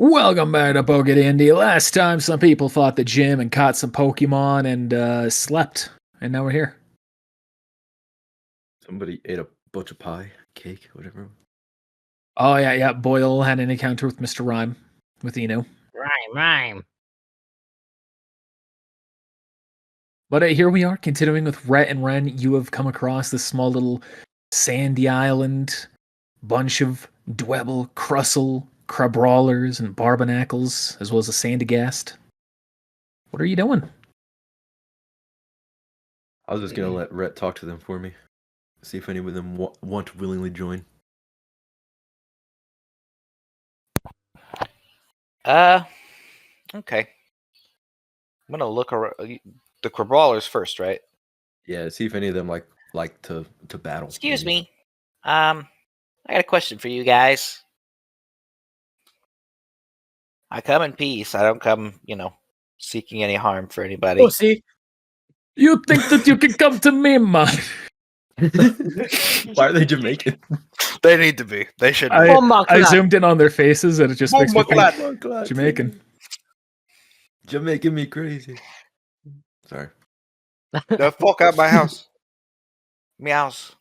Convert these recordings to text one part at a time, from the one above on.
Welcome back to Pokedandy. Last time, some people fought the gym and caught some Pokemon and slept, and now we're here. Somebody ate a bunch of pie, cake, whatever. Oh yeah. Boyle had an encounter with Mr. Rhyme, with Eno. Rhyme. But here we are, continuing with Rhett and Ren. You have come across this small little sandy island, bunch of Dwebble, Crustle, Crabrawlers, and Barbanacles, as well as a Sandygast. What are you doing? I was just gonna let Rhett talk to them for me. See if any of them want to willingly join. Okay. I'm gonna look around the Crabrawlers first, right? Yeah, see if any of them like to battle. Excuse me. I got a question for you guys. I come in peace. I don't come, seeking any harm for anybody. Oh, see? You think that you can come to me, man? Why are they Jamaican? They need to be. They should be. I zoomed in on their faces and it just makes me think Glad. Jamaican. Jamaican me crazy. Sorry. The fuck out my house. Meows.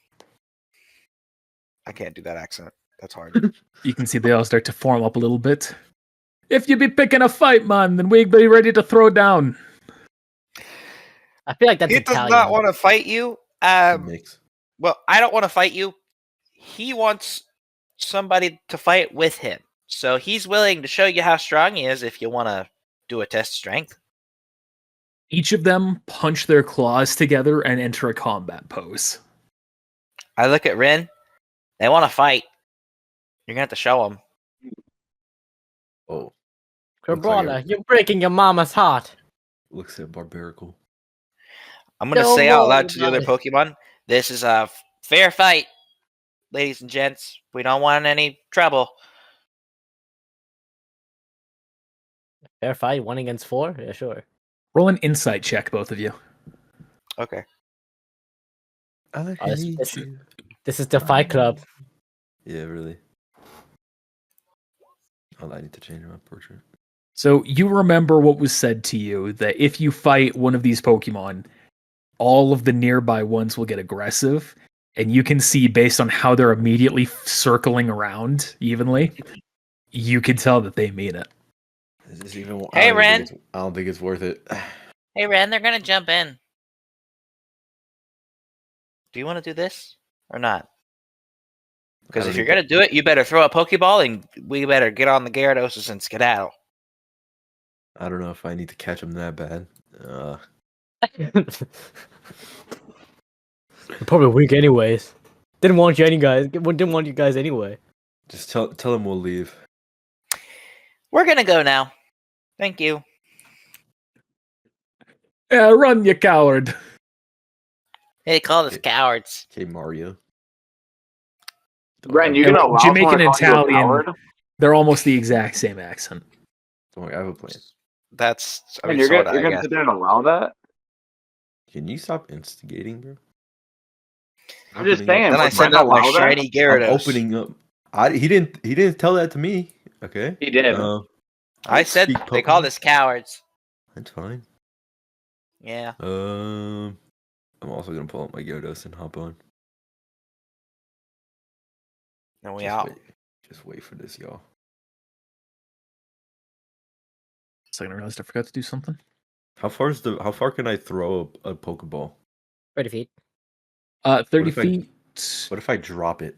I can't do that accent. That's hard. You can see they all start to form up a little bit. If you be picking a fight, man, then we be ready to throw down. I feel like that's He Italian. does not want to fight you. Mix. Well, I don't want to fight you. He wants somebody to fight with him. So he's willing to show you how strong he is if you want to do a test of strength. Each of them punch their claws together and enter a combat pose. I look at Rin. They want to fight. You're going to have to show them. Oh, Crabrawler, you're breaking your mama's heart. looks at barbarical. I'm going to No say out more loud to the other about Pokemon, this is a fair fight, ladies and gents. We don't want any trouble. Fair fight, 1 against 4? Yeah, sure. Roll an insight check, both of you. Okay. I Oh, hate this- you. This is the Fight Club. Yeah, really. Oh, I need to change my portrait. So you remember what was said to you, that if you fight one of these Pokemon, all of the nearby ones will get aggressive, and you can see based on how they're immediately circling around evenly, you can tell that they mean it. Is this even? Hey, I don't Ren. think I don't think it's worth it. Hey, Ren, they're going to jump in. Do you want to do this or not? Because I if don't you're need going to do it, you better throw a Pokeball and we better get on the Gyarados and skedaddle. I don't know if I need to catch them that bad. You're probably weak anyways. Didn't want you guys anyway. Just tell them we'll leave. We're going to go now. Thank you. Yeah, run, you coward. They call us cowards. Okay, Mario. Ren, you Yeah, can allow Jamaican someone to and call you a Italian. coward? They're almost the exact same accent. Don't worry, I have a plan. That's. I And mean, you're sorta, gonna I guess. sit there and allow that? Can you stop instigating, bro? I'm just Opening saying. up- Then I would send Ren out my allow that? shiny I'm Gyarados. opening up. He didn't tell that to me. Okay. He did. I said speak they called Pokemon. us cowards. That's fine. Yeah. I'm also gonna pull up my Gyarados and hop on. And we Just out. wait. Just wait for this, y'all. Second, I realized I forgot to do something. How far can I throw a Pokeball? 30 feet. 30 if I- feet. What if I drop it?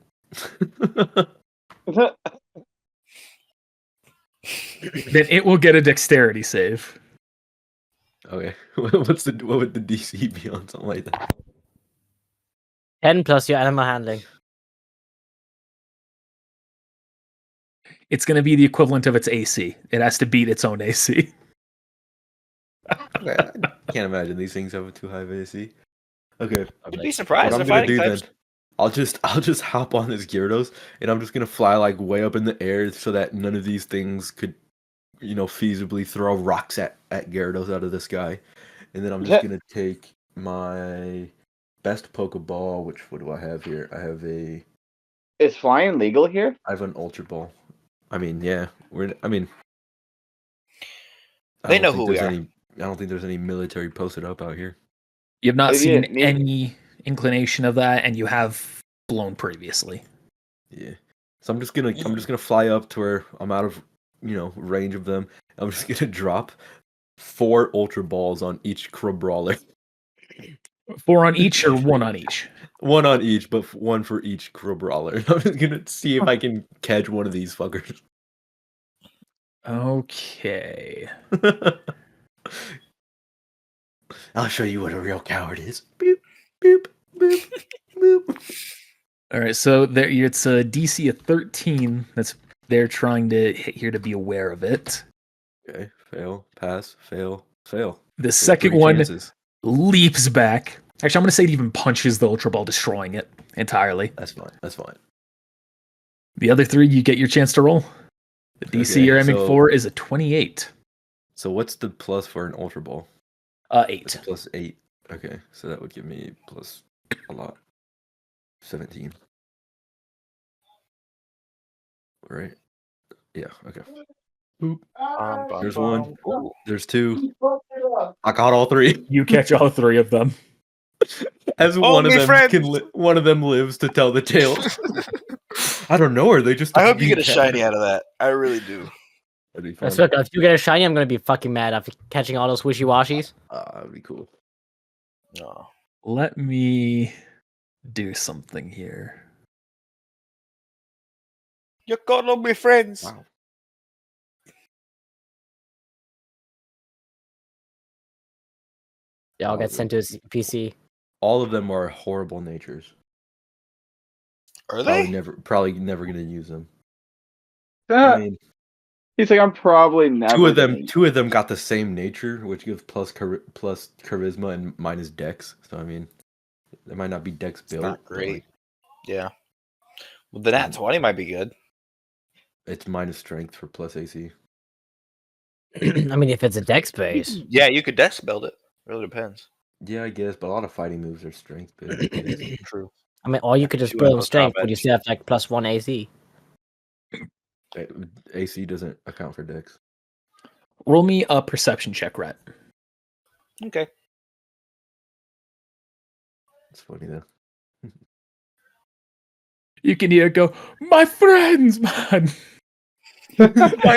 Then it will get a dexterity save. Okay. what would the DC be on something like that? 10 plus your animal handling. It's going to be the equivalent of its AC. It has to beat its own AC. Okay, I can't imagine these things have a too high of AC. Okay. You'd be surprised. What I'm They're gonna fighting do types. then, I'll just hop on this Gyarados and I'm just gonna fly like way up in the air so that none of these things could, feasibly throw rocks at Gyarados out of the sky. And then I'm just gonna take my best Pokeball, what do I have here? I have Is flying legal here? an Ultra Ball. I mean, yeah. I They don't know think who we there's are. any. I don't think there's any military posted up out here. You have not Yeah, seen me- any inclination of that, and you have blown previously. Yeah. So I'm just gonna fly up to where I'm out of range of them. I'm just gonna drop 4 ultra balls on each crab brawler. 4 on each or 1 on each? 1 on each, but 1 for each crab brawler. I'm just gonna see if I can catch one of these fuckers. Okay. I'll show you what a real coward is. Boop, boop, boop, boop. All right, so there it's a DC of 13. That's they're trying to hit here to be aware of it. Okay, fail, pass, fail, fail. The Those second 3 one chances. leaps back. Actually, I'm going to say it even punches the Ultra Ball, destroying it entirely. That's fine. That's fine. The other 3, you get your chance to roll. The DC Okay, you're aiming so- for is a 28. So what's the plus for an ultra ball? 8. It's plus 8. Okay, so that would give me plus a lot. 17. Right? Yeah, okay. Boop. There's 1. Ooh. There's 2. I got all 3. You catch all 3 of them. As one of Only them friends. one of them lives to tell the tale. I don't know. Are they just? I hope you being get a shiny out of that. I really do. That'd be I fun. swear, if you get a shiny, I'm gonna be fucking mad after catching all those wishy washies. That'd be cool. No. Let me do something here. You're gonna be friends. Wow. Yeah, I'll get sent to his PC. All of them are horrible natures. Are Probably they? never gonna use them. I mean, He's like, I'm probably never. two of them got the same nature, which gives plus charisma and minus dex. So I mean, there might not be dex built. Not but, great. like, Yeah. Well, the nat 20 might be good. it's minus strength for plus AC. I mean, if it's a dex base. Yeah, you could dex build it. Really depends. Yeah, I guess, but a lot of fighting moves are strength based. True. I mean, or you could just Two build on on the strength, top but you edge. still have like +1 AC. AC doesn't account for dex. Roll me a perception check, Rhett. Okay. It's funny though. You can hear it go, my friends, man! My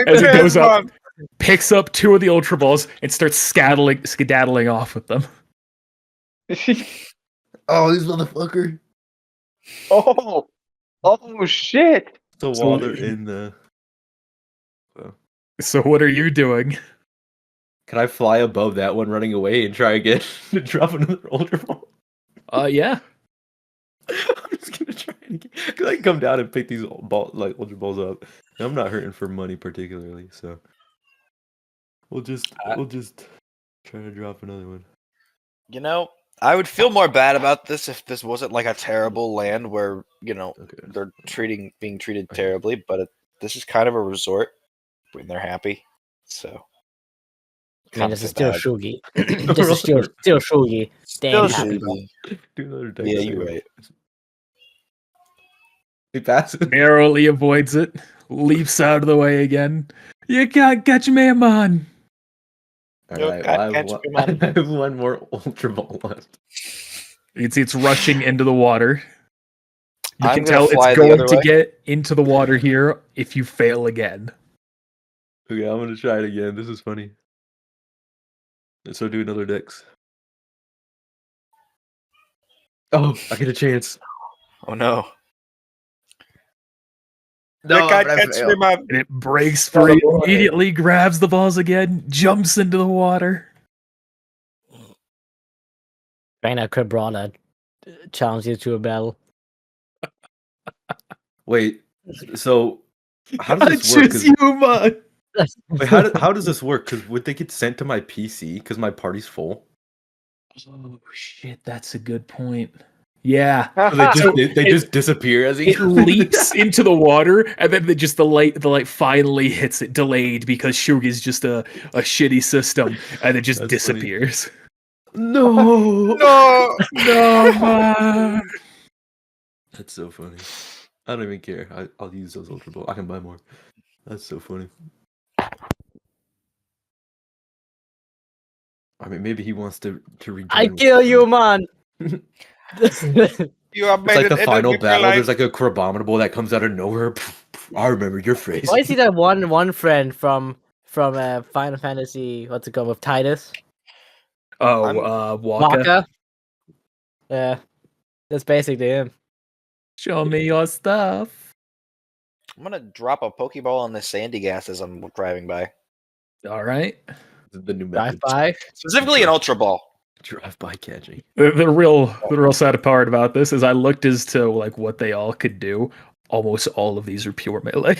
As it goes friends, up, man. picks up 2 of the Ultra Balls, and starts skedaddling off with them. Oh, this motherfucker! Oh shit! So So- while they're in the, So what are you doing? can I fly above that one running away and try again to drop another ultra ball? Yeah. I'm just gonna try it again. Cause I can come down and pick these ultra balls up. And I'm not hurting for money particularly, so we'll just try to drop another one. You know, I would feel more bad about this if this wasn't like a terrible land where, Okay. they're being treated Okay. terribly, but this is kind of a resort when they're happy. So I mean, this is still bad. Shugi. This is still Shugi. Still Staying happy. shitty. Do another dex Yeah, save. you're right. He passes. Narrowly avoids it, leaps out of the way again. You can't catch me, man! Alright, Can't well, I catch have me, one, I have one more ultra ball left. You can see it's rushing into the water. You I'm can gonna tell fly it's the going other to way. get into the water here if you fail again. Okay, I'm gonna try it again. This is funny. So do another dex. Oh, I get a chance. Oh no. No, You can't but I catch failed. me, man. And it breaks free, immediately grabs the balls again, jumps into the water. Raina could brawler challenge you to a battle. Wait, so how does this It's work? just 'Cause- you, man. Wait, how does this work? Because would they get sent to my PC because my party's full? Oh shit, that's a good point. Yeah. So they just So they just disappear as he It leaps into the water, and then the light finally hits it, delayed because Shugi's just a shitty system, and it just That's funny. disappears. No, No. No, man. that's so funny. I don't even care. I'll use those ultra balls. I can buy more. That's so funny. I mean, maybe he wants to rejoin. I with kill them. you, man. You have It's made like an the final end of your battle. life. There's like a crabominable that comes out of nowhere. I remember your face. Why is he that one friend from Final Fantasy? What's it called with Titus? Oh, Waka. Waka. Yeah, that's basically him. Show me your stuff. I'm gonna drop a Pokeball on the sandy gas as I'm driving by. All right. The new Drive method. by. Specifically an Ultra Ball. Drive by catching. The real sad part about this is I looked as to like what they all could do. Almost all of these are pure melee.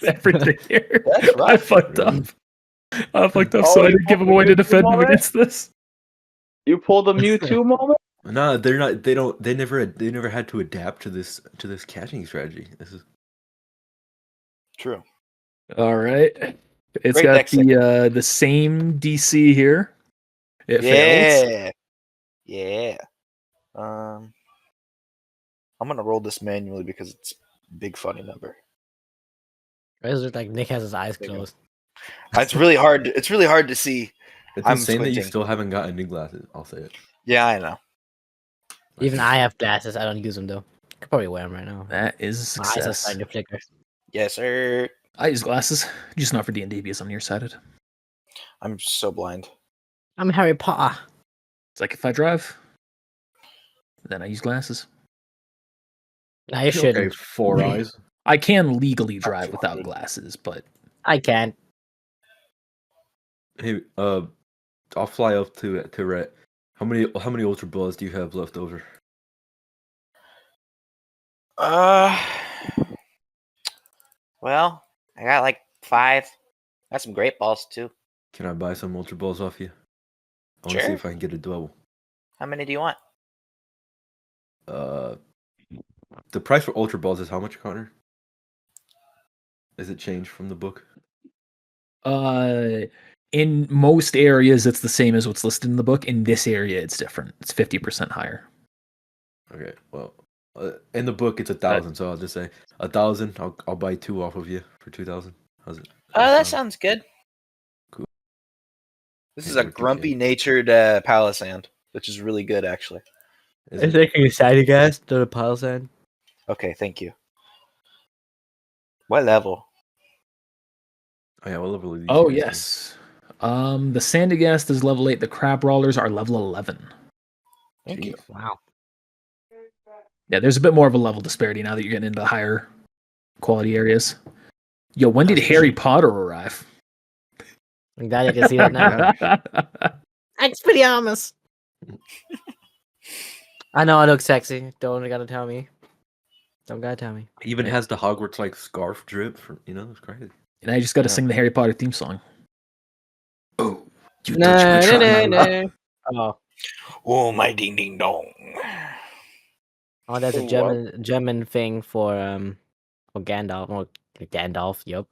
Everything here. That's I rough. fucked up. I fucked up, Oh, so I you didn't give him a pulled way the to defend him Mewtwo moment? against this. You pulled a Mewtwo moment? No, they're not. They don't. They never had to adapt to this catching strategy. This is True. All right. It's Great got deck set. the same DC here. It fails. Yeah. I'm gonna roll this manually because it's a big funny number. It looks like Nick has his eyes There you go. closed. It's really hard. It's really hard to see. it's I'm insane that you squinting. still haven't gotten new glasses. I'll say it. Yeah, I know. Even I have glasses. I don't use them though. I could probably wear them right now. That is a My eyes are success. starting to flicker. Yes, sir. I use glasses, just not for D&D because I'm nearsighted. I'm so blind. I'm Harry Potter. It's like if I drive, then I use glasses. No, you shouldn't. Okay, 4 eyes. I can legally drive without glasses, but I can't. Hey, I'll fly up to Rhett. How many Ultra Balls do you have left over? Well, I got like 5. Got some great balls too. Can I buy some Ultra Balls off you? I want to see Sure. if I can get a double. How many do you want? The price for Ultra Balls is how much, Connor? Is it changed from the book? in most areas it's the same as what's listed in the book. In this area, it's different. It's 50% higher. Okay, well, in the book it's 1,000, so I'll just say 1,000. I'll buy 2 off of you for 2,000. How's it? Oh, that sounds good. This Yeah, is a we can grumpy-natured Palisand, which is really good, actually. Is It's it? like you side guys to the pile sand. Okay, thank you. What level? Oh yeah, what level are these? Oh guys yes. The Sandygast is level 8. The Crab Brawlers are level 11. Thank you. Wow. Yeah, there's a bit more of a level disparity now that you're getting into higher quality areas. Yo, when did Harry Potter arrive? I'm glad you can see that now. Expelliarmus. I know I look sexy. Don't gotta tell me. Don't gotta tell me. He even has the Hogwarts like scarf drip. It's crazy. And I just got to Yeah. sing the Harry Potter theme song. Oh, you touch No, my no, no, tra-la-la. no. Oh, Oh, my ding ding dong. oh, that's a Oh, German thing for Gandalf. Or Gandalf, yep,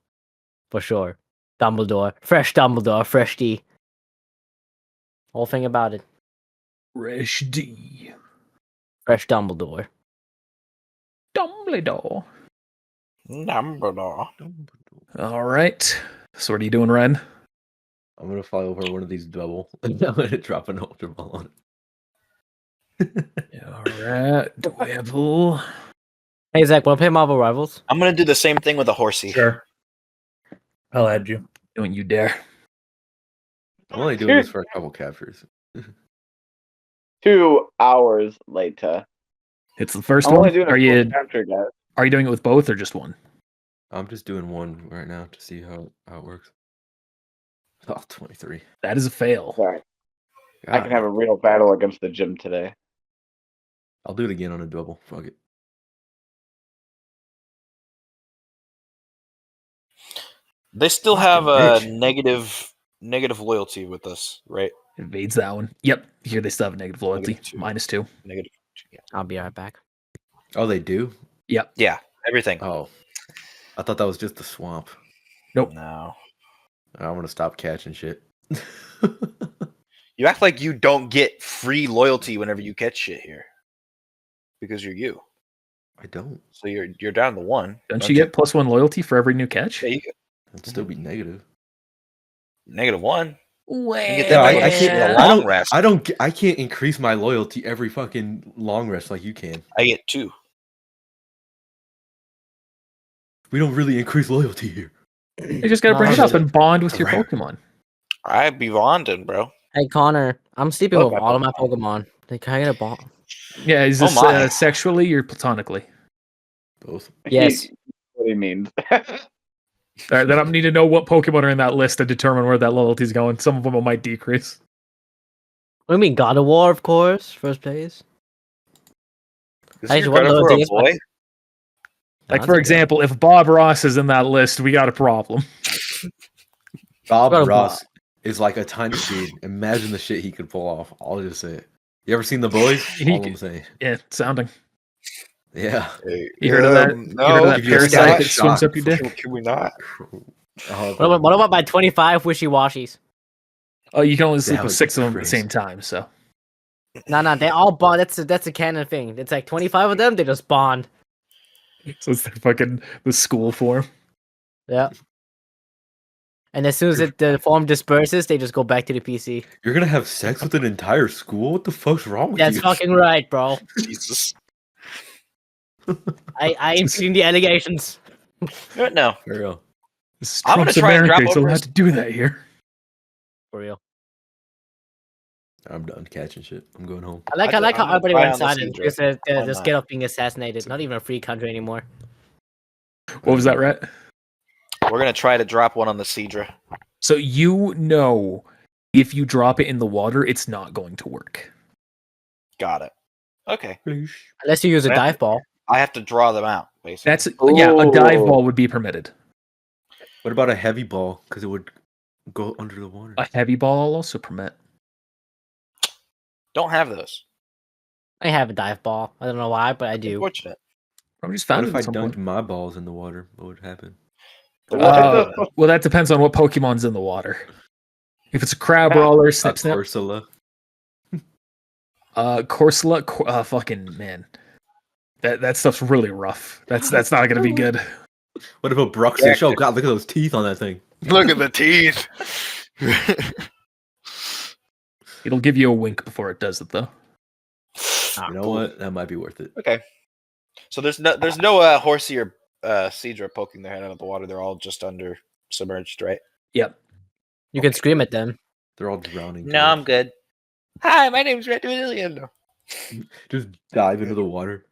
for sure. Dumbledore, fresh tea. Whole thing about it, Fresh D. fresh Dumbledore. Dumbledore. Dumbledore. All right. So what are you doing, Ren? I'm gonna fly over one of these double, and I'm gonna drop an Ultra Ball on it. All right. Double. Hey Zach, wanna play Marvel Rivals? I'm gonna do the same thing with a horsey. Sure. I'll add you. Don't you dare. I'm only doing this for a couple captures. 2 hours later. It's the first I'm only one. doing a Are you full chapter, guys. are you doing it with both or just one? I'm just doing one right now to see how it works. Oh, 23. That is a fail. Sorry. I can have a real battle against the gym today. I'll do it again on a double. Fuck it. They still Fucking have a bitch. negative loyalty with us, right? Evades that one. Yep. Here they still have negative loyalty. -2. -2. Negative. I'll be right back. Oh, they do? Yep. Yeah, everything. Oh. I thought that was just the swamp. Nope. No. I want to stop catching shit. You act like you don't get free loyalty whenever you catch shit here. Because you're you. I don't. So you're down to 1. Don't you get +1 loyalty for every new catch? Yeah, you get It'd still be negative. -1. Well, get Yeah, that I benefit can't. of a long rest. I can't increase my loyalty every fucking long rest like you can. I get 2. We don't really increase loyalty here. you just gotta No, bring it up really. and bond with your Right. Pokemon. I be bonding, bro. Hey Connor, I'm sleeping Love with my all of my Pokemon. Like, can I get a bond? Yeah, is Oh this my. sexually or platonically? Both. Yes. What he means. All right, then I need to know what Pokemon are in that list to determine where that loyalty is going. Some of them might decrease. What do you mean, God of War, of course, first place. Is Actually, your what credit for loyalty a is my- boy? Like, That's for okay. example, if Bob Ross is in that list, we got a problem. Bob Got a Ross is like a tiny kid. Imagine the shit he could pull off. I'll just say it. You ever seen The Boys? He All I'm could- saying. Yeah, sounding. Yeah. You heard of that? No, you heard of that give you a parasite static that swims shock up your for- dick? Can we not? What about my 25 wishy-washies? Oh, you can only sleep That with would 6 be of them at the crazy. same time, so. No, they all bond. That's a canon thing. It's like 25 of them, they just bond. So it's the school form. Yeah. And as soon as the form disperses, they just go back to the PC. You're gonna have sex with an entire school? What the fuck's wrong with That's you? fucking right, bro. Jesus. I ain't seen the allegations. No. For real. This is I'm gonna Trump's try and America. drop He's over allowed his- to do that here. For real. I'm done catching shit. I'm going home. I like I'm how gonna everybody try went on the silent Caesar. because Why they're not? scared of being assassinated. Not even a free country anymore. What was that, Rhett? We're gonna try to drop one on the Cedra. So you know if you drop it in the water, it's not going to work. Got it. Okay. Unless you use a Yeah. dive ball. I have to draw them out, basically. That's a dive Ooh. ball would be permitted. What about a heavy ball? Because it would go under the water. A heavy ball I'll also permit. Don't have those. I have a dive ball. I don't know why, but I do. Unfortunate. I'm just What found if it I at some dunked point. my balls in the water? What would happen? Well, that depends on what Pokemon's in the water. If it's a crab brawler, A snip snip. Corsola? Corsola, fucking man. That stuff's really rough. That's not gonna be good. What if a Bruxish? Oh god, look at those teeth on that thing. Look at the teeth. It'll give you a wink before it does it, though. You know what? That might be worth it. Okay. So there's no Horsey or Cedra poking their head out of the water. They're all just under submerged, right? Yep. You can scream at them. They're all drowning. No, I'm good. Hi, my name's Red William. Just dive into the water.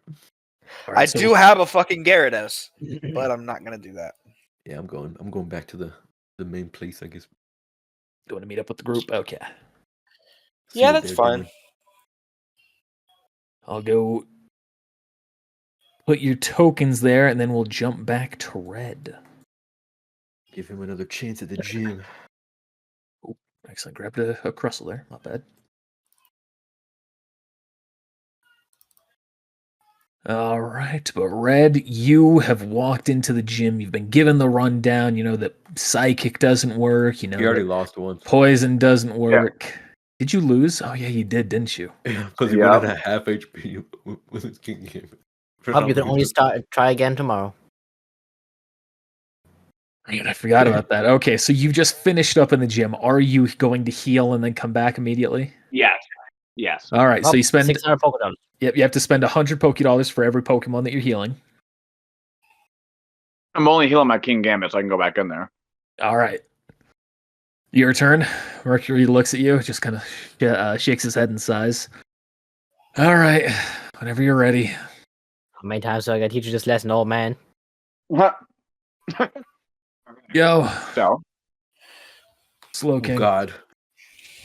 All right, I so do have a fucking Gyarados, but I'm not gonna do that. Yeah, I'm going back to the main place, I guess. Do you want to meet up with the group? Okay. See Yeah, what that's they're fine. doing. I'll go put your tokens there, and then we'll jump back to Red. Give him another chance at the gym. Excellent. Grabbed a Crustle there. Not bad. All right, but Red, you have walked into the gym. You've been given the rundown. You know that Psychic doesn't work. You know He already that lost once. Poison doesn't work. Did you lose? Oh yeah, you did, didn't you? Because he Yeah. went at a half HP with his king game. For Hope some you can only reason. try again tomorrow. Man, I forgot about that. Okay, so you just finished up in the gym. Are you going to heal and then come back immediately? Yes. Yes. All right, so you spend 600 Pokédollars. Yep, you have to spend 100 Pokédollars for every Pokemon that you're healing. I'm only healing my King Gambit so I can go back in there. All right. Your turn. Mercury looks at you, just kind of shakes his head in sighs. All right, whenever you're ready. How many times do I gotta teach you this lesson, old man? Yo, So, Slow Oh King. God.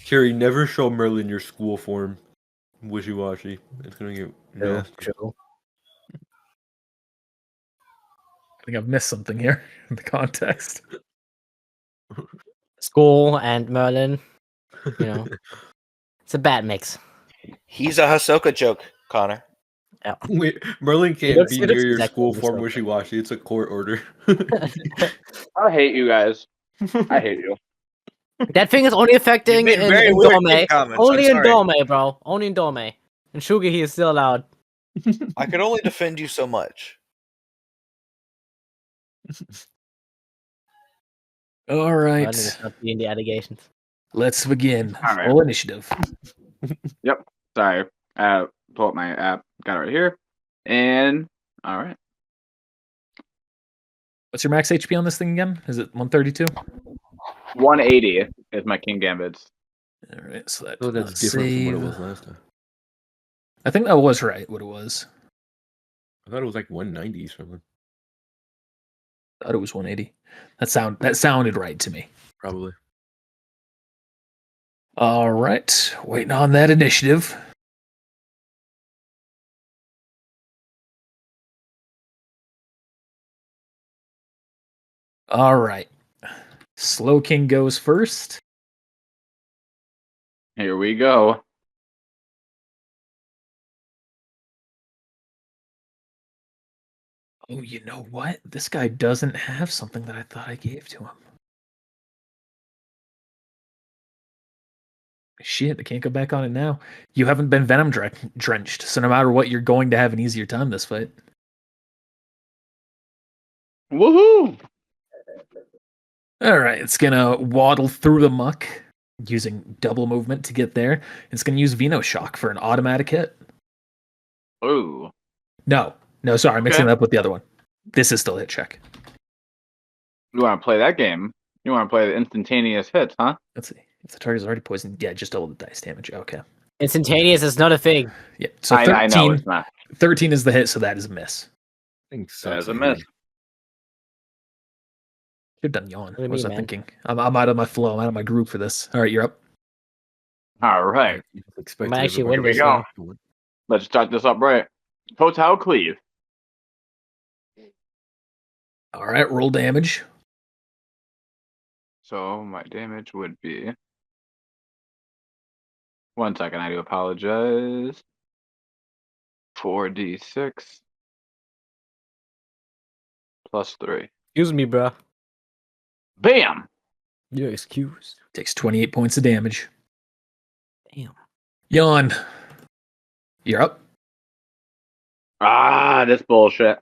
Carrie, never show Merlin your school form. Wishy-washy. It's gonna get nasty. True. I think I've missed something here in the context. School and Merlin. You know, it's a bad mix. He's a Hisoka joke, Connor. Wait, Merlin can't looks- be it looks near your exactly school like form Hisoka. wishy-washy. It's a court order. I hate you guys. I hate you. That thing is only affecting You've made very in weird Dome. comments, Only I'm in sorry. Dome, bro. Only in Dome. In Shugi, he is still allowed. I can only defend you so much. All Merlin right. is not being the allegations. Let's begin. All right. Full initiative. Sorry. Pull up my app. Got it right here. And all right. What's your max HP on this thing again? Is it 132? 180 is my King Gambits. All right, so that Oh, that's different from what it was last time. I think that was right. What it was. I thought it was like 190 something. I thought it was 180. That sounded right to me. Probably. All right, waiting on that initiative. All right, Slow King goes first. Here we go. Oh, you know what? This guy doesn't have something that I thought I gave to him. Shit, I can't go back on it now. You haven't been venom drenched, so no matter what, you're going to have an easier time this fight. Woohoo! All right, it's gonna waddle through the muck using double movement to get there. It's gonna use Veno Shock for an automatic hit. Ooh. No, sorry, I'm mixing Okay. it up with the other one. This is still a hit check. You want to play that game? You want to play the instantaneous hits, huh? Let's see. If the target is already poisoned, yeah, just double the dice damage. Okay. Instantaneous is not a thing. Yeah, so I 13, know it's not. 13 is the hit, so that is a miss. I think That's a sucks. miss. Should have done yawn. do you What was I mean, man? thinking? I'm out of my flow. I'm out of my groove for this. All right, you're up. All right. You expected Might actually everybody win Here we this go. one. Let's start this up right. Total Cleave. All right, roll damage. So my damage would be. 1 second, I do apologize. 4d6 plus 3. Excuse me, bro. Bam! You're excused. Takes 28 points of damage. Damn. Yawn. You're up. Ah, this bullshit.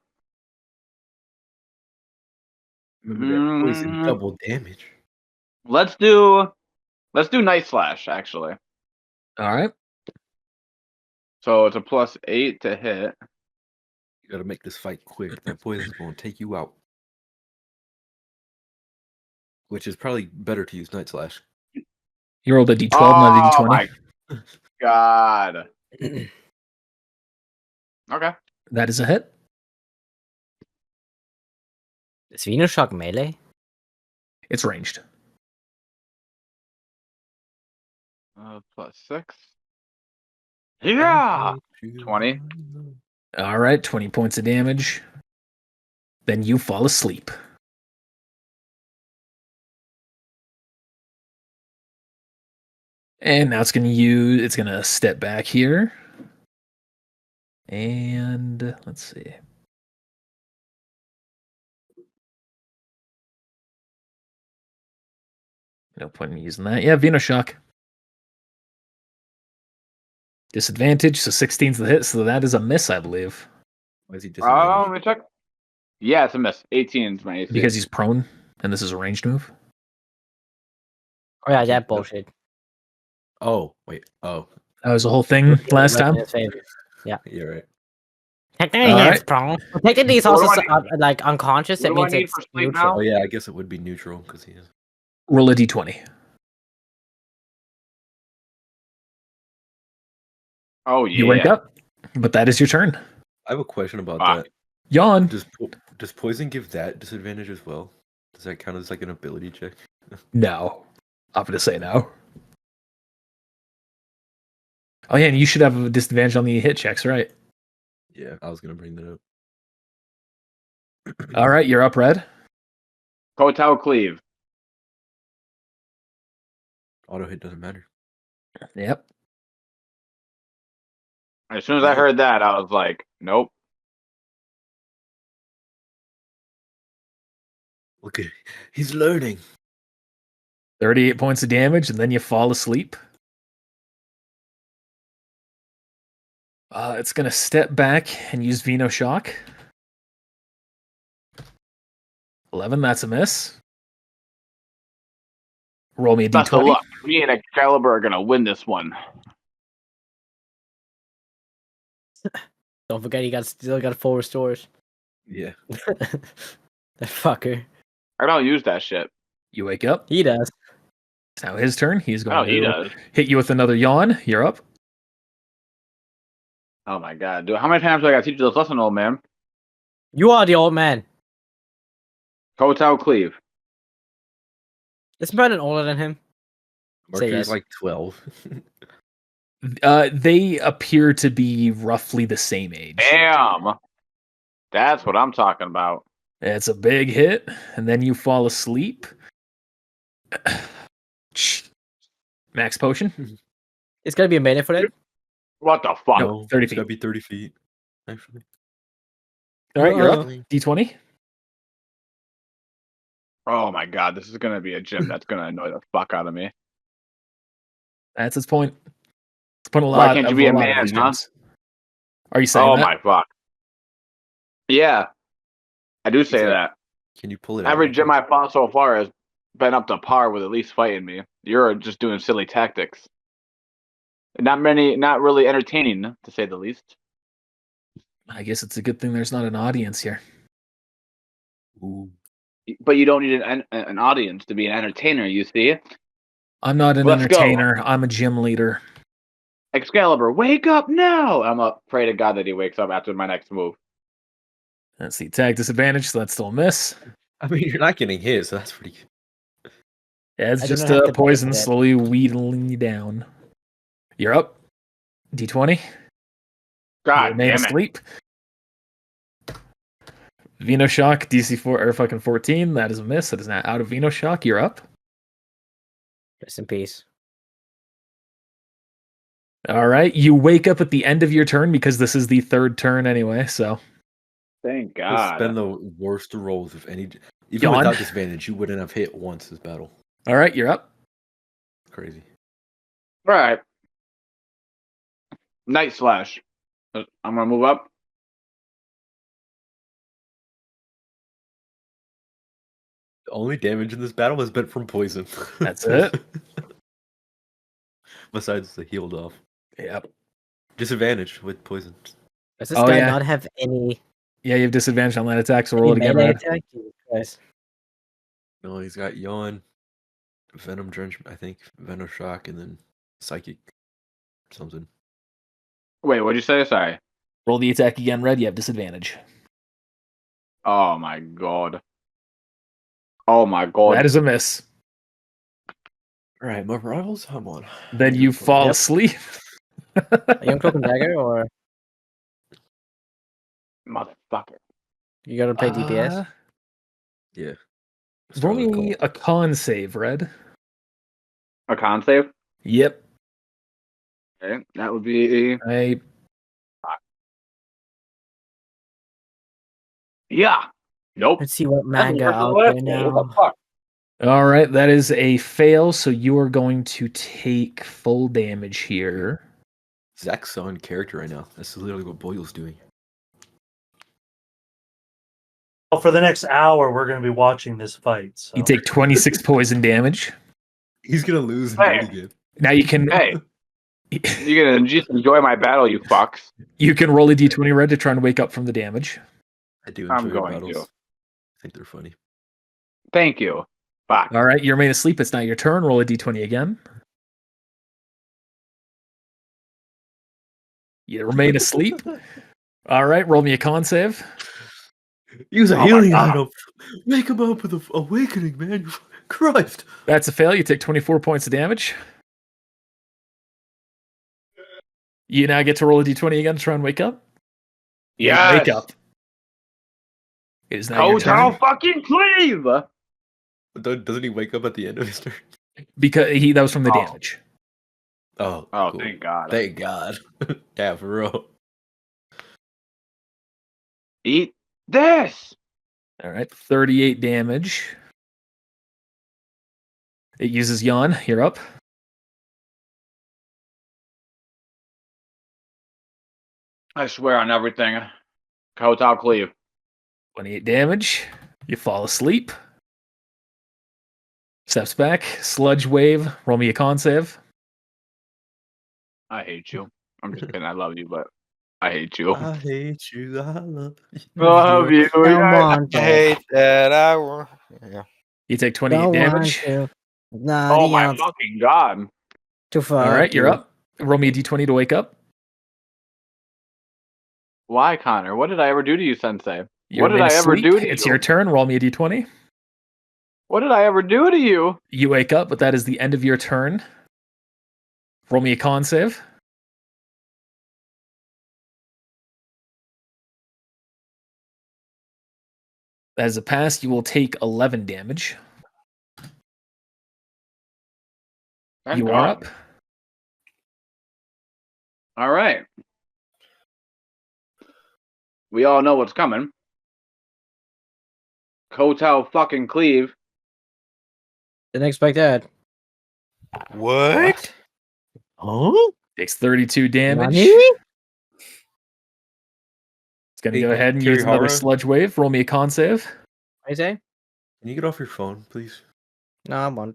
Remember that poison double damage. Let's do Night Slash, actually. All right. So it's a +8 to hit. You gotta make this fight quick. That poison's gonna take you out. Which is probably better to use Night Slash. You rolled a d12, not a Oh d20. my god. Okay. That is a hit. Is Venoshock melee? It's ranged. +6. Yeah! 20. All right, 20 points of damage. Then you fall asleep. And now it's gonna step back here. And let's see. No point in using that. Yeah, Venoshock. Disadvantage, so 16's the hit, so that is a miss, I believe. Why is he disadvantaged? Let me check. Yeah, it's a miss. 18 is my AC. Because he's prone, and this is a ranged move. Oh yeah, that bullshit. Oh, wait. Oh, That was the whole thing last Right in time. his favor. you're right. Technically, All it's right. prone. But technically, he's What also do I like unconscious. what That do I means need it's for sleep neutral. Oh, yeah, I guess it would be neutral because he is. Roll a d20. Oh yeah. You wake up, but that is your turn. I have a question about Fuck. that. Yawn. Does poison give that disadvantage as well? Does that count as like an ability check? No. I'm going to say no. Oh, yeah, and you should have a disadvantage on the hit checks, right? Yeah, I was gonna bring that up. All right, you're up, Red. Total Cleave. Auto hit doesn't matter. Yep. As soon as I heard that, I was like, nope. Look at he's learning. 38 points of damage, and then you fall asleep. It's going to step back and use Venoshock. 11, that's a miss. Roll me a Best of d20. luck. Me and Excalibur are gonna win this one. Don't forget, he still got 4 restores. Yeah. That fucker. I don't use that shit. You wake up. He does. It's now his turn. He's Oh, going he to does. hit you with another yawn. You're up. Oh my god, dude! How many times do I gotta teach you this lesson, old man? You are the old man. Hotel Cleve. Isn't Brennan older than him? Say Marker's yes. like 12. They appear to be roughly the same age. Damn. That's what I'm talking about. It's a big hit, and then you fall asleep. Max potion? It's gonna be a minute for that. What the fuck? No, 30 It's gotta feet. be 30 feet, actually. All right, you're up. Uh-oh. D20. Oh my god, this is gonna be a gym that's gonna annoy the fuck out of me. That's its point. It's put a Why lot can't you of be a a lot of man, these huh? gyms. Are you saying Oh that? my fuck. Yeah, I do say Exactly. that. Can you pull it out? Every real gym quick? I've fought so far has been up to par with at least fighting me. You're just doing silly tactics. Not really entertaining, to say the least. I guess it's a good thing there's not an audience here. Ooh. But you don't need an audience to be an entertainer, you see? I'm not an Let's go. entertainer. I'm a gym leader. Excalibur, wake up now! I'm afraid to God that he wakes up after my next move. That's the attack disadvantage, so that's still a miss. I mean, you're not getting hit, so that's pretty good. Yeah, it's I do just not have to poison benefit it. slowly wheedling you down. You're up. D20. You God remain damn it. asleep. Venoshock, DC 4 or fucking 14. That is a miss. That is not out of Venoshock. You're up. Rest in peace. All right. You wake up at the end of your turn because this is the third turn anyway. So Thank It's God. been the worst rolls of any. Even Yawn. without disadvantage, you wouldn't have hit once this battle. all right, you're up. Crazy. Alright. Night Slash. I'm gonna move up. The only damage in this battle has been from poison. That's it. Besides the healed off. Yep. Disadvantage with poison. Does this Oh, guy yeah. not have any, Yeah, you have disadvantage on that attack, so roll it any again, melee Red. attack? Jesus Christ. No, he's got Yawn, Venom Drench, I think, Venom Shock, and then Psychic something. Wait, what'd you say? Sorry. Roll the attack again, Red. You have disadvantage. Oh my god. Oh my god. That is a miss. All right, my rivals, come on. Then you fall Yep. asleep. Are you on Cloak and Dagger, or Motherfucker. you gotta play DPS? Yeah. Roll Start with a me call. a con save, Red. A con save? Yep. Okay. That would be. Yeah. Nope. Let's see what That's manga worse than out last there game. now. What the fuck? All right, that is a fail, so you are going to take full damage here. Zach's on character right now. That's literally what Boyle's doing. Well, for the next hour, we're going to be watching this fight. So. You take 26 poison damage. He's gonna lose and Hey. do it again. Now you can Hey, you're gonna just enjoy my battle, you fucks. you can roll a d20, Red, to try and wake up from the damage. I do I'm enjoy your going battles. to. I think they're funny. Thank you. Fuck. All right, you remain asleep. It's not your turn. Roll a d20 again. You remain asleep. All right, roll me a con save. Use a Oh my healing God. item. Wake him up with an awakening, man. Christ. That's a fail. You take 24 points of damage. You now get to roll a d20 again to try and wake up. You Yes. wake up. It is now your Hotel turn. fucking Cleve. Doesn't he wake up at the end of his turn? Because that was from the Oh. damage. Oh, Oh, cool. thank God. Thank God. Yeah, for real. Eat this. All right, 38 damage. It uses Yawn. You're up. I swear on everything. Hotel Cleve. 28 damage. You fall asleep. Steps back. Sludge wave. Roll me a con save. I hate you. I'm just kidding. I love you, but I hate you. I hate you. I love you. Love you. Don't Yeah. want I to. hate that I want. Yeah. You take 28 Don't want damage. to. Oh Nobody my else fucking god. to fuck All right, you're you. up. Roll me a d20 to wake up. Why, Connor? What did I ever do to you, Sensei? You're What did I ever mid-sleep. do to It's you? your turn. Roll me a d20. What did I ever do to you? You wake up, but that is the end of your turn. Roll me a con save. As a pass, you will take 11 damage. Thank You are God. up. All right. We all know what's coming. Kotal fucking cleave. Didn't expect that. What? Oh? Takes 32 damage. Nani? It's going to Hey, go ahead and use another Kirihara? sludge wave. Roll me a con save. What you say? Can you get off your phone, please? No, I'm on.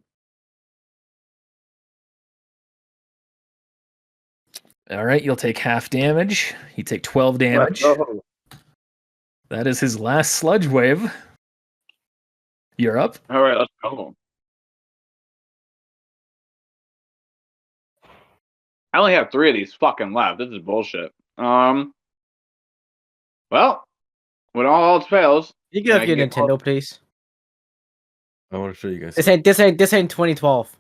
All right, you'll take half damage. You take 12 damage. That is his last sludge wave. You're up. All right, let's go. I only have 3 of these fucking left. This is bullshit. Well, when all else fails, You get I off your can get Nintendo, please. I want to show you guys. This something. ain't 2012.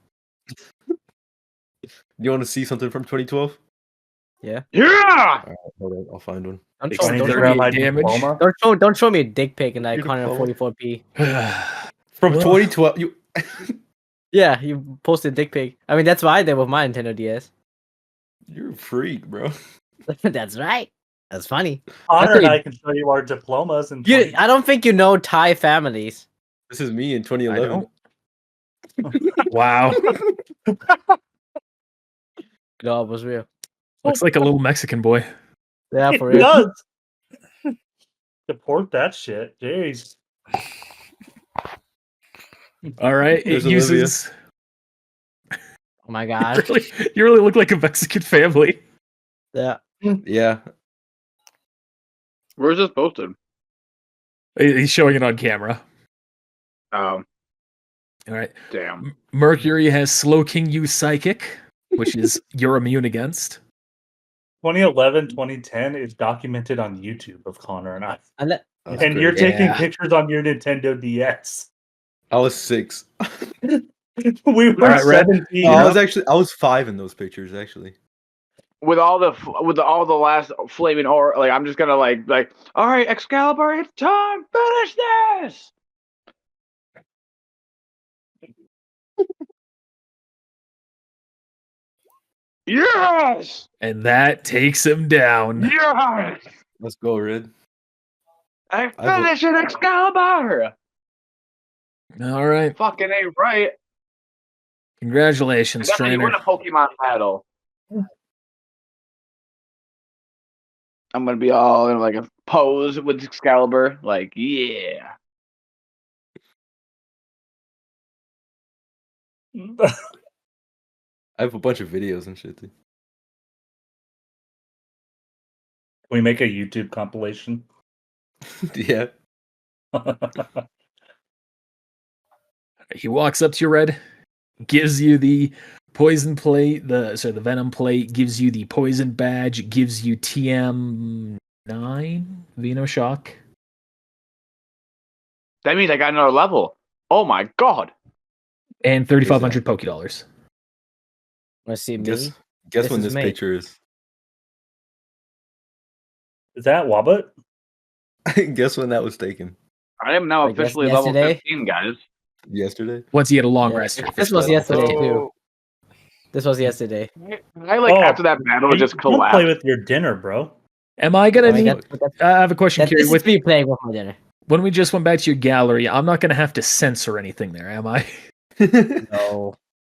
You want to see something from 2012? yeah. Alright, hold on, I'll find one. Don't Takes show, I need don't, to show grab me, my damage. diploma. don't show me a dick pic and Your icon of diploma? 44p. From Well- 2012, you. Yeah, you posted dick pic. I mean, that's what I did with my Nintendo DS. You're a freak, bro. That's right. That's funny. Connor and Okay. I can show you our diplomas and. I don't think you know Thai families. This is me in I 2011. don't. Wow. No, it was real. Looks like a little Mexican boy. Yeah, for It real. does. Support that shit. Jeez. All right. It There's Olivia. uses. Oh my god. You really look like a Mexican family. Yeah. Yeah. Where's this posted? He's showing it on camera. Oh, All right. damn. Mercury has Slow King use Psychic, which is you're immune against. 2011, 2010 is documented on YouTube of Connor and I. And that, That's And you're crazy. taking Yeah. pictures on your Nintendo DS. I was 6. We were Alright, Red. 17. I was 5 in those pictures actually. With all the last flaming ore, like I'm just gonna like all right, Excalibur, it's time. Finish this. Yes. And that takes him down. Yes. Let's go, Red. I finished it, Excalibur. All right. Fucking ain't right. Congratulations, That's how you trainer. win a Pokemon battle. I'm gonna be all in like a pose with Excalibur, like yeah. I have a bunch of videos and shit. Too. We make a YouTube compilation. Yeah. He walks up to you, Red, gives you the poison plate, the venom plate, gives you the poison badge, gives you TM9 Venoshock. That means I got another level. Oh my god. And 3,500 Poké Dollars. wanna see me? Guess This when is this me. picture is. Is that Wabbit? Guess when that was taken. I am now I guess officially level yesterday? 15, guys. Yesterday. Once he had a long Yeah, rest. this was yesterday So, too. This was yesterday. I like Oh, after that battle You just don't play collapsed. with your dinner, bro. Am I gonna I mean, need? that's, I have a question, Kiri. this is me playing with my dinner. When we just went back to your gallery, I'm not gonna have to censor anything there, am I? No.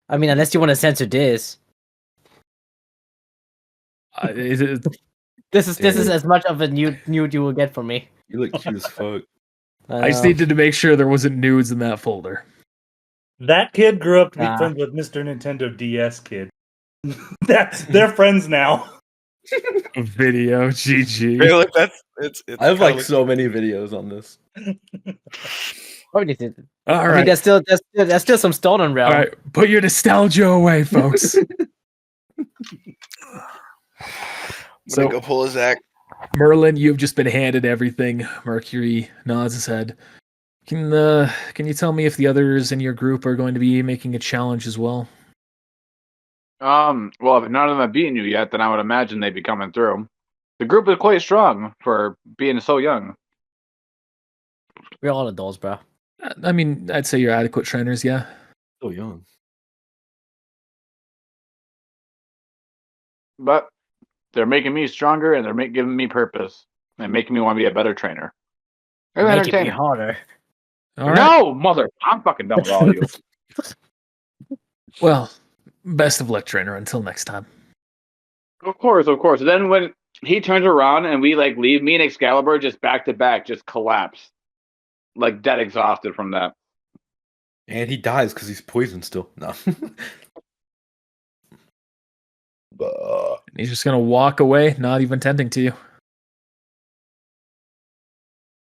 I mean, unless you want to censor this. Is it- This is Damn. as much of a nude you will get from me. You look cute as fuck. I just know. needed to make sure there wasn't nudes in that folder. That kid grew up to be Nah. friends with Mr. Nintendo DS kid. They're friends now. Video, GG. Hey, look, it's. I have kinda like looks- so many videos on this. What do you think? All I mean, right, there's still some stolen all realm. right. Put your nostalgia away, folks. I'm So- gonna go pull a Zach. Merlin, you've just been handed everything. Mercury nods his head. Can you tell me if the others in your group are going to be making a challenge as well? Well, if none of them have beaten you yet, then I would imagine they'd be coming through. The group is quite strong for being so young. We're all adults, bro. I mean, I'd say you're adequate trainers, yeah. So young. But they're making me stronger, and they're giving me purpose, and making me want to be a better trainer. They're Make it be entertaining. harder. All right. No, mother! I'm fucking done with all of you. Well, best of luck, trainer. Until next time. Of course, of course. Then when he turns around and we like leave, me and Excalibur just back to back, just collapse, like dead exhausted from that. And he dies because he's poisoned still. No. He's just gonna walk away, not even tending to you.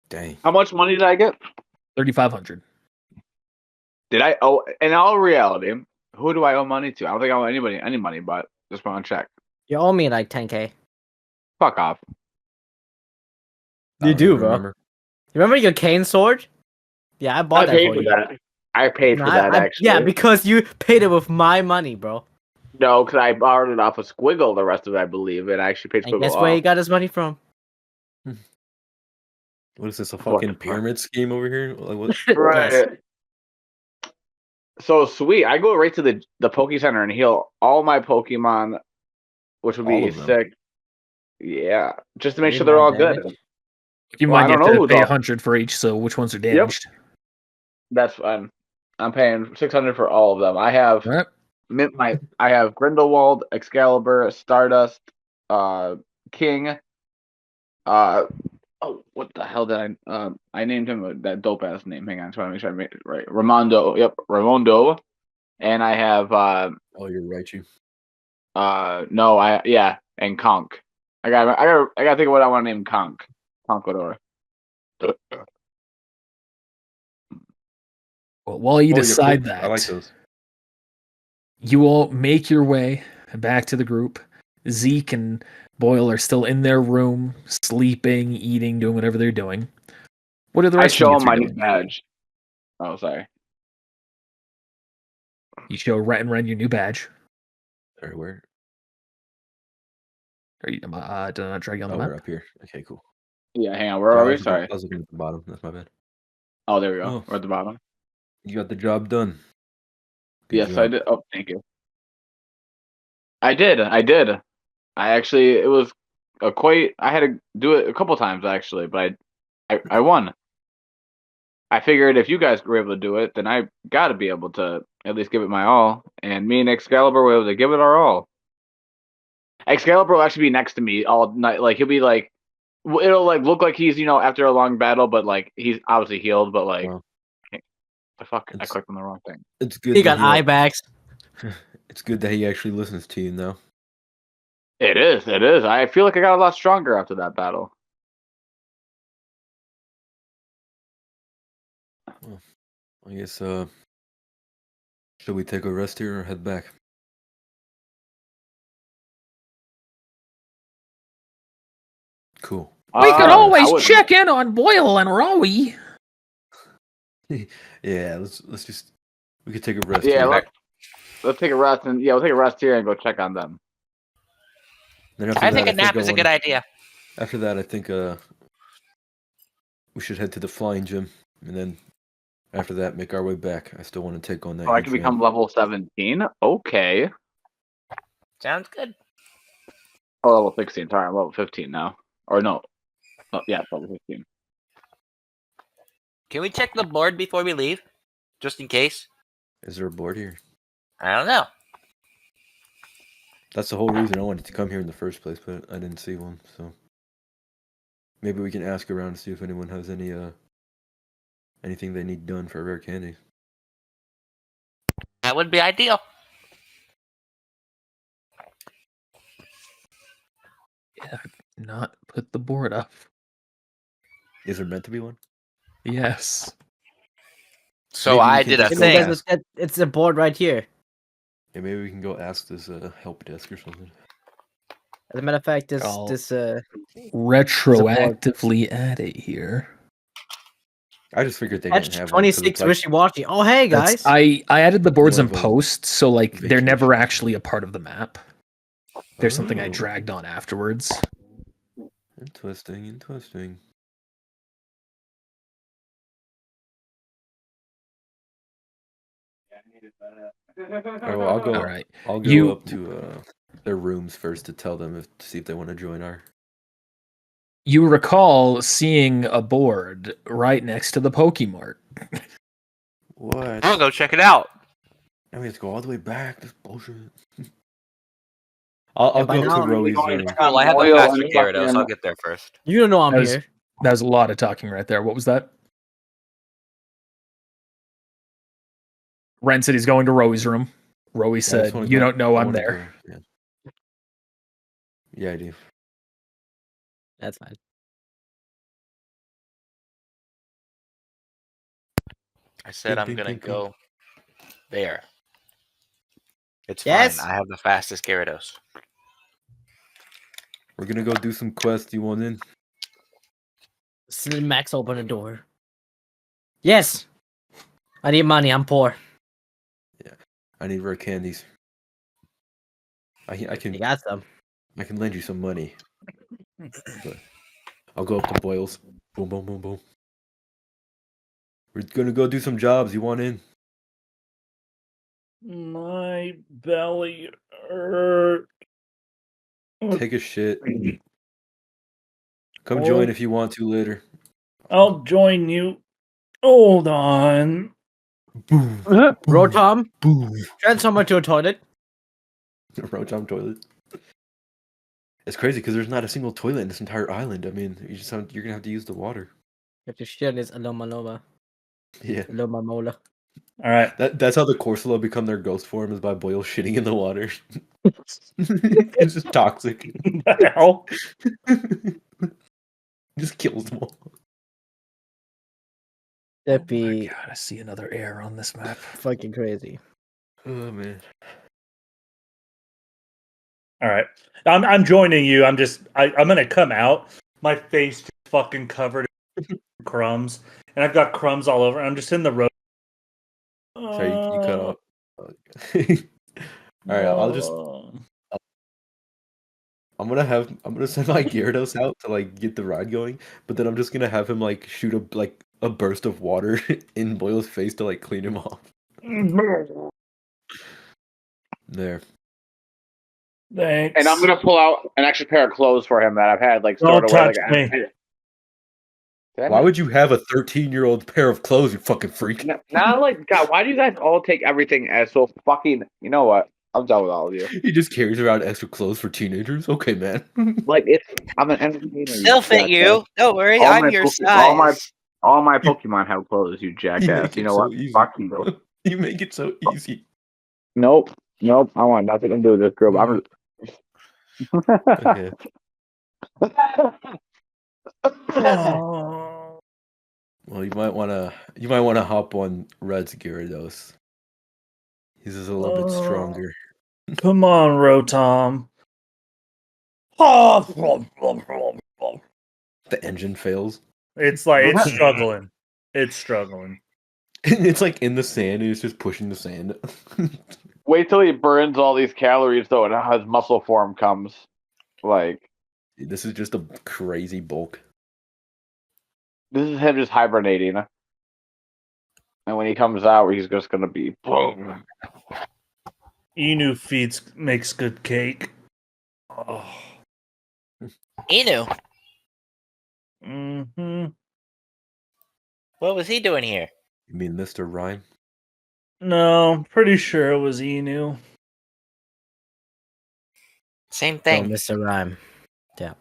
Dang. How much money did I get? 3,500. Did I owe? In all reality, who do I owe money to? I don't think I owe anybody any money, but just want to check. You owe me like 10K. Fuck off. I You don't do, even bro. remember. Remember your cane sword? Yeah, I bought that paid for for you. that. I paid for Nah, that actually. Yeah, because you paid it with my money, bro. No, because I borrowed it off of Squiggle. The rest of it, I believe, and I actually paid And Squiggle guess where he off. got his money from? What is this? A What fucking the fuck? pyramid scheme over here? Like what? Right. Yes. So sweet. I go right to the Poke Center and heal all my Pokemon, which would All be of them? sick. Yeah, just to make Leave sure they're my all damage. good. Keep in Well, mind I you don't have know to who's pay all- 100 for each, so which ones are damaged? That's fine. I'm paying 600 for all of them. I have All right. I have Grindelwald, Excalibur, Stardust, King. Oh, what the hell did I named him that dope ass name. Hang on, trying to make sure I made it right. Ramondo. Yep, Ramondo. And I have Oh, you're right, you. and Conk. I gotta think of what I want to name Conk. Conquador. Well, while you Oh, your decide Poke- that, I like those. you all make your way back to the group. Zeke and Boyle are still in their room, sleeping, eating, doing whatever they're doing. What are the I rest of show you him my three new doing? badge. Oh, sorry. You show Rhett and Ren your new badge. Sorry, where? Are you, did I not drag you on the Oh, map? we're up here. Okay, cool. Yeah, hang on. Where are we? I Sorry. was looking at the bottom. That's my bad. Oh, there we go. Oh. We're at the bottom. You got the job done. Good Yes, job. I did. Oh, thank you. I did. I actually, it was I had to do it a couple times actually, but I won. I figured if you guys were able to do it, then I got to be able to at least give it my all. And me and Excalibur were able to give it our all. Excalibur will actually be next to me all night. Like he'll be like, it'll like look like he's after a long battle, but like he's obviously healed. But like, Wow. the fuck, I It's- clicked on the wrong thing. It's good. He that got eye bags. It's good that he actually listens to you now. It is. It is. I feel like I got a lot stronger after that battle. I guess. Should we take a rest here or head back? Cool. We could I always wouldn't- check in on Boyle and Rowie. Yeah, let's just. We could take a rest. Yeah, here. let's take a rest and we'll take a rest here and go check on them. Then after I think that, a nap I is a wanna- good idea. After that, I think we should head to the flying gym, and then after that, make our way back. I still want to take on that. Oh, I huge can become ram. level 17. Okay. Sounds good. Oh, level 16. Sorry, I'm level 15 now. Or no. Oh, yeah, level 15. Can we check the board before we leave? Just in case? Is there a board here? I don't know. That's the whole reason I wanted to come here in the first place, but I didn't see one. So maybe we can ask around to see if anyone has anything they need done for rare candy. That would be ideal. Yeah, I've not put the board up. Is there meant to be one? Yes. So Maybe we I can did a just You go know, thing. ask- it's the board right here. Yeah, maybe we can go ask this help desk or something. As a matter of fact, I'll this retroactively add it here. I just figured they patch didn't have one. 'cause 26 it's like, wishy washy. Oh hey guys. I added the boards in More of a post, so like they're never vacation. actually a part of the map. There's something I Oh. dragged on afterwards. Interesting. Alright, well, I'll go. All right. I'll go You- up to their rooms first to tell them to see if they want to join our. You recall seeing a board right next to the Pokemart. What? I'll go check it out. I mean, let's go all the way back. This bullshit. I'll Yeah, by go up to now- Roey's Going room. to- Well, I have the Oil faster and Gyarados. fucking- I'll get there first. You don't know I'm That was- here. That was a lot of talking right there. What was that? Ren said he's going to Roey's room. Roey Yeah, I just said, wanna "You go- don't know I I'm wanna there." go, yeah, I do. That's fine. I said I'm Ding, gonna ding, ding, go there. It's Yes. fine. I have the fastest Gyarados. We're gonna go do some quests. You want in? Max open the door. Yes. I need money. I'm poor. I need rare candies. I You can got some. I can lend you some money. But I'll go up to Boyle's. Boom, boom, boom, boom. We're gonna go do some jobs. You want in? My belly hurt. Take a shit. Come Oh. join if you want to later. I'll join you. Hold on. Boom, Rotom, boom. transform into a toilet. Rotom toilet. It's crazy because there's not a single toilet in this entire island. I mean, you're gonna have to use the water. You have to share this Aloma Nova. Yeah, Aloma Mola. All right. that's how the Corsola become their ghost form is by Boyle shitting in the water. It's just toxic. What the hell? Just kills them all. That'd Oh my be God, I see another error on this map. fucking crazy. Oh man. All right. I'm joining you. I'm gonna come out. My face just fucking covered in crumbs, and I've got crumbs all over. I'm just in the road. Sorry, you cut off. All right, I'm gonna send my Gyarados out to like get the ride going, but then I'm just gonna have him like shoot a burst of water in Boyle's face to like clean him off. There. Thanks. And I'm gonna pull out an extra pair of clothes for him that I've had like stored Don't away. touch Like, me. Why would you have a 13-year-old pair of clothes, you fucking freak? Now, like, God, why do you guys all take everything as so fucking? You know what? I'm done with all of you. He just carries around extra clothes for teenagers? Okay, man. Like, I'm an entertainer. Still fit you. Don't worry. All I'm my your Poke- size. all my Pokemon have clothes. You You jackass. make You it know so what? easy. Fuck you. You make it so easy. Nope. I want nothing to do with this girl. I'm. Okay. Oh. Well, you might wanna hop on Red's Gyarados. He's just a little bit stronger. Come on, Rotom. The engine fails. It's like it's struggling. It's struggling. It's like in the sand and it's just pushing the sand. Wait till he burns all these calories, though, and his muscle form comes. Like, This is just a crazy bulk. this is him just hibernating. And when he comes out, he's just gonna be boom. Inu makes good cake. Oh. Inu. Hmm. What was he doing here? You mean Mr. Rhyme? No, I'm pretty sure it was Inu. Same Oh, thing. Mr. Rhyme.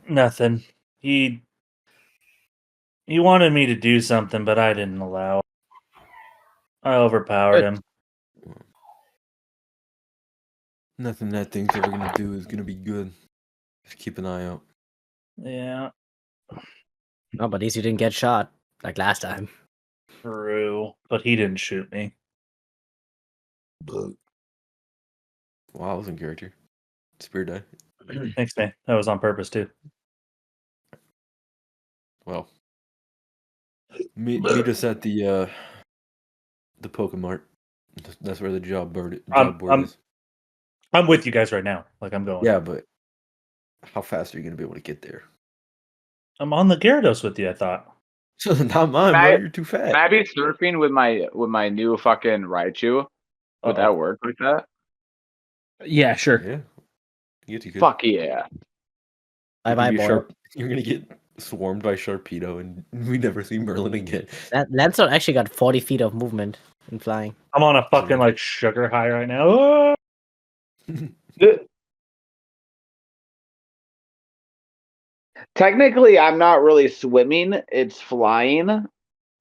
Nothing. He wanted me to do something, but I didn't allow. I overpowered Good. him. Nothing that thing's ever gonna do is gonna be good. Just keep an eye out. Yeah, Oh, but at least you didn't get shot like last time. true. But he didn't shoot me. Wow, I was in character. Spear die. Thanks, man. That was on purpose too. Well, meet us at the Pokemart. That's where the job board is. I'm with you guys right now. Like I'm going. Yeah, but how fast are you gonna be able to get there? I'm on the Gyarados with you. I thought. Not mine, bro. You're too fat. Can I be surfing with my new fucking Raichu? Would that work like that? Yeah, sure. Yeah. You could. Fuck yeah. Bye bye, boy. You're gonna get swarmed by Sharpedo, and we never see Merlin again. That Lancelot actually got 40 feet of movement in flying. I'm on a fucking like sugar high right now. Technically, I'm not really swimming. It's flying.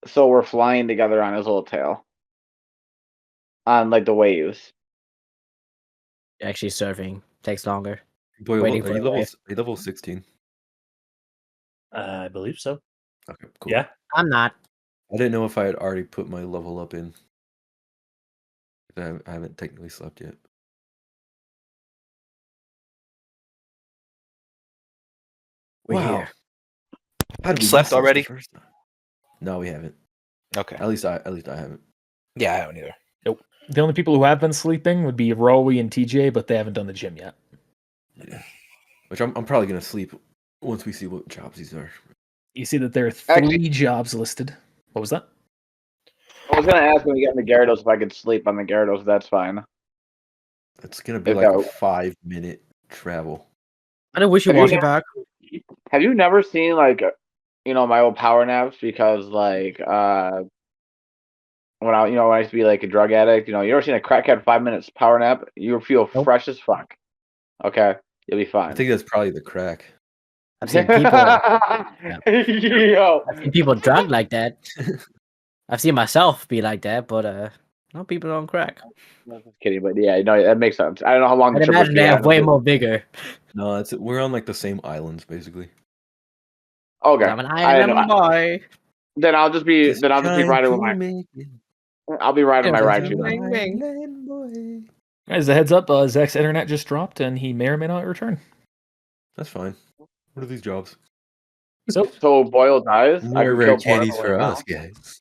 So we're flying together on his little tail. On like the waves. Actually, surfing takes longer. Boy, Waiting are for you the wave. level 16? I believe so. Okay, cool. Yeah. I'm not. I didn't know if I had already put my level up in. I haven't technically slept yet. We're Wow. here. How did we Slept miss this the already? first time? No, we haven't. Okay. At least I haven't. Yeah, I haven't either. The only people who have been sleeping would be Rowie and TJ, but they haven't done the gym yet. Yeah. Which I'm probably gonna sleep once we see what jobs these are. You see that there are three jobs listed. What was that? I was gonna ask when we get in the Gyarados if I could sleep on the Gyarados. That's fine. It's gonna be If like that- a 5-minute travel. I don't wish you Have you walking never- back. Have you never seen like my old power naps? Because like when I used to be like a drug addict, you ever seen a crackhead 5 minutes power nap? You feel Nope. fresh as fuck. Okay, you'll be fine. I think that's probably the crack. I've seen people. Yo. I've seen people drugged like that. I've seen myself be like that, but no, people don't crack. Just kidding, but yeah, that makes sense. I don't know how long. I'd the trip imagine would they be. have way more vigor. No, we're on like the same islands basically. Okay, I'm an island boy. then I'll just be riding with my. I'll be riding my Raichu. Guys, a heads up, Zach's internet just dropped and he may or may not return. That's fine. What are these jobs? So, So Boyle dies. I More can rare kill candies Boyle for right us, guys.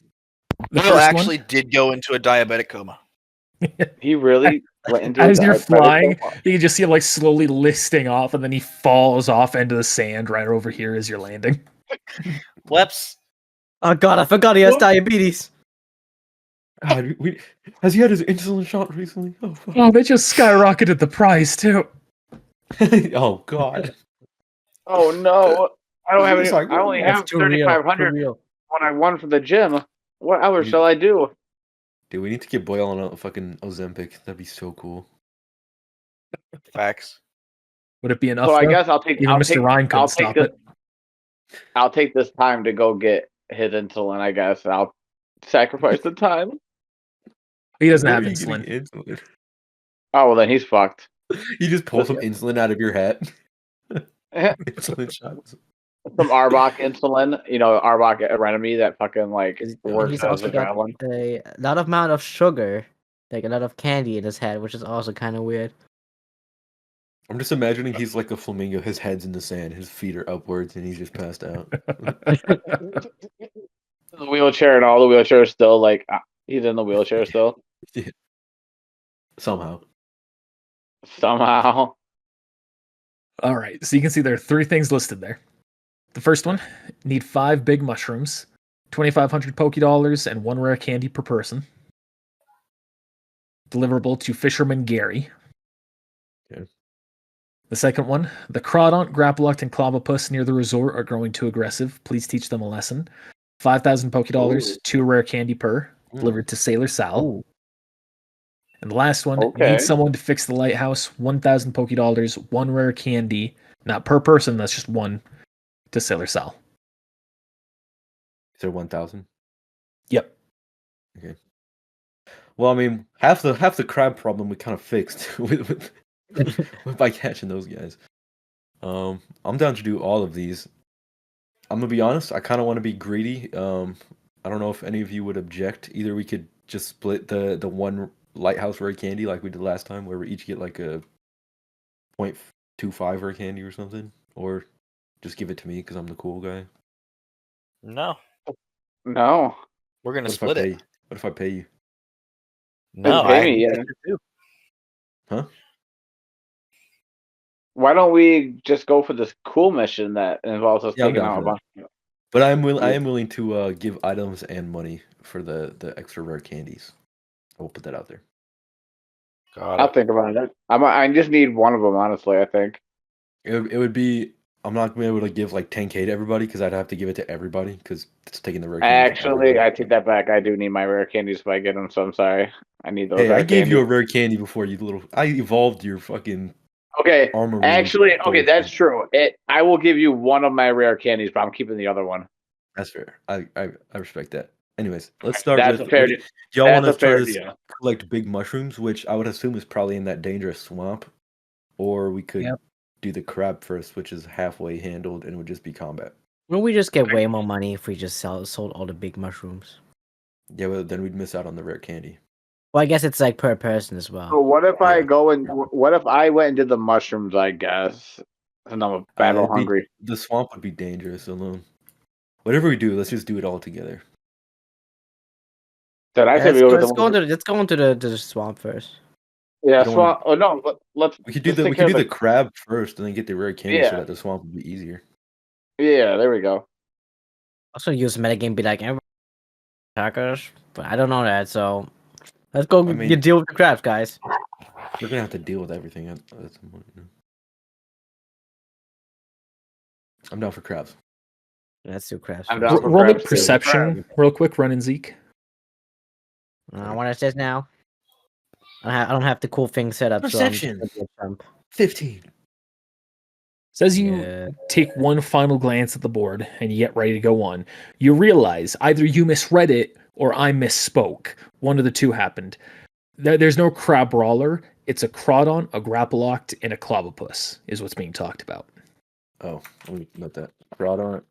the Bill first actually did go into a diabetic coma. now. He really went into. As you're diabetic flying, coma. you can just see him like slowly listing off, and then he falls off into the sand right over here as you're landing. Whoops. Oh god, I forgot he has diabetes. God, has he had his insulin shot recently? Oh, fuck. Oh, they just skyrocketed the price too. Oh God. Oh no! I don't have any. It's like, I only That's have too real, 3,500 too real. when I won from the gym. What else shall I do? Dude, we need to get Boyle on a fucking Ozempic. That'd be so cool. Facts. Would it be enough? So I though? guess I'll take. Even I'll Mr. take, Ryan couldn't I'll take stop this. it. I'll take this time to go get his insulin. I guess I'll sacrifice the time. He doesn't Where have are you getting insulin. insulin? Oh well, then he's fucked. You just pull some insulin out of your hat. Insulin shots. Some Arbok insulin. Arbok Renemy that fucking like He's works as also got adrenaline. a lot of amount of sugar, like a lot of candy in his head, which is also kind of weird. I'm just imagining he's like a flamingo. His head's in the sand, his feet are upwards, and he's just passed out. The wheelchair and all the wheelchair is still like he's in the wheelchair still Somehow. somehow. All right, so you can see there are three things listed there. The first one, need 5 big mushrooms, 2,500 Pokédollars, and 1 rare candy per person. Deliverable to Fisherman Gary. Okay. The second one, the Crawdont, Grapplect, and Clobbopus near the resort are growing too aggressive. Please teach them a lesson. 5,000 Pokédollars, 2 rare candy per, delivered to Sailor Sal. Ooh. And the last one, Okay. need someone to fix the lighthouse, 1,000 Pokédollars, 1 rare candy, not per person, that's just 1, to Sailor Sal. Is there 1,000? Yep. Okay. Well, I mean, half the crab problem we kind of fixed with by catching those guys. I'm down to do all of these. I'm gonna be honest. I kind of want to be greedy. I don't know if any of you would object. Either we could just split the one lighthouse rare candy like we did last time, where we each get like a 0.25 rare candy or something, or just give it to me because I'm the cool guy. No, No. we're gonna What if I split pay? it. What if I pay you? No, pay I me, think yeah. you do. Huh? Why don't we just go for this cool mission that involves us Yeah, I'm taking down out a for bunch? But I am willing to give items and money for the extra rare candies. I will put that out there. Got I'll it. think about it. I just need one of them, honestly. I think. It would be. I'm not gonna be able to give like 10k to everybody because I'd have to give it to everybody because it's taking the rare candies. from Actually, everybody. I take that back. I do need my rare candies if I get them, so I'm sorry. I need those. Hey, rare I gave you a candies. rare candy before you little. I evolved your fucking Okay, armor. actually, okay, bullshit. that's true. I will give you one of my rare candies, but I'm keeping the other one. That's fair. I respect that. Anyways, let's start That's with. a fair. Y'all want That's to a fair try to deal. collect big mushrooms, which I would assume is probably in that dangerous swamp, or we could do the crab first, which is halfway handled and would just be combat. Wouldn't we just get way more money if we just sold all the big mushrooms? Yeah, but then we'd miss out on the rare candy. Well, I guess it's like per person as So well. what if I Yeah. go and what if I went and did the mushrooms? I guess, and I'm battle hungry. The swamp would be dangerous alone. Whatever we do, let's just do it all together. Did I Yeah, say we go let's go into the swamp first. Yeah, You don't wanna- swamp. Oh no, let's. We could do let's the take care of the crab first, and then get the rare candy Yeah. so that the swamp would be easier. Yeah, there we go. Also use metagame be like everybody attackers, but I don't know that, so let's go I mean- deal with the crabs, guys. We're gonna have to deal with everything at some point. You know? I'm down for crabs. Let's do crabs. I'm first. down for Roll me crabs too. perception real quick, Run and Zeke. What it says now. I don't have the cool thing set up. Perception. So I'm just gonna jump. 15. Says you Yeah. take one final glance at the board and you get ready to go on. You realize either you misread it or I misspoke. One of the two happened. There's no crab brawler. It's a Crawdon, a Grapploct, and a Clobopus is what's being talked about. Oh, let me note that. Crawdon,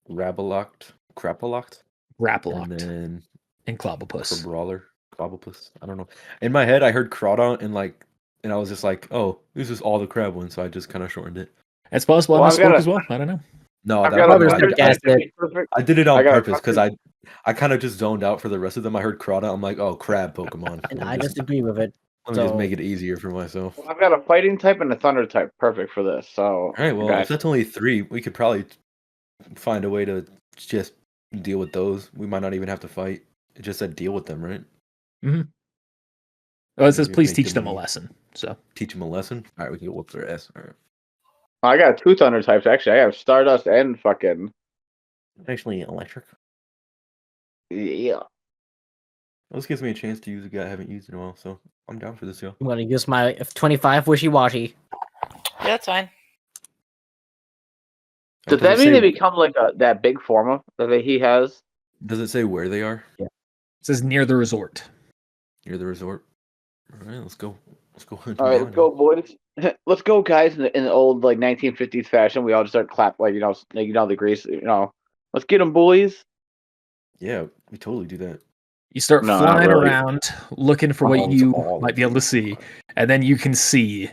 Rabaloct, Crapaloct, and Grapploct then and Clobopus. Brawler, Clobopus. I don't know. In my head, I heard Crawdon and I was just like, oh, this is all the crab ones, so I just kind of shortened it. It's possible Well, I I've misspoke got as well. I don't know. No, I've that got was Probably a just my- guessed it. perfect. I did it on I got a purpose because I kind of just zoned out for the rest of them. I heard Crawdon. I'm like, oh, crab Pokemon. And Let me I just- disagree with it. Let me just so- make it easier for myself. I've got a fighting type and a thunder type. Perfect for this. So. All right, well, guys, if that's only 3, we could probably find a way to just deal with those. We might not even have to fight. It just said deal with them, right? Oh, it says Maybe please make teach them them a lesson. So Teach them a lesson. All right, we can go whoop their ass. All right. I got 2 thunder types actually. I have Stardust and fucking. Actually, electric. Yeah. This gives me a chance to use a guy I haven't used in a while, so I'm down for this, yo. I'm gonna use my 25 wishy-washy. Yeah, that's fine. Does that mean they become like that big form that he has? Does it say where they are? it says near the resort. Near the resort. All right, let's go. Let's go hunt All them right, down, let's go, boys. Let's go, guys. In the old like 1950s fashion, we all just start clap like the grease. Let's get them, boys. Yeah, we totally do that. You start No, not flying really. around looking for what Oh, it's you all might be able to see, and then you can see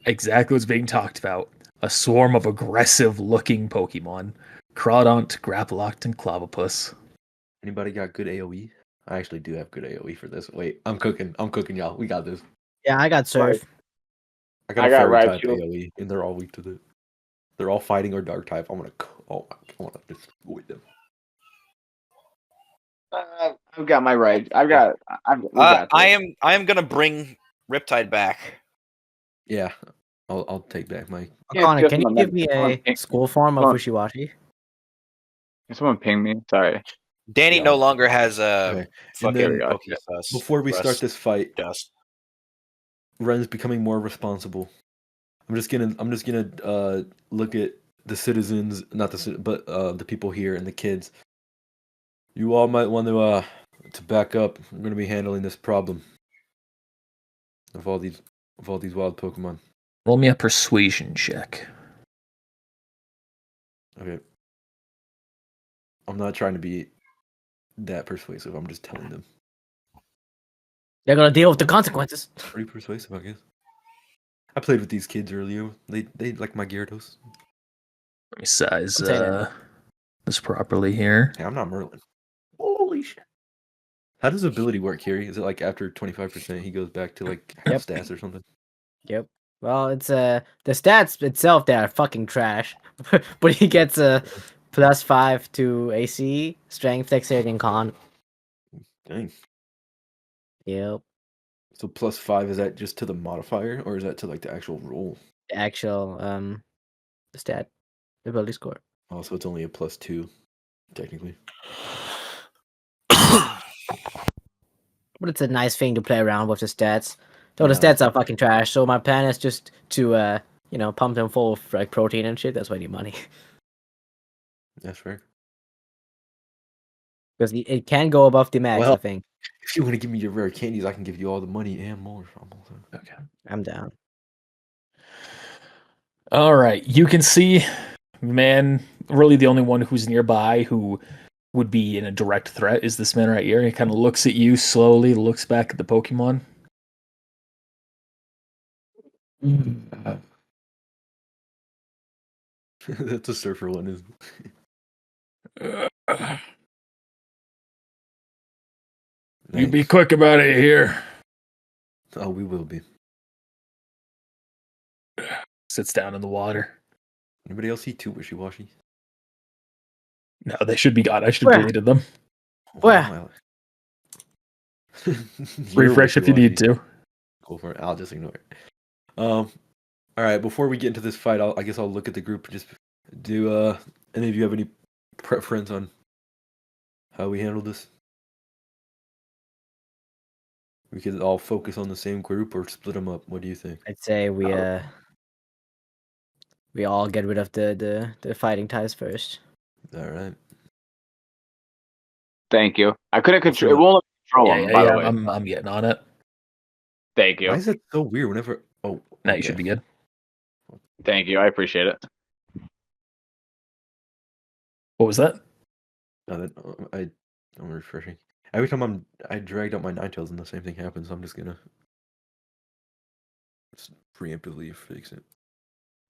exactly what's being talked about. A swarm of aggressive-looking Pokemon. Crawdont, Grapploct, and Clobopus. Anybody got good AoE? I actually do have good AoE for this. Wait, I'm cooking, y'all. We got this. Yeah, I got surf. I got I a got fairy Raichu. type AoE, and they're all weak to it. They're all fighting or dark type. I want to destroy them. I've got my right. we got I this. am gonna bring Riptide back. Yeah, I'll take back my. Yeah, Connor, just can you one give me minute. a school form of Come on. wishy-washy? Can someone ping me? Sorry. Danny Yeah. no longer has Okay. fucking then- Pokésus. Before we start this fight, dust. Ren's becoming more responsible. I'm just gonna look at the citizens, not the people here and the kids. You all might want to back up. I'm gonna be handling this problem of all these of all these wild Pokemon? Roll me a persuasion check. Okay. I'm not trying to be that persuasive. I'm just telling them. They're gonna deal with the consequences. Pretty persuasive, I guess. I played with these kids earlier. They like my Gyarados. Let me size I'm saying this properly here. Hey, I'm not Merlin. Holy shit. How does ability work, Carrie? Is it like after 25% he goes back to like half stats or something? Yep. Well, it's the stats itself they are fucking trash, but he gets a +5 to AC, Strength, Dexterity, and Con. Dang. Yep. So +5, is that just to the modifier or is that to like the actual roll? The actual stat ability score. Oh, so it's only a +2, technically. But it's a nice thing to play around with the stats. Though the Yeah. stats are fucking trash, so my plan is just to pump them full of like protein and shit. That's why I need money. That's fair. Because it can go above the max, Well- I think. If you want to give me your rare candies, I can give you all the money and more. Okay. I'm down. All right. You can see, man, really the only one who's nearby who would be in a direct threat is this man right here. He kind of looks at you slowly, looks back at the Pokemon. That's a surfer one, isn't it? You be Nice. quick about it here. Oh, we will be. Sits down in the water. Anybody else see too wishy-washy? No, they should be gone. I should have Where? deleted them. Where? You're Refresh if you need wishy-washy. to. Go for it. I'll just ignore it. All right. Before we get into this fight, I guess I'll look at the group. And just do any of you have any preference on how we handle this? We could all focus on the same group or split them up. What do you think? I'd say we all get rid of the fighting ties first. All right. Thank you. I couldn't control. It sure. won't let me control him. By the way, I'm getting on it. thank you. Why is that so weird? Whenever Now okay. you should be good. Thank you. I appreciate it. What was that? No, I'm refreshing. Every time I dragged out my Ninetales and the same thing happens, I'm just gonna preemptively fix it.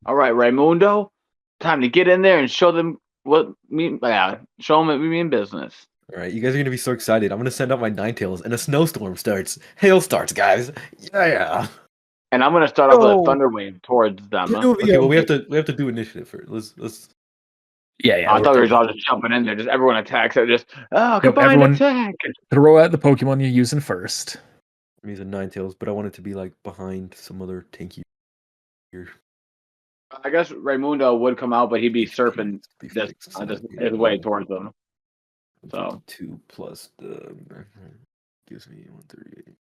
All right, Raimundo, time to get in there and show them what me. Show them what we mean business. All right, you guys are gonna be so excited. I'm gonna send out my Ninetales, and a snowstorm starts. Hail starts, guys. Yeah. And I'm gonna start off with Oh. a thunder wave towards them. Okay, well we have to do initiative first. Let's. Yeah. I thought we were all just jumping in there. Just everyone attacks. It just combined everyone- attack. Throw out the Pokemon you're using first. I'm using Ninetales, but I want it to be like behind some other tanky. Here. I guess Raimundo would come out, but he'd be surfing Be this fixed, on so his way towards them. So 2 plus the gives me 138.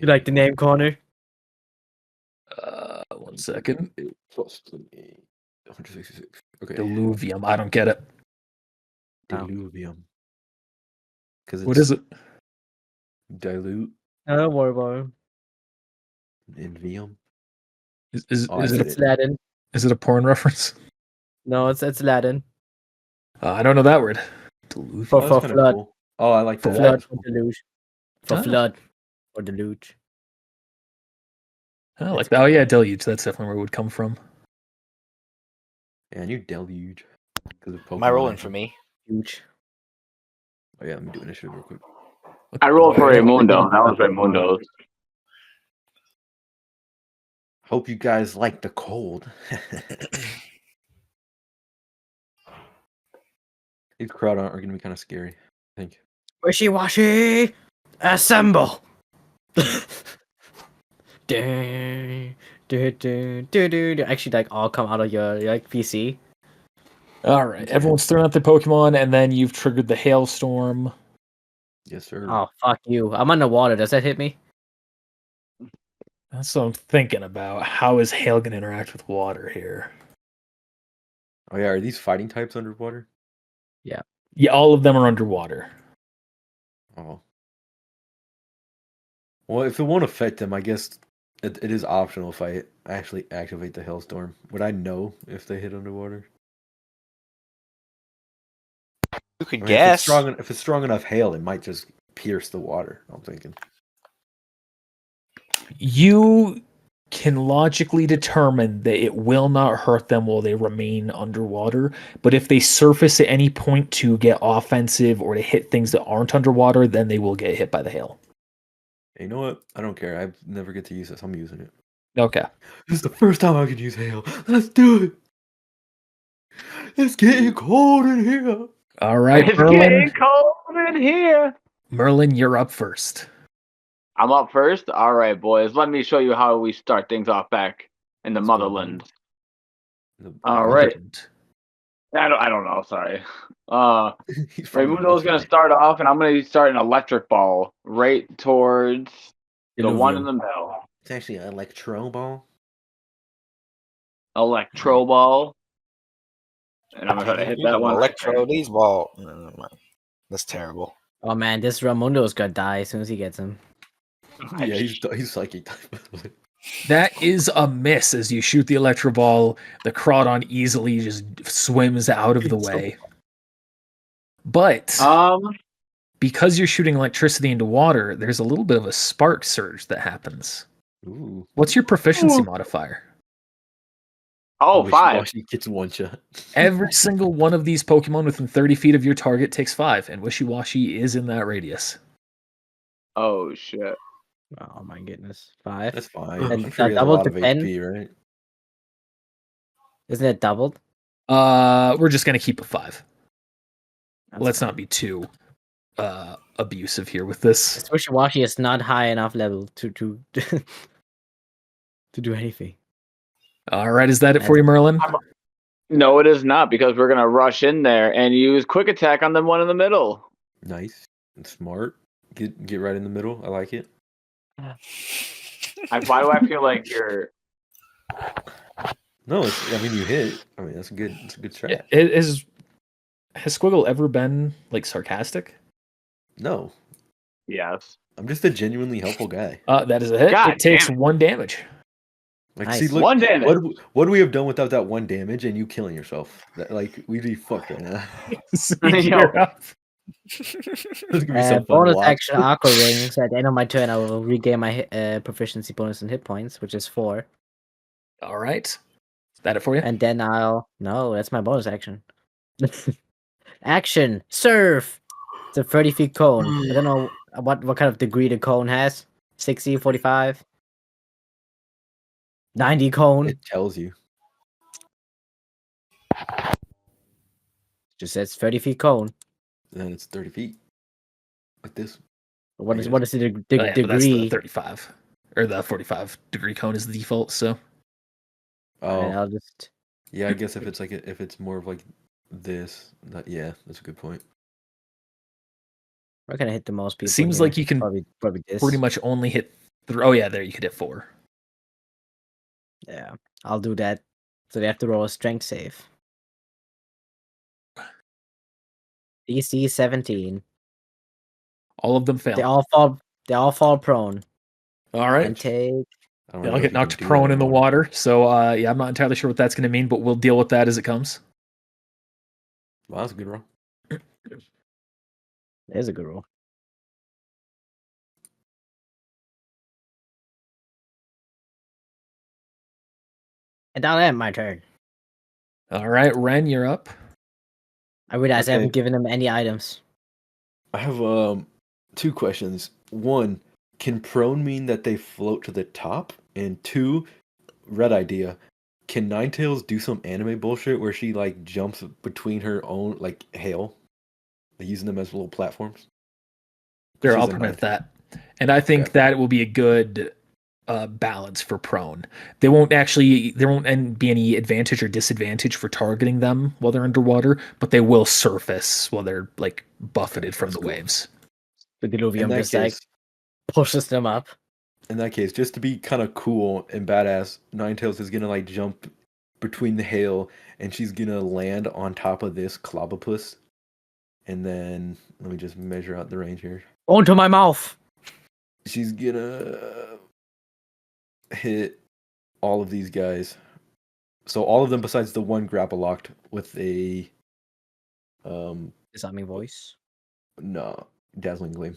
You like the name, Connor? 1 second. Plus 28. 166. Okay. Diluvium. I don't get it. Oh. Diluvium. Because What is it? Dilute Don't worry about and Vium. Is Oh, I it get It's it. Latin. is it a porn reference? No, it's Latin. I don't know that word. Diluvium. For Oh, that's kinda flood. cool. Oh, I like For that. flood That's or cool. deluge. For Oh. flood or deluge. I like that. Oh yeah, deluge. That's definitely where it would come from. Yeah, and you deluge. Because of Pokemon. Am I rolling for me? Huge. Oh yeah, let me do initiative real quick. I rolled for Raimundo. That was Raimundo's. Hope you guys like the cold. These crowd are going to be kind of scary, I think. Wishy-washy! Assemble! Actually, like all come out of your like PC. All right, everyone's throwing out their Pokemon, and then you've triggered the hailstorm. Yes, sir. Oh fuck you! I'm underwater. Does that hit me? That's what I'm thinking about. How is hail going to interact with water here? Oh yeah, are these fighting types underwater? Yeah. Yeah, all of them are underwater. Oh. Well, if it won't affect them, I guess it is optional if I actually activate the hailstorm. Would I know if they hit underwater? You could I mean, guess. if it's strong enough hail, it might just pierce the water. I'm thinking. You can logically determine that it will not hurt them while they remain underwater, but if they surface at any point to get offensive or to hit things that aren't underwater, then they will get hit by the hail. Hey, you know what? I don't care. I never get to use this. I'm using it. Okay. This is the first time I can use hail. Let's do it. It's getting cold in here. All right, It's Merlin. getting cold in here. Merlin, you're up first. I'm up first. All right, boys. Let me show you how we start things off back in the Let's go, motherland. The- All right. Motherland. I don't know. Sorry. He's from the Raimundo's gonna North. start off, and I'm gonna start an electric ball right towards the one in Diluvium. the middle. It's actually an electro ball. Electro ball. And I'm gonna try to hit that one. Electro these ball. No, never mind. That's terrible. Oh man, this Raimundo's gonna die as soon as he gets him. Yeah, he's psychic type. That is a miss as you shoot the electro ball. The Crawdon easily just swims out of the way. But because you're shooting electricity into water, there's a little bit of a spark surge that happens. Ooh. What's your proficiency modifier? Oh, 5. Wishy-washy gets one shot. Every single one of these Pokemon within 30 feet of your target takes 5, and Wishy-Washy is in that radius. Oh shit. Oh my goodness. 5. That's fine. And I'm sure he has a double lot to of 10? HP, right? Isn't it doubled? We're just gonna keep a 5. That's Let's fine. not be too abusive here with this. This Wishy-Washy is not high enough level to to do anything. All right, is that it for you, Merlin? No, it is not, because we're gonna rush in there and use quick attack on the one in the middle. Nice and smart. Get right in the middle. I like it. Why do I feel like you're? No, I mean you hit. I mean that's a good strat. Yeah, has Squiggle ever been like sarcastic? No, Yes. I'm just a genuinely helpful guy. That is a hit. God It takes damn it. 1 damage. Like, Nice. see, look, 1 damage. what would we have done without that 1 damage and you killing yourself? Like, we'd be fucked right now. You're up. This could be some fun Bonus watch. action Aqua Rings. At the end of my turn, I will regain my proficiency bonus and hit points, which is 4. All right. Is that it for you? And then no, that's my bonus action. Action surf. It's a 30 feet cone. I don't know what kind of degree the cone has. 60, 45, 90 cone. It tells you. Just says 30 feet cone. And then it's 30 feet. Like this. What I is guess. the Oh, yeah, but that's the degree? 35 or the 45 degree cone is the default. So And Oh, I'll just yeah, I guess if it's more of like this, yeah, that's a good point. where can I hit the most people? seems here? like you can probably this. pretty much only hit. Oh yeah, there you could hit 4. Yeah, I'll do that. So they have to roll a strength save. DC 17. All of them fail. They all fall prone All right. and take. I don't They know all if get you can knocked do prone that in the anymore. water. So yeah, I'm not entirely sure what that's going to mean, but we'll deal with that as it comes. Wow, that's a good roll. There's a good roll. And now that's my turn. All right, Ren, you're up. I realize I Okay. haven't given them any items. I have 2 questions. 1, can prone mean that they float to the top? And 2, red idea. Can Ninetales do some anime bullshit where she like jumps between her own like hail, like, using them as little platforms? There, She's I'll a permit Ninetales. that. And I think Okay. that will be a good balance for prone. There won't be any advantage or disadvantage for targeting them while they're underwater, but they will surface while they're like buffeted from that's the cool. waves. The In Diluvium that just like case, pushes them up. just to be kind of cool and badass, Ninetales is gonna like jump between the hail, and she's gonna land on top of this Clobopus, And then let me just measure out the range here. Onto my mouth. She's gonna hit all of these guys. So all of them besides the one grapple locked with a Disarming voice. no dazzling gleam.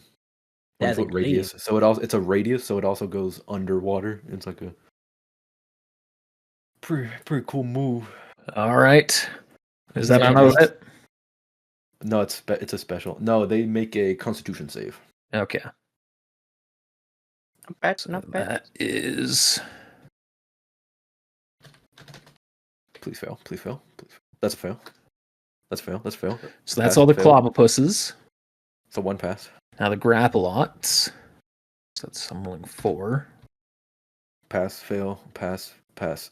1 Dazzling foot radius. gleam. So it's a radius, so it also goes underwater. It's like a pretty cool move. All right. Is that Yeah, another just- hit? No, it's a special. No, they make a Constitution save. Okay. Not bad, So not bad. that is Please fail. Please fail. Please. That's a fail. That's a fail. That's a fail. so that's Pass, all the fail. clobopusses. So 1 pass. Now the grapplots. So that's I'm rolling 4. Pass. Fail. Pass. Pass.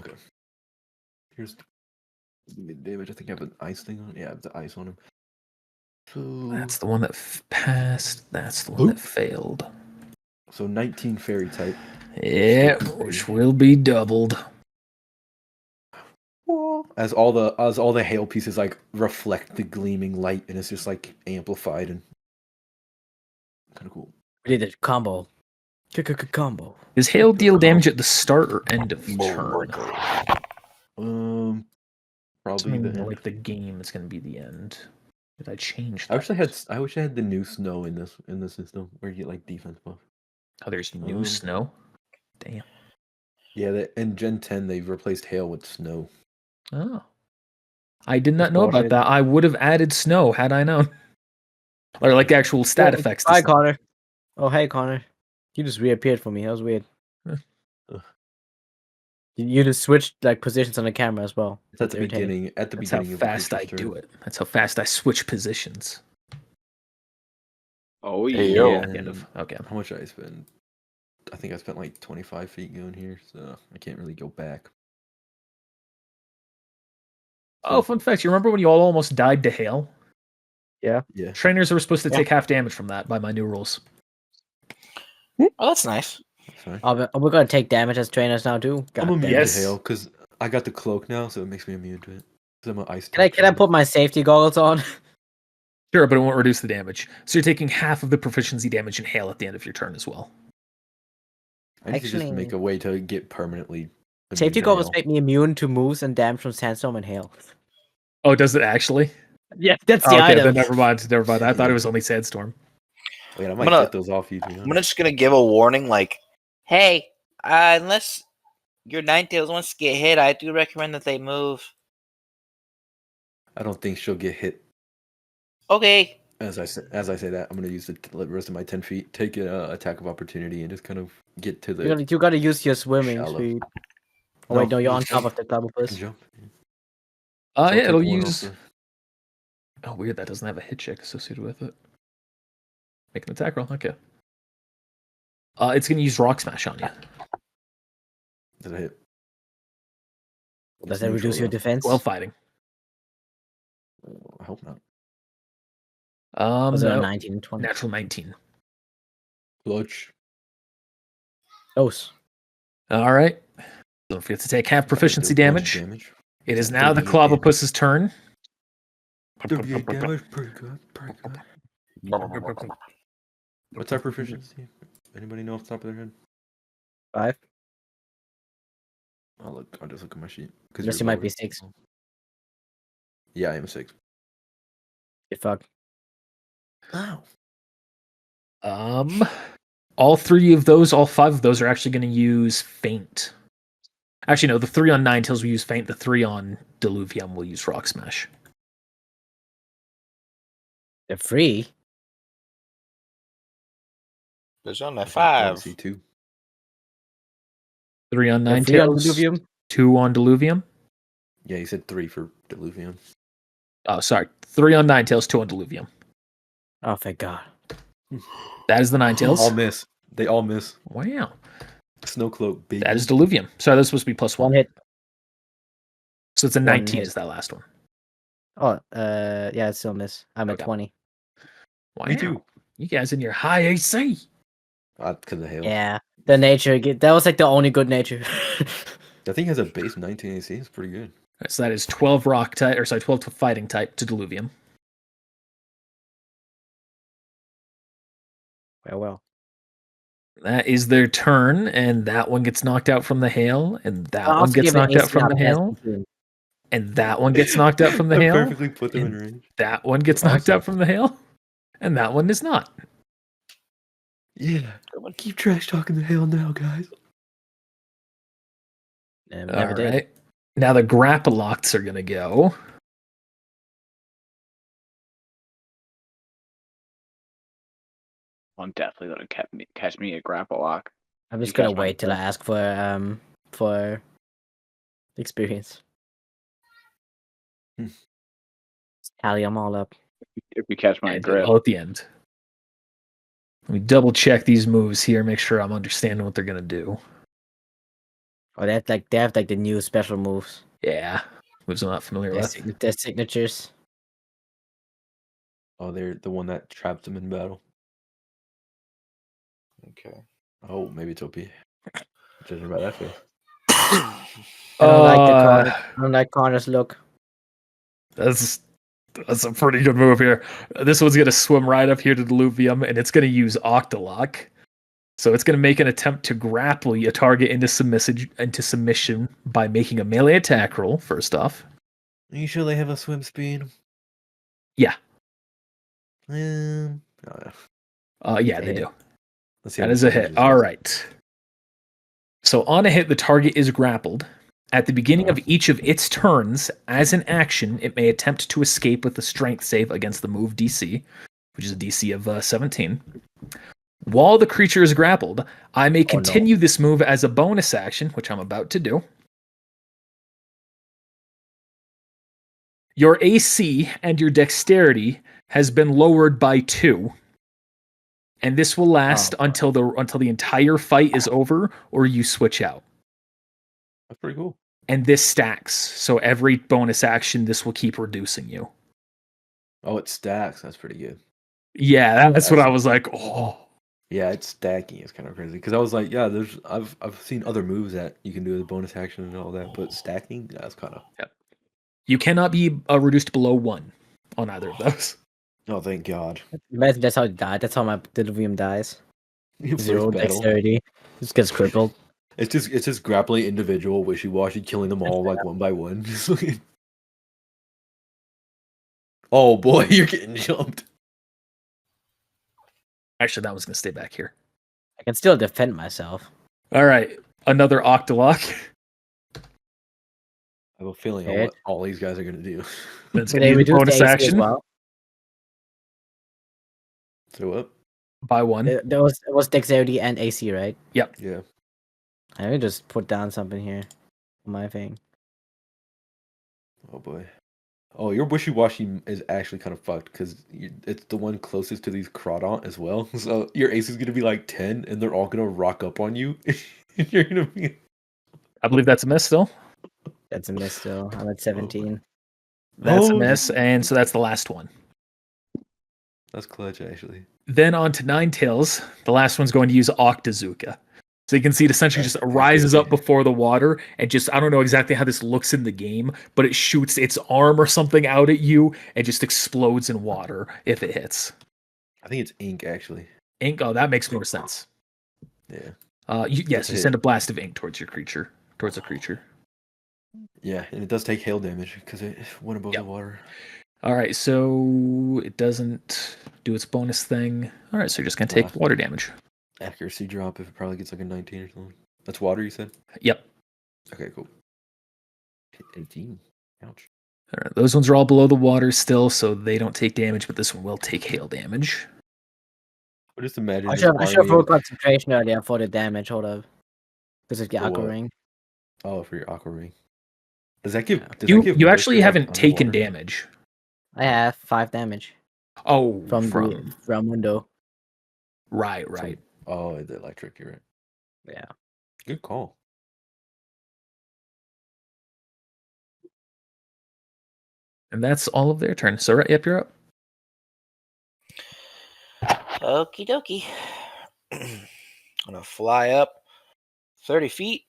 Okay. Here's the damage. I think I have an ice thing on. Yeah, I have the ice on him. So That's the one that passed. That's the one that failed. so 19 fairy type. Yeah, which will be doubled. As all the hail pieces like reflect the gleaming light, and it's just like amplified and kind of cool. We did a combo. Combo. Does hail deal damage at the start or end of turn? Probably Something the like the game is going to be the end. Did I change I that? wish I had the new snow in this system where you get like defense buff. Oh, there's new snow? Damn. Yeah, in Gen 10 they've replaced hail with snow. Oh. I did not know about bullshit. that. I would have added snow had I known. Or like actual stat effects. to Hi, snow. Connor. Oh, hey, Connor. You just reappeared for me. That was weird. Ugh. You just switched like positions on the camera as well. It's at That's the irritating. beginning. At the That's how beginning of the fast I creature's do turn. it. That's how fast I switch positions. Oh Hey, yeah. yo. At the end of, okay. How much did I spend? I think I spent like 25 feet going here, so I can't really go back. Oh, fun fact. You remember when you all almost died to hail? Yeah. Trainers are supposed to Yeah. take half damage from that by my new rules. Oh, that's nice. That's fine. We're gonna take damage as trainers now too. I'm God immune damn. Yes. to hail because I got the cloak now, so it makes me immune to it. Because I'm an ice. Can I type put my safety goggles on? Sure, but it won't reduce the damage. So you're taking half of the proficiency damage in hail at the end of your turn as well. I need to just make Actually- a way to get permanently. immune Safety to goggles hail. make me immune to moves and damage from sandstorm and hail. Oh, does it actually? Yeah, that's Oh, the okay, item. then never mind. Never mind. I thought it was only Sandstorm. Wait, I might gonna- get those off you. To be I'm honest. just gonna give a warning, like, Hey, unless your Ninetales wants to get hit, I do recommend that they move. I don't think she'll get hit. Okay. As I say that, I'm gonna use the rest of my 10 feet, take an attack of opportunity, and just kind of get to the. You gotta use your swimming Shallow. speed. Oh wait, no, you're on just top jump. of the double I can push. jump. So Yeah, I'll it'll take one off use. the- Oh, weird. That doesn't have a hit check associated with it. Make an attack roll. Okay. It's gonna use Rock Smash on you. Did I hit? Does It's that reduce neutral, your though. defense? 12 fighting. I hope not. Was it a No, 19 and 20? natural 19. Clutch. Close. All right. Don't forget to take half proficiency damage. It is now the 38 damage. Clobopus's turn. 38 damage. Pretty good. Pretty good. What's our proficiency? Anybody know off the top of their head? 5. I'll just look at my sheet. Unless you might be 6. Yeah, I am 6. Get fucked. Ow. All 3 of those, all 5 of those are actually going to use Feint. Actually, no, the 3 on Ninetales will use Feint. The 3 on Diluvium will use Rock Smash. They're free. there's only I 5. see 2. 3 on They're free on Ninetales, Diluvium. 2 on Diluvium. Yeah, you said 3 for Diluvium. Oh, sorry. 3 on Ninetales, 2 on Diluvium. Oh, thank God. That is the Ninetales. All miss. They all miss. Wow. Snow cloak, baby. That is Diluvium. Sorry, that's supposed to be plus 1. One hit. So it's a One 19 hit. is that last one. Oh, yeah, it's still miss. I'm Okay. at 20. Wow. Me too. You guys in your high AC. Because of hail. Yeah. The nature, that was like the only good nature. That thing has a base 19 AC. It's pretty good. So that is 12 rock type, or sorry, 12 to fighting type to Diluvium. Farewell. That is their turn, and that one gets knocked out from the hail, and that I'll one also gets give it knocked out AC from on the best hail, team. and that one gets knocked out from the That hail. perfectly put them in and range. That one gets knocked Awesome. out from the hail, and that one is not. Yeah. Keep trash talking the hell now, guys. And All never did. right. Now the grapplocks are gonna go. I'm definitely gonna catch me a grapple lock. I'm You just gonna catch my wait till I ask for experience. Hmm. Tally them all up. If you catch my And grip. all at the end. Let me double check these moves here, make sure I'm understanding what they're gonna do. Or they have like the new special moves. Yeah, moves I'm not familiar with. Their signatures. Oh, they're the one that traps them in battle. Okay. Oh, maybe it's OP. Judging by that face. I don't like the Connor. I don't like Connor's look. That's a pretty good move here. This one's gonna swim right up here to Diluvium, and it's gonna use Octolock. So it's gonna make an attempt to grapple a target into submission by making a melee attack roll. First off, Are you sure they have a swim speed? Yeah. Oh, yeah. yeah, they do. Let's see That how is a much hit. damage this All does. right. So on a hit, the target is grappled. At the beginning of each of its turns, as an action, it may attempt to escape with a strength save against the move DC, which is a DC of 17. While the creature is grappled, I may continue this move as a bonus action, which I'm about to do. Your AC and your dexterity has been lowered by 2. And this will last until the entire fight is over or you switch out. That's pretty cool. And this stacks. So every bonus action, this will keep reducing you. Oh, it stacks. That's pretty good. Yeah, that's what I was like. Oh, Yeah, it's stacking. It's kind of crazy because I was like, yeah, I've seen other moves that you can do as bonus action and all that, but stacking, that's kind of. Yep. You cannot be reduced below 1 on either of those. Oh, thank God. Imagine that's how it died. That's how my Diluvium dies. First 0 battle. dexterity. Just gets crippled. It's just grappling individual, wishy-washy, killing them all like one by one. Oh boy, you're getting jumped. Actually, that one's going to stay back here. I can still defend myself. All right. Another Octolock. I have a feeling on what all these guys are going to do. That's Can going they to be a reduce bonus the AC action. as well? So what? By 1. There was dexterity and AC, right? Yep. Yeah. Let me just put down something here on my thing. Oh boy. Oh, your wishy-washy is actually kind of fucked because it's the one closest to these Crawdont as well. So your ace is going to be like 10 and they're all going to rock up on you. You're going to be... I believe that's a miss still. That's a miss still. I'm at 17. That's a miss, and so that's the last one. That's clutch, actually. Then on to Ninetales. The last one's going to use Octazooka. So you can see it essentially just rises up before the water and just, I don't know exactly how this looks in the game, but it shoots its arm or something out at you and just explodes in water if it hits. I think it's ink, actually. Ink? Oh, that makes more sense. Yeah. Yes, you send a blast of ink towards your creature. Towards a creature. Yeah, and it does take hail damage because it went above the water. All right, so it doesn't do its bonus thing. All right, so you're just going to take water damage. Accuracy drop if it probably gets like a 19 or something. That's water, you said? Yep. Okay, cool. 18. Ouch. All right, those ones are all below the water still, so they don't take damage, but this one will take hail damage. I just imagine. I should have full concentration earlier for the damage. Hold up. Because of the aqua ring. Oh, for your aqua ring. Does that give? You actually haven't taken damage. I have 5 damage. Oh, from Mundo. Right. Oh, the electric, you're right. Yeah. Good call. And that's all of their turn. So, yep, you're up. Okie dokie. I'm going to fly up 30 feet,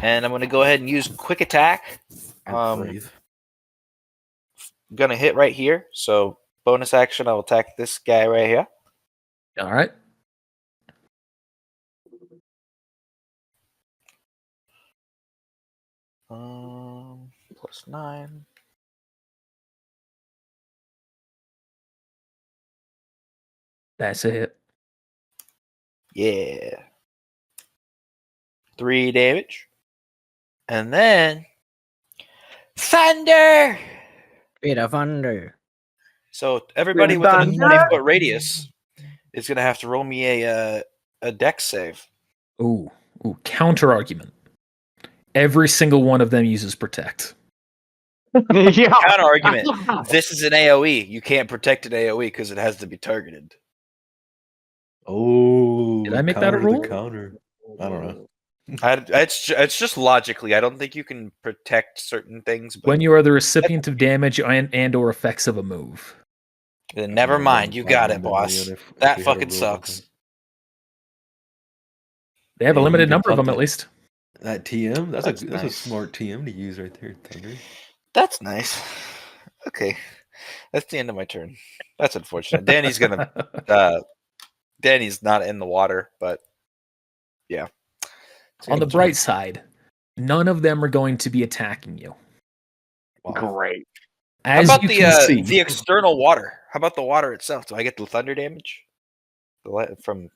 and I'm going to go ahead and use quick attack. I'm going to hit right here. So, bonus action, I'll attack this guy right here. All right. Plus 9. That's a hit. Yeah. 3 damage. And then thunder. Bit of thunder. So everybody within a Thunder. 20-foot radius is going to have to roll me a dex save. Ooh, counter argument. Every single one of them uses protect. Yeah. Counter argument. This is an AoE. You can't protect an AoE because it has to be targeted. Oh, Did I make that a counter the rule? Counter. I don't know. It's just logically. I don't think you can protect certain things. But When you are the recipient of damage and or effects of a move. then never mind. You got it, boss. That fucking that. sucks. They have a Yeah, you limited can number of punt them at it. least. That TM, that's a nice. smart TM to use right there, Thunder. That's nice. Okay, that's the end of my turn. That's unfortunate. Danny's gonna. Danny's not in the water, but yeah. On the bright side, none of them are going to be attacking you. Wow. Great. As How about you can see, the external water? How about the water itself? Do I get the thunder damage? From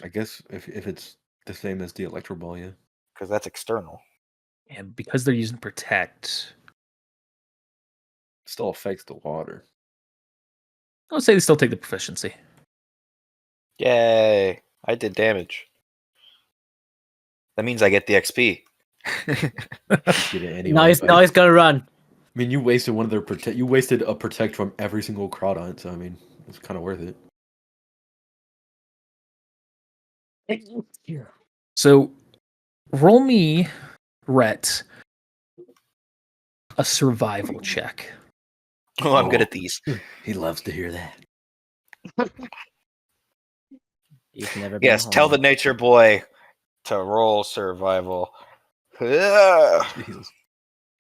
I guess if it's the same as the Electro Ball, yeah. because that's external. and because they're using protect, Still affects the water. I'll say they still take the proficiency. Yay! I did damage. That means I get the XP. Get it anyway. Now he's but- gonna run. I mean, you wasted one of their protect. You wasted a protect from every single Crawdon, so I mean, it's kind of worth it. So, roll me, Rhett, a survival check. Oh, I'm good at these. He loves to hear that. He's never been Yes, tell the home. nature boy to roll survival. Ugh. Jesus,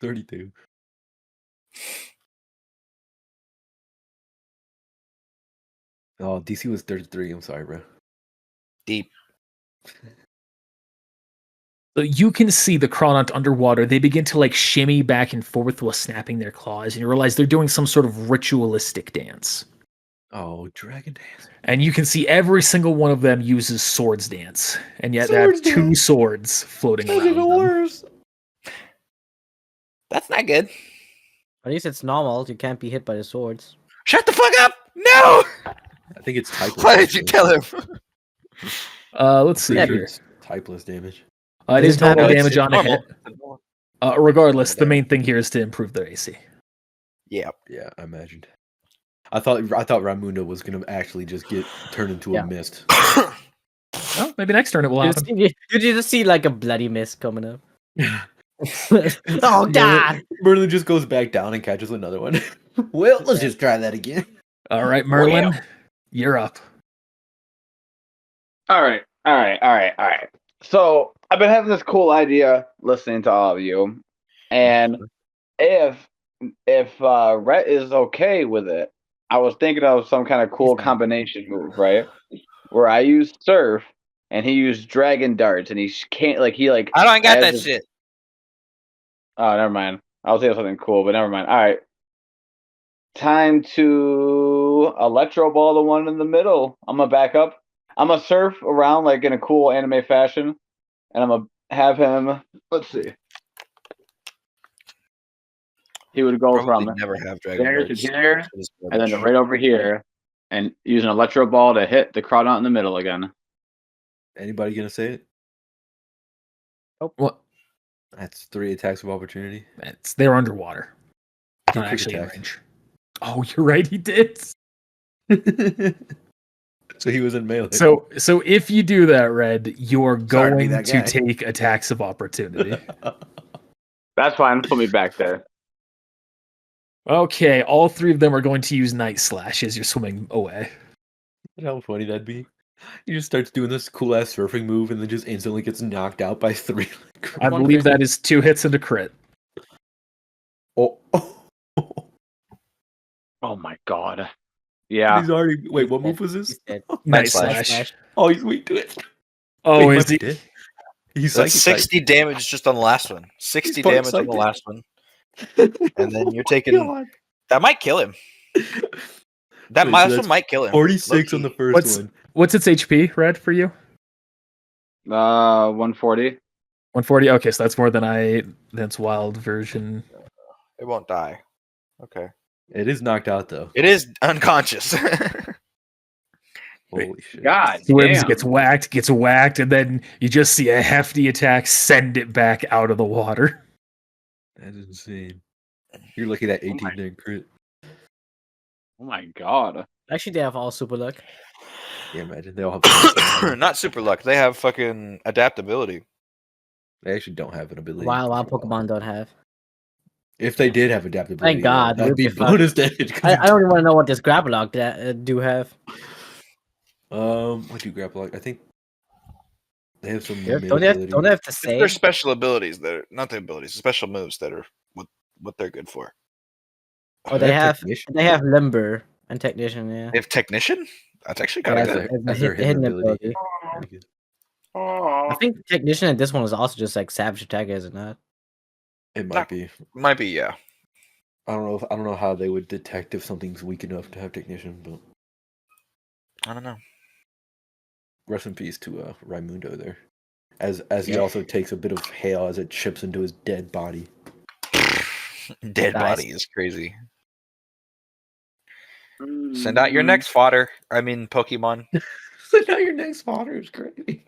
32. Oh, DC was 33. I'm sorry, bro. Deep. So you can see the Crawdont underwater. They begin to like shimmy back and forth while snapping their claws, and you realize they're doing some sort of ritualistic dance. Oh, Dragon Dance. And you can see every single one of them uses swords dance, and yet they have Swords two dance. swords floating That's around even them. worse. That's not good. At least it's normal. You can't be hit by the swords. Shut the fuck up! No! I think it's typeless. Why did you tell him? Let's see Pretty sure here. it's typeless damage. It is total No, damage on a hit. Regardless, the Normal main thing here is to improve their AC. Yeah. Yeah, I imagined. I thought Raimundo was gonna actually just get turned into Yeah. a mist. Well, maybe next turn it will You happen. just see like a bloody mist coming up. Oh god! Merlin just goes back down and catches another one. Well, let's just try that again. All right, Merlin, you're up. All right. So I've been having this cool idea listening to all of you, and if Rhett is okay with it, I was thinking of some kind of cool combination move, right? Where I use surf and he used dragon darts, and he can't I don't got has that his- shit. Oh, never mind. I was thinking of something cool, but never mind. All right. Time to electro ball the one in the middle. I'm gonna back up. I'm gonna surf around like in a cool anime fashion, and I'm gonna have him. Let's see. He would go Probably from never have dragon there to darts. here, It is and then garbage. right over here, and use an electro ball to hit the Crawdont in the middle again. Anybody gonna say it? What? That's 3 attacks of opportunity. They're underwater. Two Not quick actually in attacks. range. Oh, you're right. He did. So he was in melee. So if you do that, Red, you're Sorry to be going that to guy. take attacks of opportunity. That's fine. Put me back there. Okay, all 3 of them are going to use Night Slash as you're swimming away. How funny that'd be. He just starts doing this cool ass surfing move and then just instantly gets knocked out by 3. I believe that is 2 hits and a crit. Oh. Oh my god. Yeah. He's already. Wait, what move was this? He's dead. Night Slash. Slash. Oh, he's weak to it. Oh, Wait, is he? dead? He's That's psychic type. 60 damage just on the last one. 60 part damage on the psychic. last one. And then you're taking. God. That might kill him. That Wait, so last that's one might kill him. 46 on the Low-key. first one. What's its HP, Red, for you? 140. 140. Okay, so that's more than that's wild version. It won't die. Okay. It is knocked out though. It is unconscious. Holy shit. God Swims, damn. gets whacked, and then you just see a hefty attack send it back out of the water. That is insane. You're lucky that 18 my- didn't crit. Oh my god. Actually, they have all super luck. Yeah, imagine they all have. Not super luck. They have fucking adaptability. They actually don't have an ability. While Pokemon don't have. If they did have adaptability, Thank God, that'd we'd be be fucked. bonus damage. I don't even want to know what this Grapplock do have. What do grapple like? I think they have some. Don't mid they have, ability. don't they have to It's say? their special abilities that are not the abilities, the special moves that are what they're good for. Oh, they have Technician. Limber and Technician, yeah. They have technician? That's actually Yeah, kind That's of good. that's their hidden hidden ability. ability. Pretty good. I think Technician and this one is also just like Savage Attack, is it not? It might be. Might be, yeah. I don't know how they would detect if something's weak enough to have technician, but I don't know. rest in peace to Raimundo there. As he also takes a bit of hail as it chips into his dead body. Dead Nice. body is crazy. Send out your next fodder. I mean, Pokemon. So now your next fodder is crazy.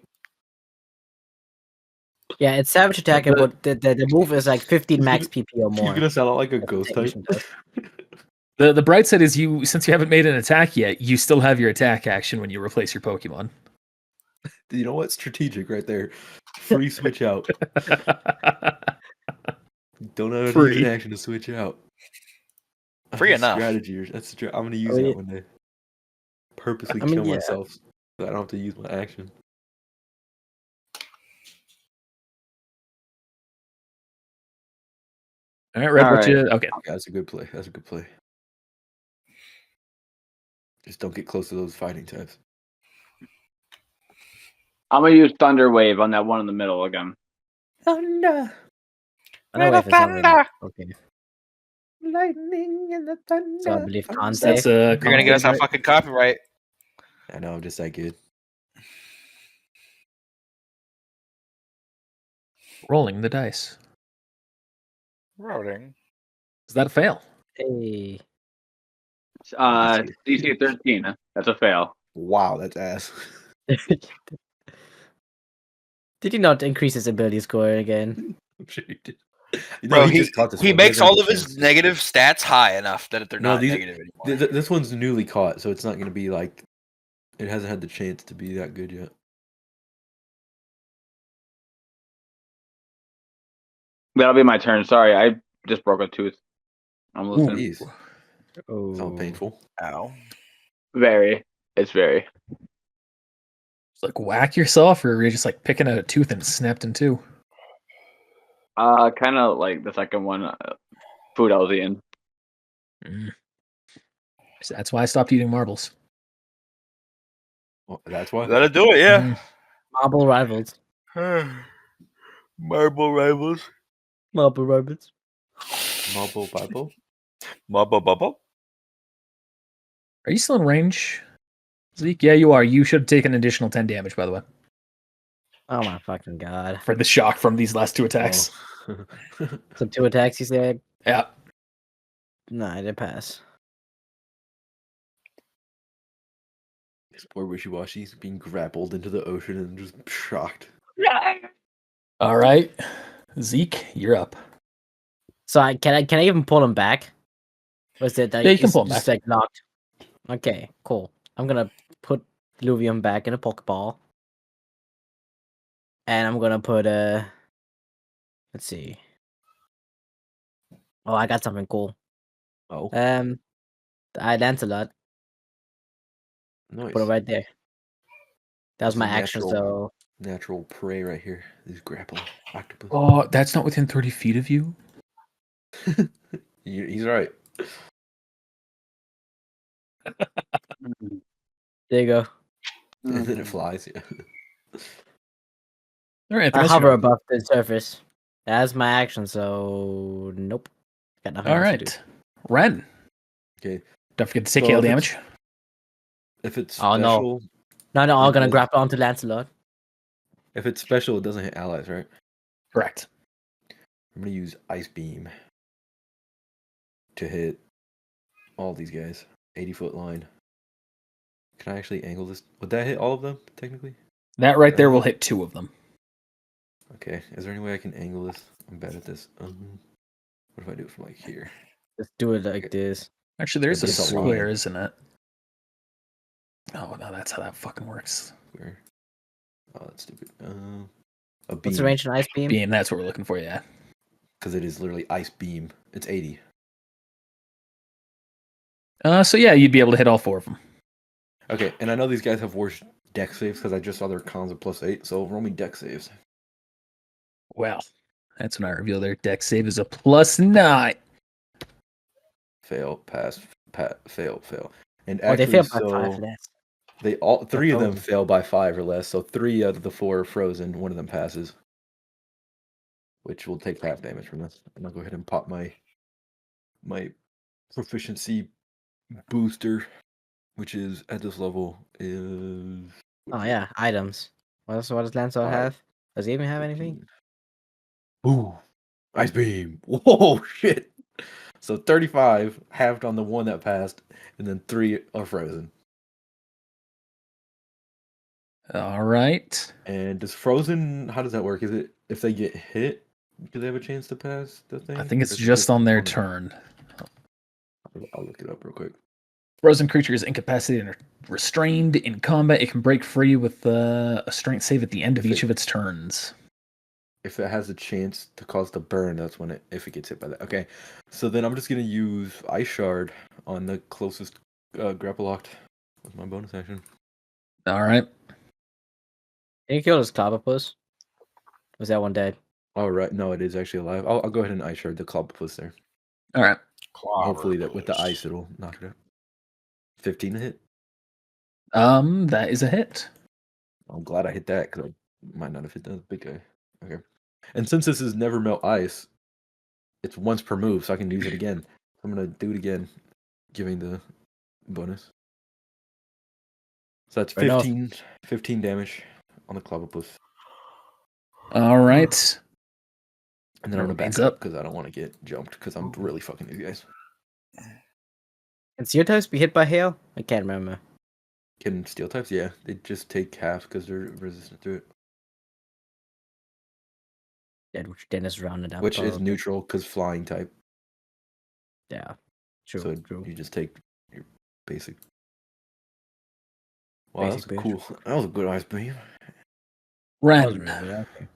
Yeah, it's Savage Attack, but the move is like 15 max PP or He's more. gonna sound out like a That's what ghost type. Technician does. The bright side is since you haven't made an attack yet, you still have your attack action when you replace your Pokemon. You know what? Strategic right there. Free switch out. Don't have to use Free. an action to switch out. Free enough. Strategy. I'm gonna use Oh, that yeah. one day. Purposely I mean, kill yeah. myself so I don't have to use my action. All right, Red, All what right. you? Okay, Yeah, that's a good play. That's a good play. Just don't get close to those fighting types. I'm gonna use Thunder Wave on that one in the middle again. Thunder, I know if it's not really- Okay. lightning, and the thunder. So I believe Khan that's say. a. You're gonna get us on right? fucking copyright. I know, I'm just that good. Rolling the dice. Routing. Is that a fail? Hey. DC 13. That's a fail. Wow, that's ass. Did he not increase his ability score again? I'm sure he did. You Bro, just caught this he one. makes doesn't have all a of his chance. negative stats high enough that they're No, not these- negative anymore. This one's newly caught, so it's not going to be like. It hasn't had the chance to be that good yet. That'll be my turn. Sorry, I just broke a tooth. I'm listening. Jeez, Oh. sound painful. Ow. Very. It's very. It's like whack yourself, or you're just like picking out a tooth and it snapped in two. Kind of like the second one. Food I was eating. So that's why I stopped eating marbles. Well, that's why. That'll do it, yeah. Mhm. Marble Rivals. Marble rivals. Marble Rivals. Marble Bible. Marble bubble. Are you still in range, Zeke? Yeah, you are. You should take an additional 10 damage, by the way, Oh my fucking god. for the shock from these last two attacks. Oh. So 2 attacks, he said? Yeah. No, I did pass. This poor wishy-washy's being grappled into the ocean and just shocked. All right, Zeke, you're up. So can I even pull him back? Or is it Yeah, you can it's pull him just back. like locked? Okay, cool. I'm gonna put Luvium back in a Pokeball. And I'm gonna put let's see. Oh, I got something cool. Oh, I Lancelot. nice. Put it right there. That was That's my a action, natural- so Natural prey right here. These grapple octopus. Oh, that's not within 30 feet of you? He's right. there you go. And then it flies. Yeah. All right, anything I else you hover know? above the surface. That's my action, so nope. Got nothing All else to do. right, Ren. Okay. Don't forget to take So hail if it's- damage. If it's Oh, no. special, Now they're all It gonna does- grapple onto Lancelot. if it's special, it doesn't hit allies, right? Correct. I'm gonna use Ice Beam to hit all these guys. 80-foot line. Can I actually angle this? Would that hit all of them, technically? That right there will hit 2 of them. Okay. Is there any way I can angle this? I'm bad at this. What if I do it from like here? Just do it like this. Actually, there's but a it's a square, line. isn't it? Oh no, that's how that fucking works. Where? Oh, that's stupid. A What's the beam. range on ice beam? Beam, that's what we're looking for, yeah. Because it is literally Ice Beam. It's 80. So yeah, you'd be able to hit all 4 of them. Okay, and I know these guys have worse deck saves because I just saw their cons of +8. So roll me deck saves. Well, that's when I reveal their deck save is a +9. Fail, pass, fail, fail. And Oh, they actually, failed by 5 so less. they all 3 of them frozen. fail by 5 or less. So 3 out of the 4 are frozen. 1 of them passes, which will take half damage from this. And I'll go ahead and pop my proficiency booster, which is at this level is. Oh yeah, items. What does Lancelot 5, have? Does he even have anything? 15. Ooh, Ice Beam! Whoa, shit! So 35 halved on the 1 that passed, and then 3 are frozen. All right. And does frozen? How does that work? Is it if they get hit, do they have a chance to pass the thing? I think Or it's is it just on their on- turn. I'll look it up real quick. Frozen creature is incapacitated or restrained in combat. It can break free with a strength save at the end of If each it- of its turns. If it has a chance to cause the burn, that's when if it gets hit by that. Okay, so then I'm just gonna use Ice Shard on the closest grapple locked with my bonus action. All right. Can you kill this Clobbopus? Was that one dead? All right, no, it is actually alive. I'll go ahead and Ice Shard the Clobbopus there. All right. Hopefully that with the ice it'll knock it out. 15 to hit. That is a hit. I'm glad I hit that because I might not have hit that big guy. Okay. And since this is never melt ice, it's once per move, so I can use it again. I'm gonna do it again, giving the bonus. So that's Fair enough. 15 damage on the Clobbopus. All right. And then I'm gonna Remains back up up. because I don't want to get jumped because I'm really fucking these guys. Can steel types be hit by hail? I can't remember. Can steel types? Yeah, they just take half because they're resistant to it. Dead, which Dennis rounded up. Which is okay. neutral because flying type. Yeah. True. So true. you just take your basic. Wow, Basic that's bitch. cool. That was a good ice beam. That was Ren, really good, okay.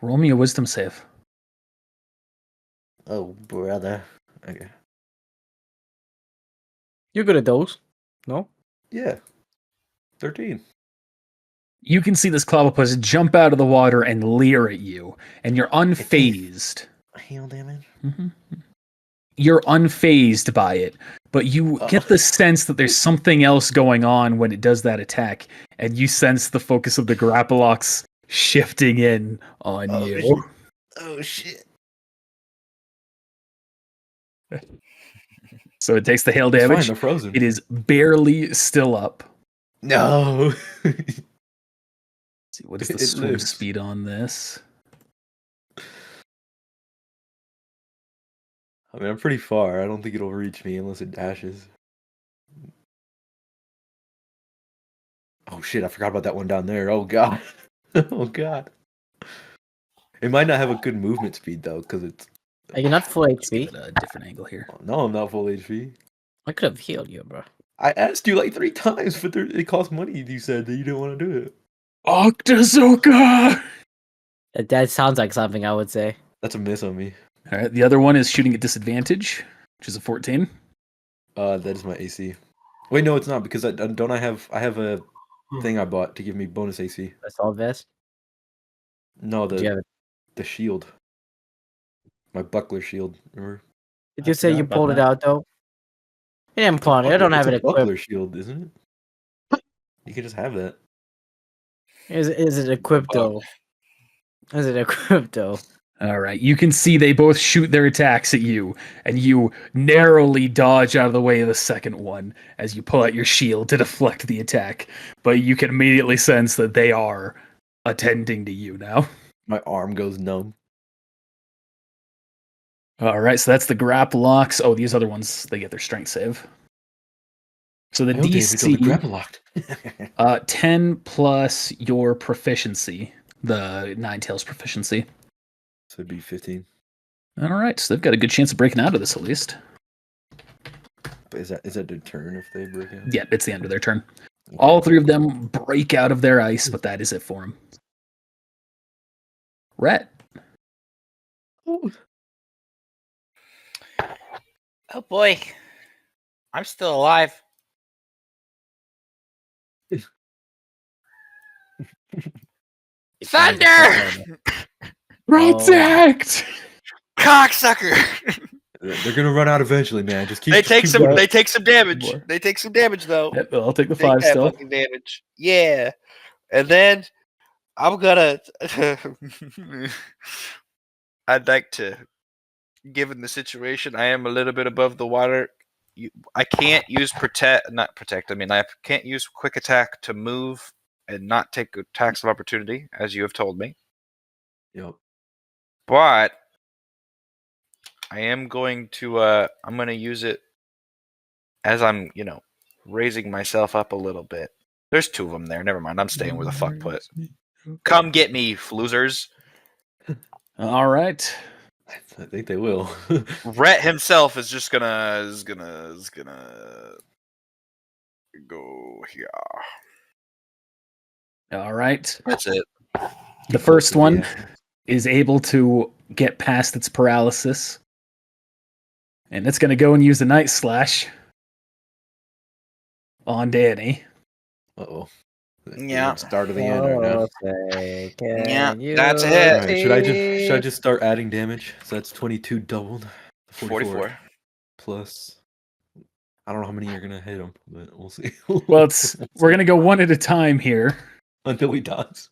roll me a wisdom save. Oh, brother. Okay. You're good at those. No? Yeah. 13. You can see this Clobbopus jump out of the water and leer at you, and you're unfazed. Hail damage. You're unfazed by it, but you Oh. get the sense that there's something else going on when it does that attack, and you sense the focus of the Grappalox shifting in on Oh, you. shit. Oh, shit. So it takes the hail It's fine, damage. they're frozen. It is barely still up. No. Let's see, what is the It swim lives. speed on this? I mean, I'm pretty far. I don't think it'll reach me unless it dashes. Oh, shit. I forgot about that one down there. Oh, God. Oh, God. It might not have a good movement speed, though, because it's. Are you not full Let's give HP? it a different angle here. No, I'm not full HP. I could have healed you, bro. I asked you like 3 times, but it costs money. You said that you didn't want to do it. Octazoka! That sounds like something I would say. That's a miss on me. All right, the other one is shooting at disadvantage, which is a 14. That is my AC. Wait, no, it's not because I have a thing I bought to give me bonus AC. Assault vest. No, Do you have it? the shield. My buckler shield. Remember? Did you say forgot you about pulled it that. out though? I didn't pull it. I don't have it It's a equipped. buckler shield, isn't it? You can just have that. Is it equipped though? Is it a crypto? All right. You can see they both shoot their attacks at you, and you narrowly dodge out of the way of the second one as you pull out your shield to deflect the attack. But you can immediately sense that they are attending to you now. My arm goes numb. All right. So that's the grapple locks. Oh, these other ones, they get their strength save. So the Oh, damn, it's only DC, grapple locked. 10 plus your proficiency, the Ninetales proficiency. So it'd be 15. All right, so they've got a good chance of breaking out of this at least. But is that their turn if they break out? Yeah, it's the end of their turn. Okay. All three of them break out of their ice, but that is it for them. Rhett. Oh, Oh boy, I'm still alive. Thunder! Protect! Cocksucker! they're gonna run out eventually, man. Just keep. They take keep some. going. They take some damage. More. They take some damage though. Yep, I'll take the Take 5 that still. fucking damage. Yeah, and then I'm gonna. I'd like to, given the situation, I am a little bit above the water. I can't use not protect. I mean, I can't use quick attack to move and not take attacks of opportunity, as you have told me. Yep. But I am going to. I'm going to use it as I'm, raising myself up a little bit. There's 2 of them there. Never mind. I'm staying where the fuck put. Come get me, floozers. All right. I think they will. Rhett himself is just gonna go here. All right. That's it. The first one Yeah. is able to get past its paralysis. And it's going to go and use the Night Slash on Danny. Uh-oh. Yeah. Start of the end right now. Yeah, that's it. All right, should I just start adding damage? So that's 22 doubled. 44. Plus. I don't know how many you're gonna hit him, but we'll see. Well, we're going to go one at a time here. Until he dies.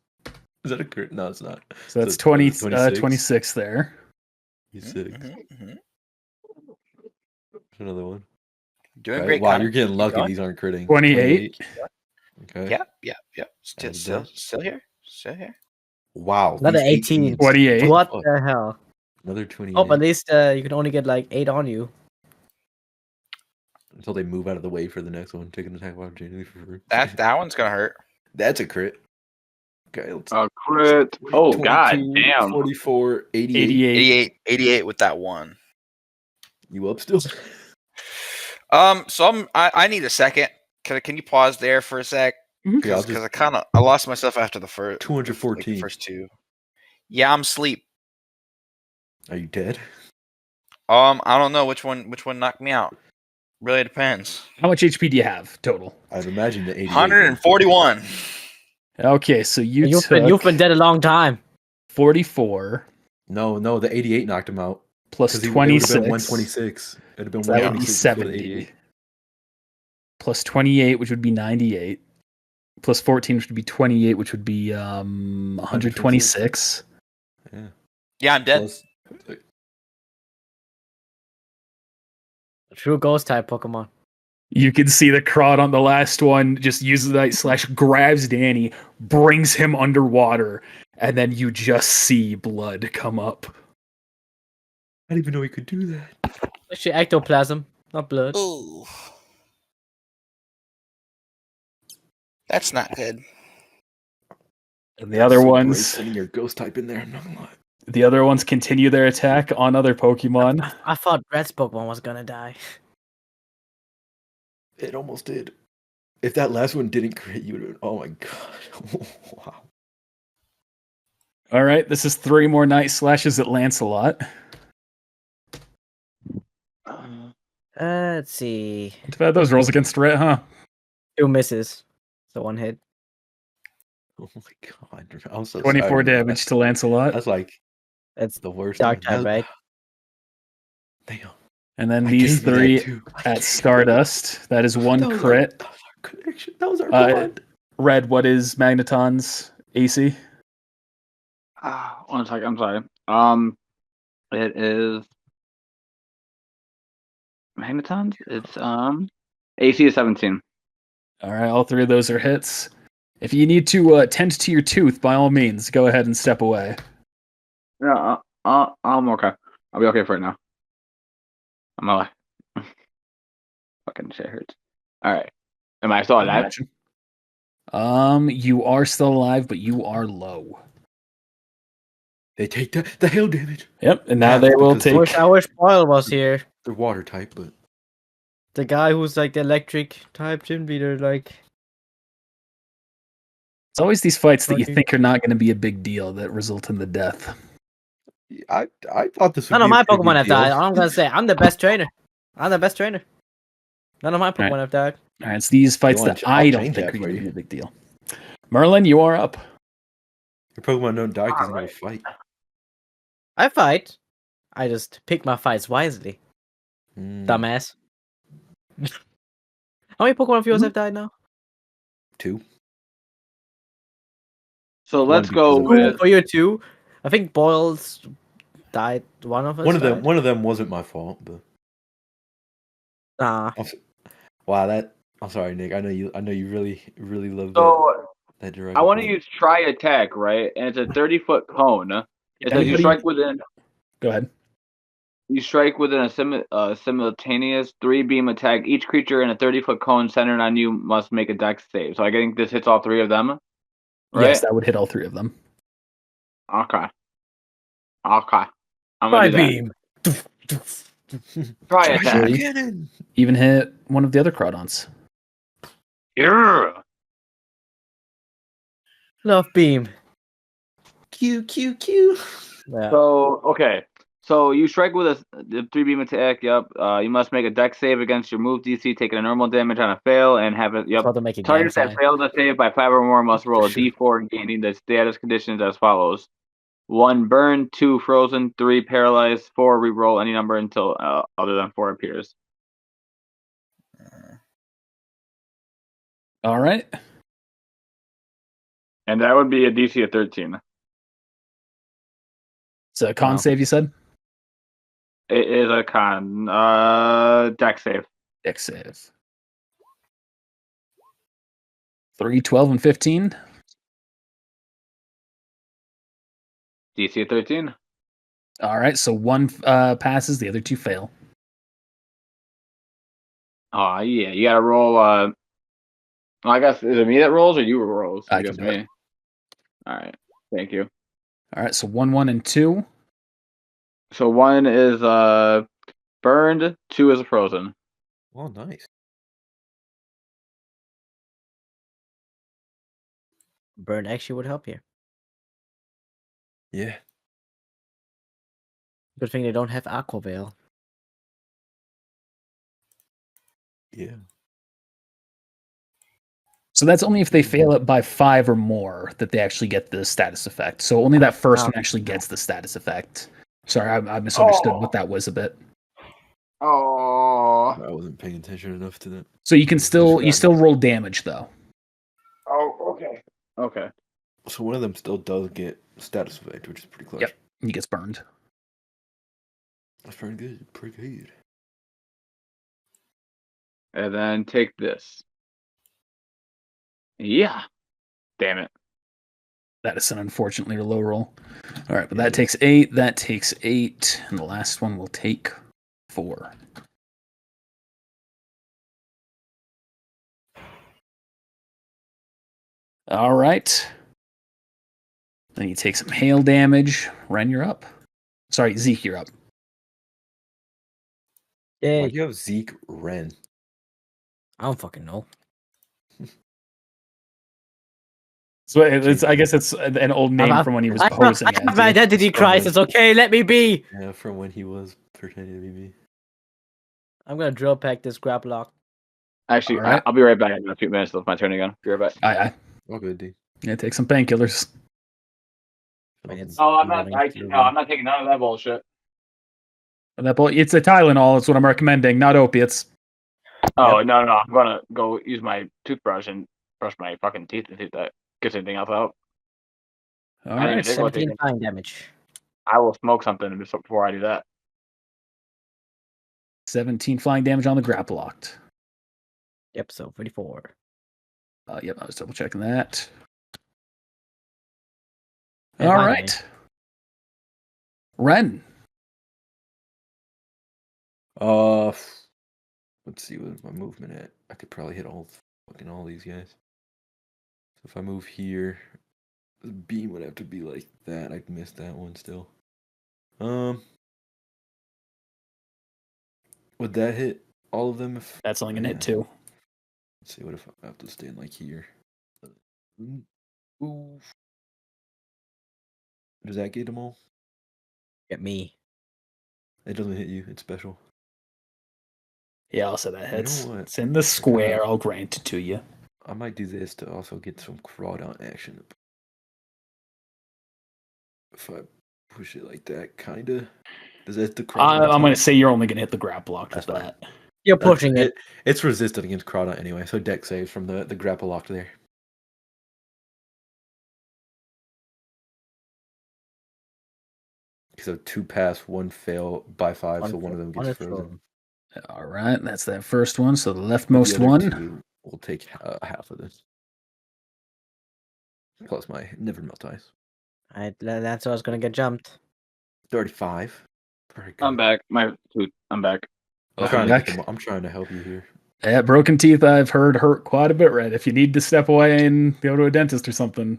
Is that a crit? No, it's not. So that's So 20, 26. 26 there. He's 6. Mhm. Another one. Doing Okay, great. wow, Connor. you're getting lucky. going. These aren't critting. 28. Okay. Yeah. And Still here. Still here. Wow. Another these 18. 18s. 28. What Fuck. the hell? Another 28. Oh, at least you can only get like 8 on you. Until they move out of the way for the next one. Take an attack of opportunity for free. That one's gonna hurt. That's a crit. Okay, let's A crit. Oh, god 22, damn. 44, 88. 88. 88 with that one. You up still? So I need a second. Can you pause there for a sec? Okay, I'll Because just I lost myself after the first 214. first 2. Yeah, I'm asleep. Are you dead? I don't know which one knocked me out. Really depends. How much HP do you have total? I'd imagine the 88. 141. Okay, so You've took been dead a long time. 44 No, the 88 knocked him out. plus 'Cause it would have 26. been 126. It would have been So that would be 126 before the 70. 88. Plus 28, which would be 98. Plus 14, which would be 28, which would be 126. Yeah. Yeah, I'm dead. Plus, True ghost type Pokemon. You can see the Crot on the last one just uses the Night Slash, grabs Danny, brings him underwater, and then you just see blood come up. I didn't even know he could do that. Actually, ectoplasm, not blood. Ooh. That's not good. And the other So great ones, sending your ghost type in there. I'm not gonna lie. the other ones continue their attack on other Pokemon. I thought Red's Pokemon was gonna die. It almost did. If that last one didn't crit, you would have been. Oh my god! Wow. All right, this is 3 more Night Slashes at Lancelot. Let's see. Too bad those rolls against Rhett, huh? 2 misses. So 1 hit. Oh my god! I'm so 24 sorry, man. damage to Lancelot. That's like That's the worst. dark one. type, right? Damn. And then I these gave you that 3 too. I at gave you Stardust. That is 1 that was crit. That was our connection. That was our Uh, bond. Red, what is Magneton's AC? One second. I'm sorry. It is magnetons. It's AC is 17. All right, all three of those are hits. If you need to tend to your tooth, by all means, go ahead and step away. Yeah. I'm okay. I'll be okay for it now. I'm alive. Fucking shit hurts. All right. Am I still alive? You are still alive, but you are low. They take the hail damage. Yep, and now Yeah, they will because take. I wish Boyle was here. They're water type, but The guy who's like the electric type gym leader, like. It's always these fights that you Okay. think are not going to be a big deal that result in the death. I thought this would None of be a my pretty Pokemon big have deal. died. All I'm gonna say, I'm the best trainer. I'm the best trainer. None of my Pokemon Right. have died. All right, it's these fights want that I'll I don't change think that are for going to you. be a big deal. Merlin, you are up. Your Pokemon don't die because you Alright. never fight. I fight. I just pick my fights wisely. Mm, Dumbass. How many Pokemon of yours Hmm? have died now? 2. So One let's because go of with. For you two. I think Boyle's died. One of us. died. One of them wasn't my fault, but Nah. wow, I'm sorry, Nick. I know you really love So that direct. I want to use Try Attack, right? And it's a 30-foot cone. It If says you anybody- strike within. Go ahead. You strike within a simultaneous 3-beam attack. Each creature in a 30-foot cone centered on you must make a dex save. So I think this hits all 3 of them, right? Yes, that would hit all 3 of them. Okay. I'm gonna do beam. that. Try attack. Actually- Cannon. Even hit one of the other Crawdons. Yeah. Love beam. Q. Yeah. So okay. So you strike with the 3-beam attack. Yep. You must make a dex save against your move DC, taking a normal damage on a fail, and have it. Yep. About to make a game Targets that sign. fail to save by 5 or more must roll a Sure. D4, gaining the status conditions as follows: 1 burn, 2 frozen, 3 paralyzed, 4 reroll any number until other than 4 appears. All right. And that would be a DC of 13. So con Wow. save, you said? It is a con dex save. Dex save. 3, 12, and 15. DC of 13. All right, so 1 passes, the other 2 fail. Oh yeah, you gotta roll. Well, I guess is it me that rolls or you rolls? I I can guess do me. All right, thank you. All right, so 1, 1, and 2. So 1 is burned, 2 is frozen. Oh, nice. Burn actually would help here. Yeah. Good thing they don't have Aqua Veil. Yeah. So that's only if they fail it by 5 or more that they actually get the status effect. So only that first one actually gets the status effect. Sorry, I misunderstood what that was a bit. Oh. I wasn't paying attention enough to that. So you can still roll damage though. Oh, okay. Okay. So one of them still does get status effect, which is pretty close. Yep. He gets burned. That's pretty good. Pretty good. And then take this. Yeah. Damn it. That is an unfortunately low roll. All right, but that takes 8. That takes 8, and the last one will take 4. All right. Then you take some hail damage. Ren, you're up. Sorry, Zeke, you're up. Why Yay. do you have Zeke Ren? I don't fucking know. So I guess it's an old name from when he was posing. I have my identity crisis, okay? Let me be! Yeah, from when he was pretending to be. I'm gonna drill pack this grab lock. Actually, All right. I'll be right back in a few minutes. It's my turn again. Be right back. Aye. Oh, good, D. Yeah, take some painkillers. Oh, I'm not taking none of that bullshit. It's a Tylenol. That's what I'm recommending, not opiates. Oh, no. I'm gonna go use my toothbrush and brush my fucking teeth and see if that gets anything else out. All I didn't right. think about 17 taking- flying damage. I will smoke something before I do that. 17 flying damage on the grapple locked. Yep, so 34. Yep, I was double checking that. And All finally- right. Ren. Let's see where's my movement at. I could probably hit all these guys. So if I move here, the beam would have to be like that. I missed that one still. Would that hit all of them? If That's only going to hit 2. Let's see. What if I have to stand like here? Ooh. Does that get them all? Get me. It doesn't hit you. It's special. Yeah, also that You know hits. what? It's in the square. I'll grant it to you. I might do this to also get some crawdon action. If I push it like that, kinda. Does that hit the crawdon? I'm going to say you're only going to hit the grapple lock with That's fine. that. You're pushing it. It's resistant against crawdon anyway, so deck saves from the grapple lock there. So 2 pass, 1 fail by 5, so one of them gets frozen. All right, that's that first one. So the The leftmost other one. 2 will take half of this. Plus my never melt dice. That's why I was gonna get jumped. 35. Very good. I'm back. I'm back. I'm trying to help you here. Yeah, broken teeth I've heard hurt quite a bit, Red. If you need to step away and go to a dentist or something.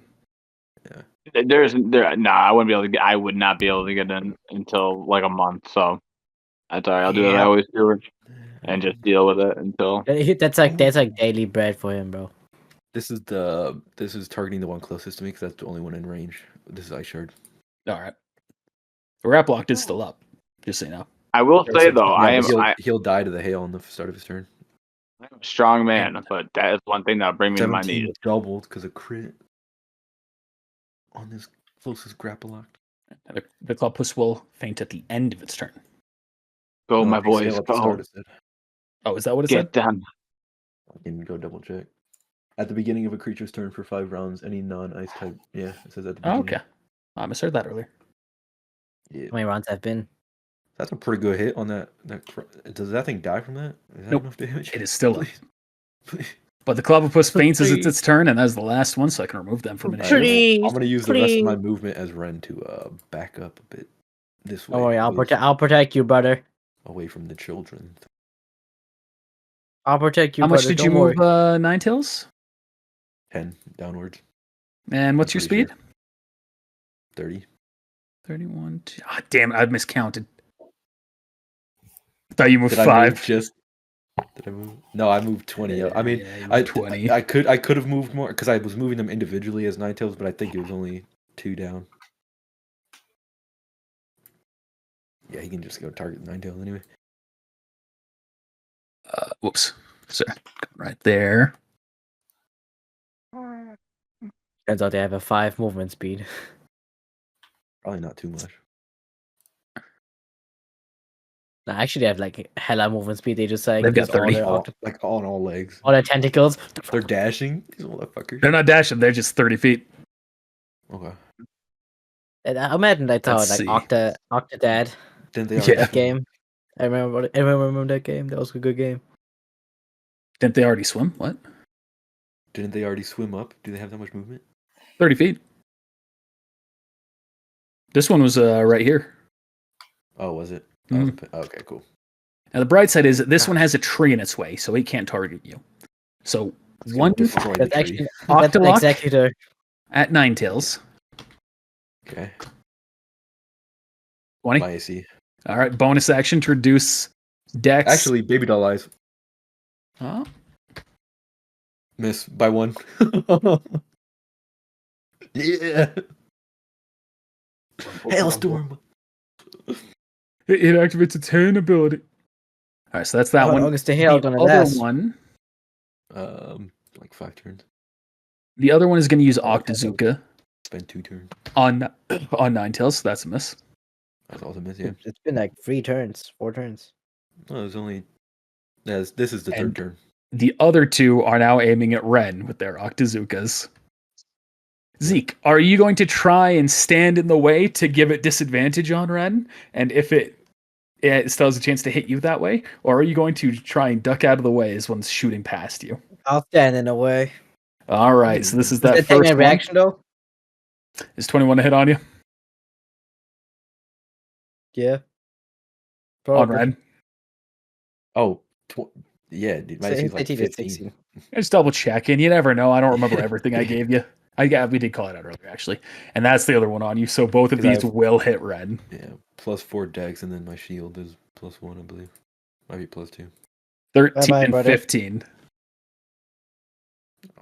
I wouldn't be able to get. I would not be able to get in until like a month. So that's all right. I'll do what I always do, and just deal with it until. That's like daily bread for him, bro. This is targeting the one closest to me because that's the only one in range. This is Ice Shard. All right. The wrap lock is still up. Just so you know. I will say though, He'll die to the hail on the start of his turn. I'm a strong man, but that is one thing that'll bring me to my 17 knees. doubled because of crit on this closest grapple lock. The Clopus will faint at the end of its turn. Go, No, my it takes hail boys, at the go. start, it said. Oh, is that what it Get said? them. I can go double check. At the beginning of a creature's turn for 5 rounds, any non-ice type. Yeah, it says at the Oh, beginning. okay. I misheard that earlier. Yeah, How many rounds have been? that's a pretty good hit on that. Does that thing die from that? Is that Nope. enough damage? It is still up. Please. Please. But the Clopus faints as it's its turn, and that's the last one, so I can remove them from initiative. Please, I'm going to use the rest of my movement as Ren to back up a bit this way. Don't worry, away I'll protect you, brother. away from the children. I'll protect you. How much brother. did you Don't move worry. Ninetales? 10 downwards. And what's your Pretty speed? 30. 31. Damn it, I've miscounted. I thought you moved Did 5. I move Did I move? No, I moved 20. I mean, Yeah, you I moved 20. I could have moved more because I was moving them individually as Ninetales, but I think it was only 2 down. Yeah, he can just go target Ninetales anyway. Whoops. Sorry. Right there. Turns out they have a 5 movement speed. Probably not too much. No, actually, they have like hella movement speed. They just like They've got use all 30. their Like on all legs. all their tentacles. They're dashing. These motherfuckers. They're not dashing, they're just 30 feet. Okay. And I imagine that's how Let's like see. Octodad Didn't they Yeah. already that game. I remember that game. That was a good game. Didn't they already swim? What? Didn't they already swim up? Do they have that much movement? 30 feet. This one was right here. Oh, was it? Okay, cool. Now, the bright side is that this one has a tree in its way, so it can't target you. So, It's gonna one destroy the That's tree. actually that's an Octolock executor. at Ninetales. Okay. 20. My AC. All right, bonus action to reduce dex. Actually, baby doll eyes. Oh, Miss by 1. Yeah. Hailstorm. it activates its hand ability. All right, so that's that Oh, one. August the Hail The gonna other last. one, Like 5 turns. the other one is going to use Octazooka Spend 2 turns. on Ninetales, so that's a miss. That's also miss, yeah. It's been like 3 turns, 4 turns. No, there's only. This is the third And- turn. The other 2 are now aiming at Ren with their Octazookas. Zeke, are you going to try and stand in the way to give it disadvantage on Ren? And if it still has a chance to hit you that way? Or are you going to try and duck out of the way as one's shooting past you? I'll stand in the way. All right, so this is Does that that take first my one. reaction though? Is 21 a hit on you? Yeah. On Probably. Ren? Oh, yeah, dude. My Say- AC's like say 15. 16. Just double checking. You never know. I don't remember everything I gave you. We did call it out earlier, actually. And that's the other one on you. So both of 'Cause I these have- will hit Ren. Yeah, +4 dex, and then my shield is +1, I believe. Might be +2. 13 Bye-bye, and brother. 15.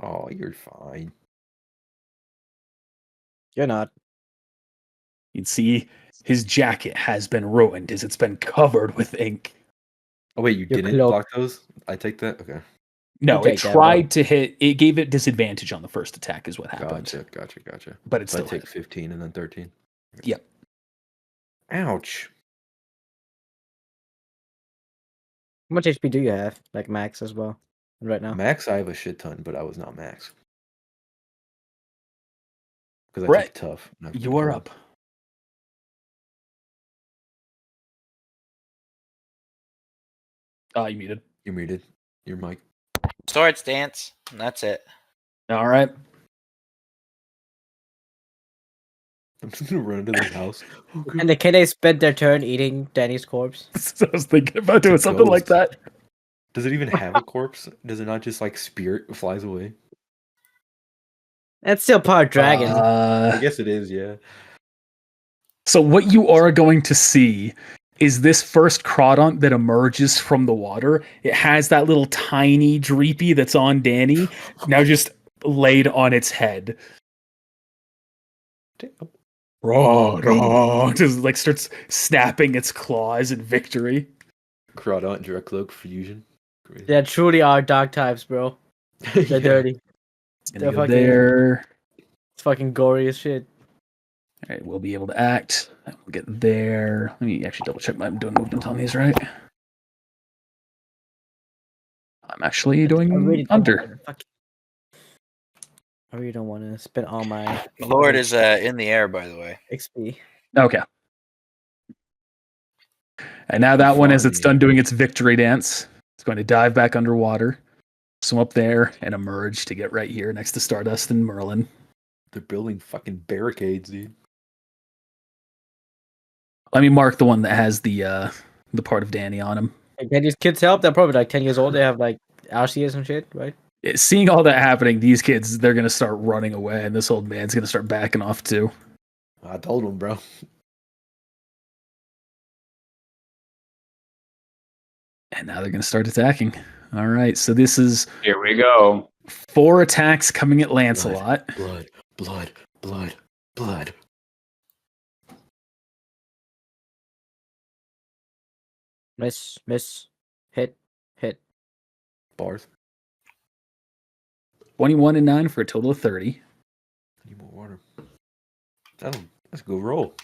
Oh, you're fine. You're not. You'd see his jacket has been ruined as it's been covered with ink. Oh wait, you Your didn't cloak. block those? I take that. Okay, No, You it take that, tried to hit. It gave it disadvantage on the first attack, is what happened. gotcha. But it's So I still take hit. 15 and then 13. Yep. Ouch. How much HP do you have? Like max as well, right now. Max, I have a shit ton, but I was not max. Because I Right. took tough. and I You are killed up. You muted. You muted your mic. Sword stance. And that's it. All right. I'm just gonna run into this house. Oh, God. And can they spend their turn eating Danny's corpse? I was thinking about doing something like that. Does it even have a corpse? Does it not just like spirit flies away? That's still part dragon. I guess it is, yeah. So what you are going to see is this first Crawdont that emerges from the water. It has that little tiny Dreepy that's on Danny, now just laid on its head. Damn. Just like starts snapping its claws in victory. Crawdont direct cloak fusion. Crazy. They truly are dark types, bro. They're Yeah. dirty. Gonna They're go fucking- there. It's fucking gory as shit. All right, we'll be able to act. We'll get there. Let me actually double check I'm doing movement on these right. I'm actually doing under. I really don't want to spend all my Lord is in the air, by the way. XP. Okay. And now that one, as it's Funny. done doing its victory dance, it's going to dive back underwater, swim up there, and emerge to get right here next to Stardust and Merlin. They're building fucking barricades, dude. Let me mark the one that has the part of Danny on him. Like, can these kids help? They're probably like 10 years old. They have like RCS and shit, right? Seeing all that happening, these kids, they're going to start running away, and this old man's going to start backing off too. I told him, bro. And now they're going to start attacking. All right, so this is Here we go. 4 attacks coming at Lancelot. Blood. Miss, hit. Bars. 21 and 9 for a total of 30. Need more water. That's a good roll.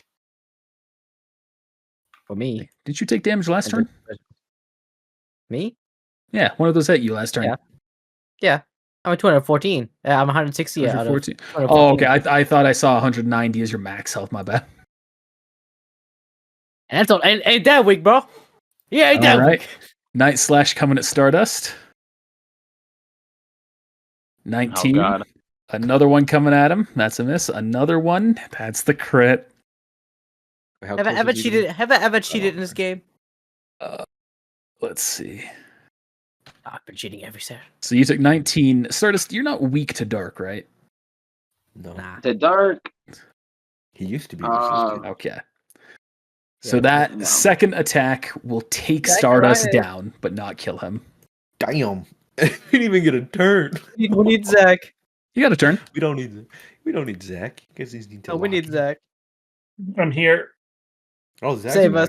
For me. Did you take damage last turn? Me? Yeah, one of those hit you last turn. Yeah. I'm at 214. I'm 160 out of 114. 214. Oh, okay. I thought I saw 190 as your max health. My bad. And that's all. Ain't that weak, bro? Yeah, ain't All that right. weak. Night Slash coming at Stardust. 19. Oh god. Another one coming at him. That's a miss. Another one. That's the crit. How Have I close ever is he to cheated? me? Have I ever cheated in this game? Let's see. I've been cheating every set. So you took 19. Stardust, you're not weak to dark, right? No. Nah. The dark. He used to be Uh, resistant. Okay. So Yeah, that no. second attack will take That's Stardust right. down, but not kill him. Damn. We didn't even get a turn. We need Zach. You got a turn. We don't need Zach. You guys just need to Oh, we need lock him. Zach. I'm here. Oh, Zach. Save us.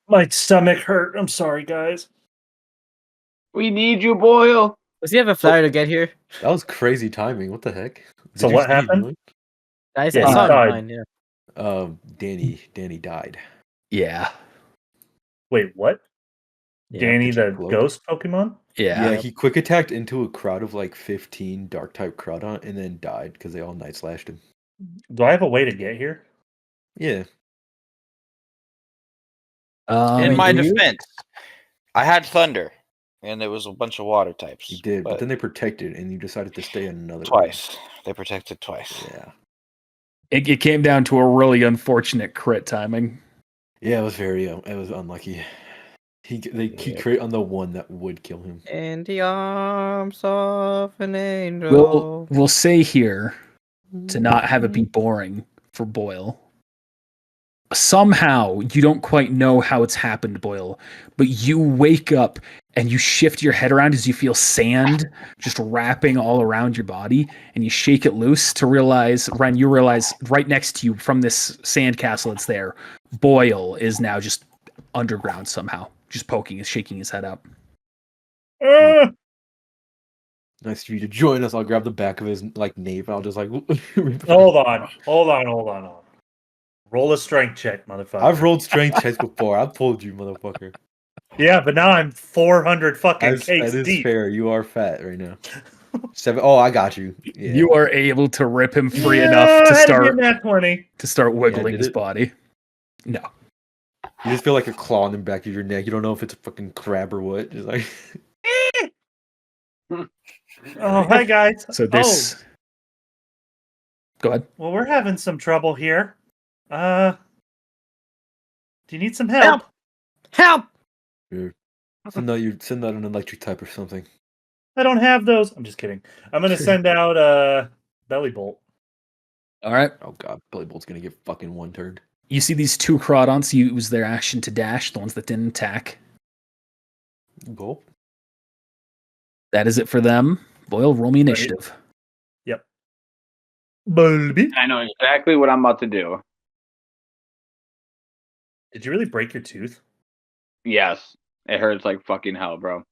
My stomach hurt. I'm sorry, guys. We need you, Boyle. Does he have a flyer to get here? That was crazy timing. What the heck? So Did you what see it, happened? really? I Yeah, saw he it died. online, yeah. Danny died. Yeah. Wait, what? Yeah. Danny, Did you the gloat? ghost Pokemon? Yeah, he quick attacked into a crowd of like 15 dark type Crawdon and then died because they all night slashed him. Do I have a way to get here? Yeah. In my do you? defense, I had thunder, and there was a bunch of water types. You did, but then they protected and you decided to stay another twice. They protected twice. Room. Yeah. It came down to a really unfortunate crit timing. Yeah, it was very it was unlucky. He crit on the one that would kill him. In the arms of an angel. We'll say here, to not have it be boring for Boyle. Somehow, you don't quite know how it's happened, Boyle, but you wake up and you shift your head around as you feel sand just wrapping all around your body, and you shake it loose to realize, Ren, you realize right next to you from this sand castle that's there, Boyle is now just underground somehow, just shaking his head up. Nice for you to join us. I'll grab the back of his like nape. I'll just like Hold on. Roll a strength check, motherfucker. I've rolled strength checks before. I've pulled you, motherfucker. Yeah, but now I'm 400 fucking That cakes is deep. fair. You are fat right now. 7. Oh, I got you. Yeah. You are able to rip him free enough to start wiggling his body. No. You just feel like a claw in the back of your neck. You don't know if it's a fucking crab or what. Just like. Oh, hi guys. So this. Go ahead. Well, we're having some trouble here. Do you need some help? Help! Sure. Send out an electric type or something. I don't have those. I'm just kidding. I'm gonna send out Belly Bolt. All right. Oh god, Billy Bolt's gonna get fucking one turned. You see these two Crawdons use their action to dash, the ones that didn't attack. Go. That is it for them. Boyle, roll me initiative. Yep. Baby. I know exactly what I'm about to do. Did you really break your tooth? Yes. It hurts like fucking hell, bro.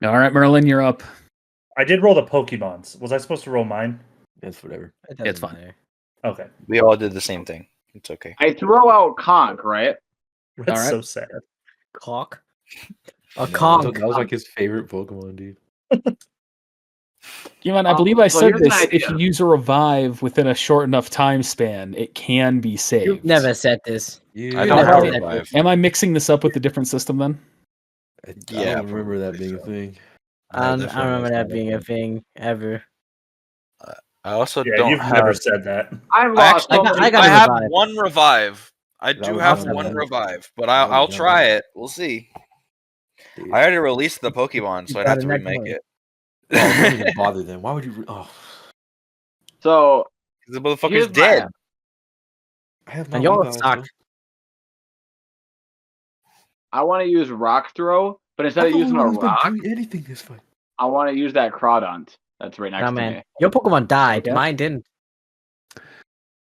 All right, Merlin, you're up. I did roll the Pokemons. Was I supposed to roll mine? That's whatever. It's fine. Okay. We all did the same thing. It's okay. I throw out Conk, right? That's All right. so sad. Cock? A That conch. was like his favorite Pokemon, dude. I believe I so said here's an this. If idea. you use a revive within a short enough time span, it can be saved. You've never said this. I don't don't have have that. revive. Am I mixing this up with a different system then? I Yeah, don't remember that probably being a so. thing. I don't remember that being a thing ever. I also Yeah, don't you've have. never said that. I've I lost. actually, I got I a have revive. one revive. I That do was have done one then. revive, but That was I'll done try then. it. We'll see. Dude. I already released the Pokemon, so I'd have to Got it next remake month. it. Oh, don't even bother then. Why would you? Oh, So The motherfucker's here's my dead. app. I have no. And y'all revives, suck. I want to use Rock Throw, but instead of using a rock, anything this fight. I want to use that Crawdont that's right next Nah, to man. me. Your Pokemon died. Okay. Mine didn't.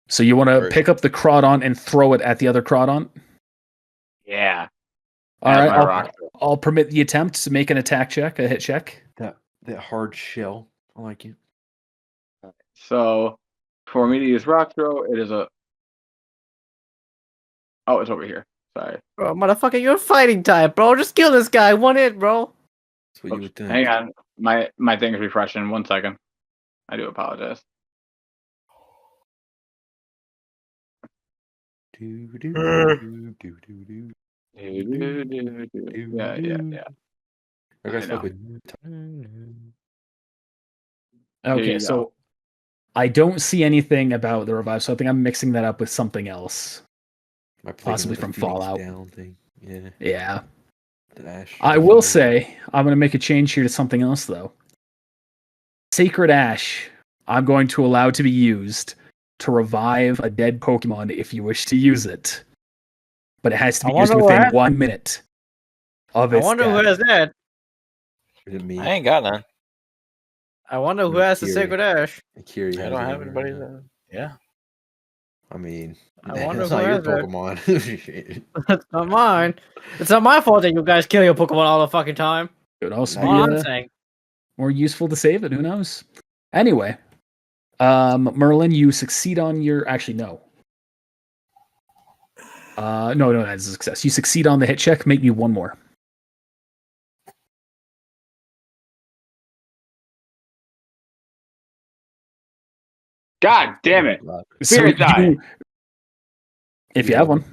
So you want to Right. pick up the Crawdon and throw it at the other Crawdon? Yeah. All That's right, my rock throw. I'll permit the attempt to make an attack check, a hit check. That hard shell. I like it. So for me to use Rock Throw, it is a. Oh, it's over here. Sorry. Bro, motherfucker, you're a fighting type, bro. Just kill this guy. One hit, bro. That's what you would think. Hang on. My thing is refreshing. 1 second. I do apologize. Yeah. I guess I know. fuck with. Here Okay, you so go. I don't see anything about the revive, so I think I'm mixing that up with something else. Am I playing Possibly with the from Phoenix Fallout. Down thing. Yeah. Yeah. The Ash. I will say, I'm going to make a change here to something else, though. Sacred Ash, I'm going to allow to be used to revive a dead Pokemon if you wish to use it. But it has to be I used wonder within what? 1 minute of I its wonder who death. has that. Is it me? I ain't got none. I wonder who has the Kiri. Sacred Ash. Kiri I has don't it have right anybody. now. Yeah. I mean, I wonder it's who not your has it. Pokemon. Shit. It's not mine. It's not my fault that you guys kill your Pokemon all the fucking time. It would also That's all be I'm saying. more useful to save it. Who knows? Anyway, Merlin, you succeed on your. Actually, no. No, that's a success. You succeed on the hit check. Make me one more. God damn it! So Spirit die. if you have one.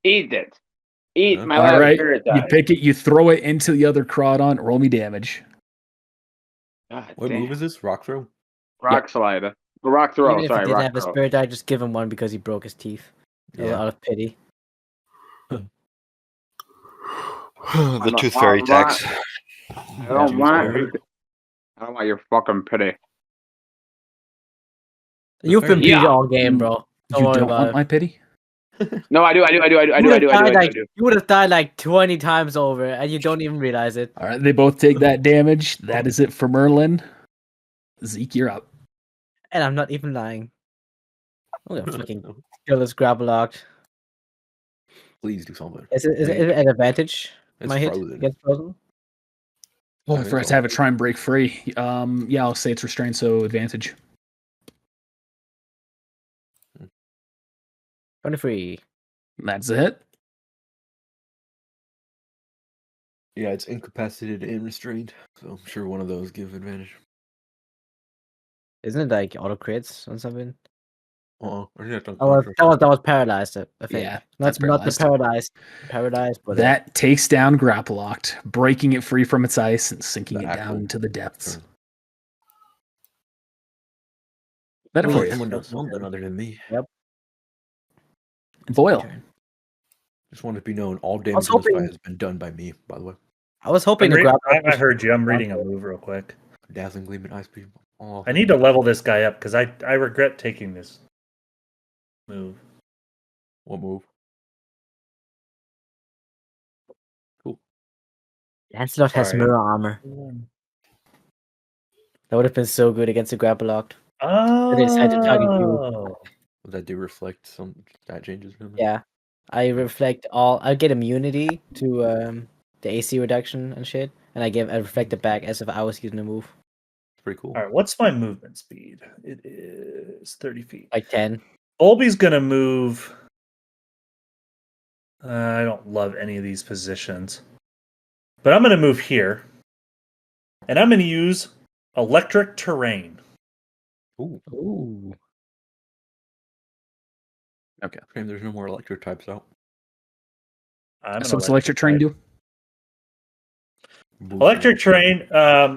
Eat it. Eat Huh? my All last right. spirit You die. pick it, you throw it into the other Crawdon, roll me damage. God What damn. move is this? Rock throw? Rock slide. Rock throw. Even if Sorry, he didn't rock have a throw. spirit die, just give him one because he broke his teeth. Yeah. Out of pity. The tooth fairy tax. I don't Tooth want. fairy. I don't want your fucking pity. You've been Yeah. beat all game, bro. Don't You worry don't about want it. my pity? No, I do. You would have died like 20 times over, and you don't even realize it. All right, they both take that damage. That is it for Merlin. Zeke, you're up. And I'm not even lying. I'm gonna fucking kill this grapple locked. Please do something. Is it an advantage? It's My hit frozen. against frozen? Well, for us to have it try and break free. Yeah, I'll say it's restrained, so advantage. 23. That's a hit. Yeah, it's incapacitated and restrained, so I'm sure one of those give advantage. Isn't it like auto crits or something? I think that's Oh, unconscious. that was paralyzed. I think. Yeah, That's that's not the paralyzed, but that takes down Grapple Locked, breaking it free from its ice and sinking The it down actual into the depths. turn. Better for you. Someone does something other than me. Yep. Foil. Turn. Just wanted to be known, all damage in this fight has been done by me, by the way. I was hoping to grab. I heard you. I'm reading a move real quick. Dazzling Gleam and Ice Beam. Oh, I need to level this guy up because I regret taking this move. What move? Cool. Lancelot has Sorry. mirror armor. That would have been so good against the grapple locked. They decided to target you. Would that do reflect some stat changes or something? Yeah. I reflect all. I get immunity to the AC reduction and shit, and I reflect it back as if I was using a move. It's pretty cool. All right, what's my movement speed? It is 30 feet. Like 10. Olby's gonna move. I don't love any of these positions, but I'm gonna move here, and I'm gonna use electric terrain. Ooh. Okay. Shame there's no more electric types out. So what's electric terrain do? Electric terrain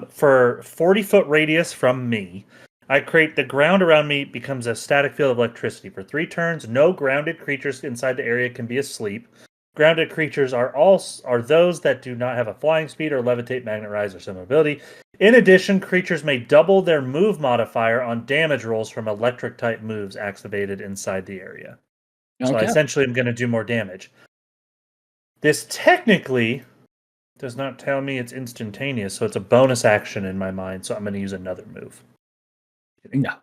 for 40-foot radius from me. I create the ground around me becomes a static field of electricity. For 3 turns, no grounded creatures inside the area can be asleep. Grounded creatures are those that do not have a flying speed or levitate, magnet rise, or similar ability. In addition, creatures may double their move modifier on damage rolls from electric type moves activated inside the area. So I essentially am going to do more damage. This technically does not tell me it's instantaneous, so it's a bonus action in my mind, so I'm going to use another move. No.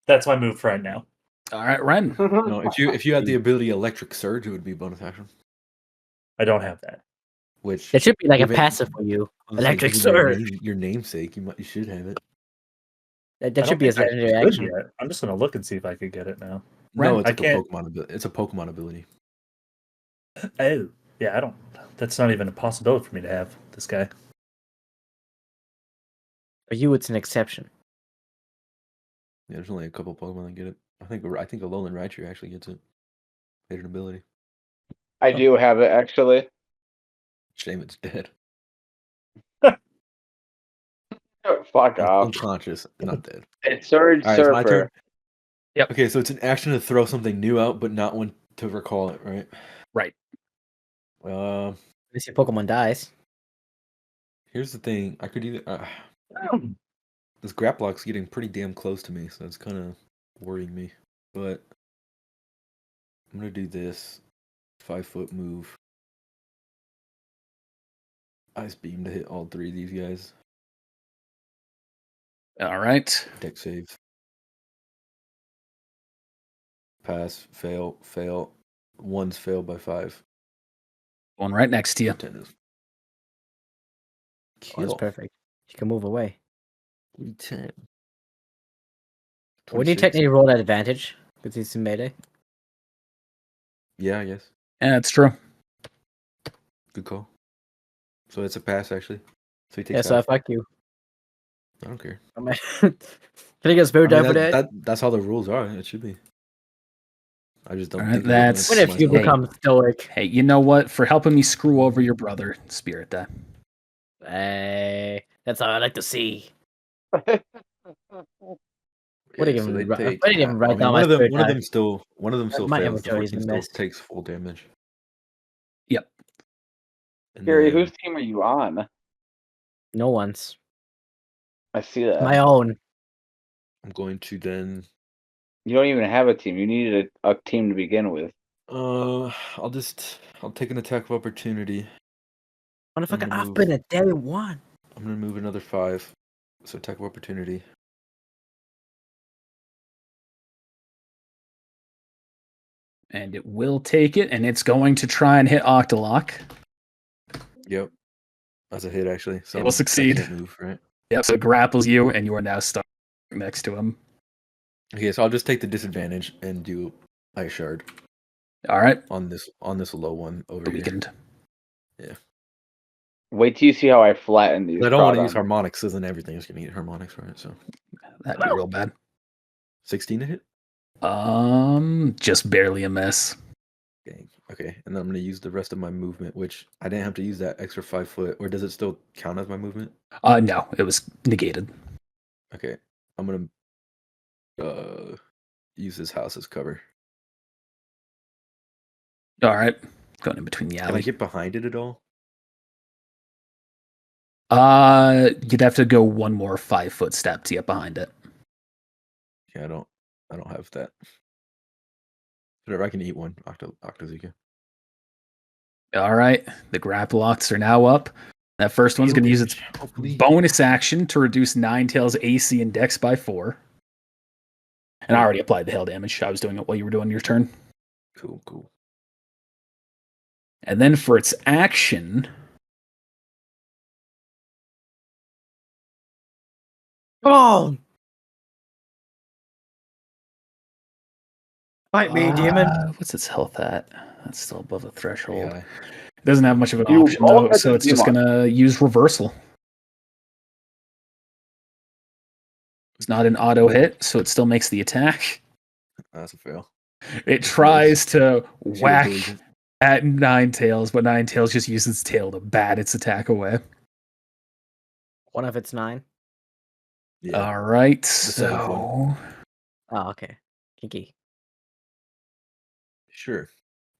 That's my move for right now. All right, Ren. No, if you had the ability Electric Surge, it would be bonus action. I don't have that. Which It should be like a given- passive for you. I was saying, Electric given Surge. Your namesake, you should have it. That should be a legendary action. Yet. I'm just going to look and see if I could get it now. No, Ren, it's like a Pokemon ability. It's a Pokemon ability. Oh, yeah, I don't. That's not even a possibility for me to have this guy. For you, it's an exception. Yeah, there's only a couple Pokemon that get it. I think a Alolan Raichu actually gets it. It's an ability. I do have it actually. Shame it's dead. Fuck off. Unconscious, not dead. It's Surge All right, it's my Surfer. turn. Yep. Okay, so it's an action to throw something new out, but not one to recall it, right? Right. Unless your Pokemon dies. Here's the thing. I could either... this Graplock's getting pretty damn close to me, so it's kind of worrying me. But I'm going to do this 5-foot move. Ice Beam to hit all 3 of these guys. All right. Deck saves. Pass, fail, fail. One's failed by 5. One right next to you. 10 is. Oh, that's Kill. perfect. You can move away. 10. Wouldn't you technically roll at advantage? Because he's in melee. Yeah, I guess. Yeah, that's true. Good call. So it's a pass, actually. So he takes Yeah, so I half. fuck you. I don't care. I mean, can I get a spirit die for that? That's how the rules are. It should be. I just don't Alright, think that's- What if you Hey. become stoic? Hey, you know what? For helping me screw over your brother, spirit die. Hey, that's how I like to see. Yeah, What did so you they even take what did you even half. write down one my of them spirit one of die? them still My fails. The inventory is freaking a still mess. takes full damage. Yep. And Gary, then- whose team are you on? No one's. I see that. My own. I'm going to then You don't even have a team. You needed a team to begin with. I'll take an attack of opportunity. Motherfucker, gonna I've move. been at day one. I'm gonna move another 5. So attack of opportunity. And it will take it, and it's going to try and hit Octolock. Yep. That's a hit actually. So It will succeed. I can't move, right? Yep, so it grapples you, and you are now stuck next to him. Okay, so I'll just take the disadvantage and do Ice Shard Alright, on this low one over here. weakened. Wait till you see how I flatten these. I don't want to prod use on- harmonics, isn't everything is gonna get harmonics, right? So That'd be real bad. 16 to hit? Just barely a miss. Dang. Okay, and then I'm gonna use the rest of my movement, which I didn't have to use that extra 5 foot, or does it still count as my movement? No, it was negated. Okay, I'm gonna use this house as cover. Alright, going in between the Can I alley. get behind it at all? You'd have to go one more 5-foot step to get behind it. Yeah, I don't have that. Whatever, I can eat one Octozika. Alright, the grapple locks are now up. That first one's going to use its bonus action to reduce Ninetales' AC and Dex by 4. And I already applied the hail damage. I was doing it while you were doing your turn. Cool. And then for its action, Oh! Fight me, demon. what's its health at? That's still above the threshold. Yeah. It doesn't have much of an You option, all though, have so to it's just demon. going to use reversal. It's not an auto hit, so it still makes the attack. That's a fail. It tries to whack Delusion. at Ninetales, but Ninetales just uses its tail to bat its attack away. One of it's 9. Yeah. All right, seventh so Oh, okay. Kinky. Sure.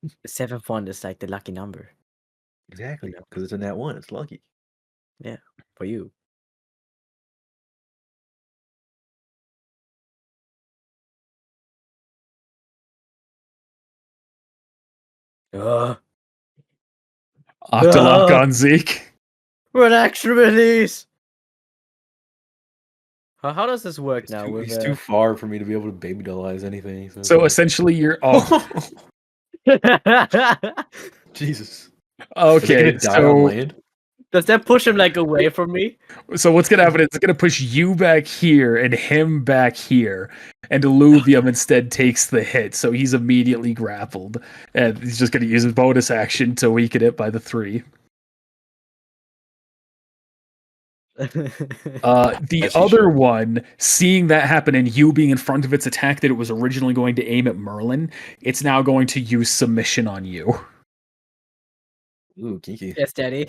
The 7th one is like the lucky number. Exactly. Because it's a nat 1. It's lucky. Yeah, for you. Octolock Ah. on Zeke. What extra release? How does this work He's, now? too, With, he's too far for me to be able to baby dollize anything. So essentially, you're Jesus. Is it okay. gonna die on land? Does that push him like away from me? So what's gonna happen is it's gonna push you back here and him back here, and Illuvium instead takes the hit, so he's immediately grappled, and he's just gonna use his bonus action to weaken it by the 3. The As he other should. one, seeing that happen and you being in front of its attack that it was originally going to aim at Merlin, it's now going to use submission on you. Ooh, kinky. Yes, Daddy.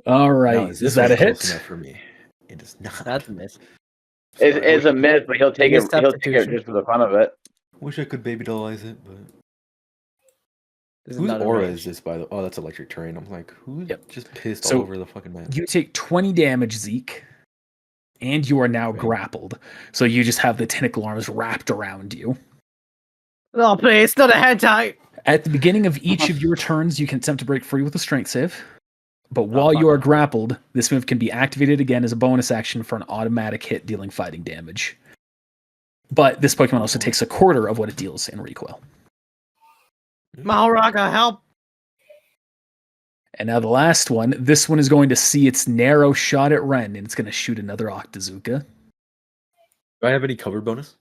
All Now, right, is is this that a one close hit? enough for me? It is not. That's a miss. It's a miss, but he'll take it. Biggest He'll take it substitution. just for the fun of it. Wish I could baby dollize it, but This is whose not a aura range. is this? By the oh, that's electric terrain. I'm like, who's Yep. just pissed So, all over the fucking map? You take 20 damage, Zeke, and you are now grappled. So you just have the tentacle arms wrapped around you. No, please, not a hentai. At the beginning of each of your turns, you can attempt to break free with a strength save. But while you are grappled, this move can be activated again as a bonus action for an automatic hit dealing fighting damage. But this Pokemon also takes a quarter of what it deals in recoil. Maharaga, help! And now the last one. This one is going to see its narrow shot at Ren, and it's going to shoot another Octazooka. Do I have any cover bonus?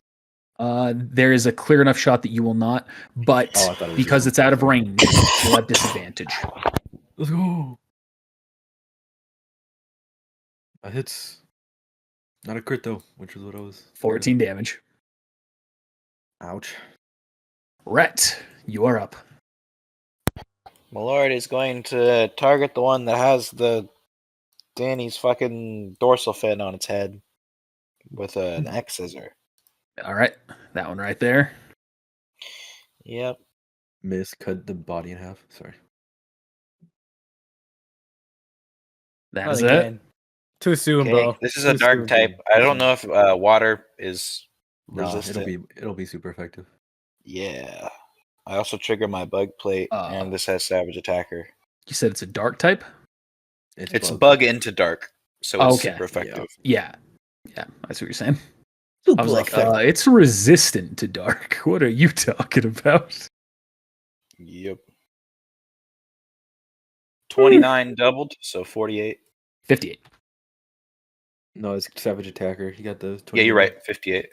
There is a clear enough shot that you will not, but Oh, I thought it was because just- it's out of range, you'll have disadvantage. Let's go. That hits Not a crit though, which is what I was. 14 damage. Ouch. Rhett, you are up. My lord is going to target the one that has the Danny's fucking dorsal fin on its head with an X scissor. All right, that one right there. Yep. Miss, cut the body in half. Sorry. That Not is it. again. Too soon, Okay, bro. this is Too a dark soon. type. I don't know if water is No, resistant. it'll be super effective. Yeah. I also trigger my bug plate, and this has Savage Attacker. You said it's a dark type? It's bug into dark, so it's Okay. super effective. Yeah. Yeah, that's what you're saying. Super I was like, effective. it's resistant to dark. What are you talking about? Yep. 29 doubled, so 48. 58. No, it's Savage Attacker. You got the 20. Yeah, you're right. 58.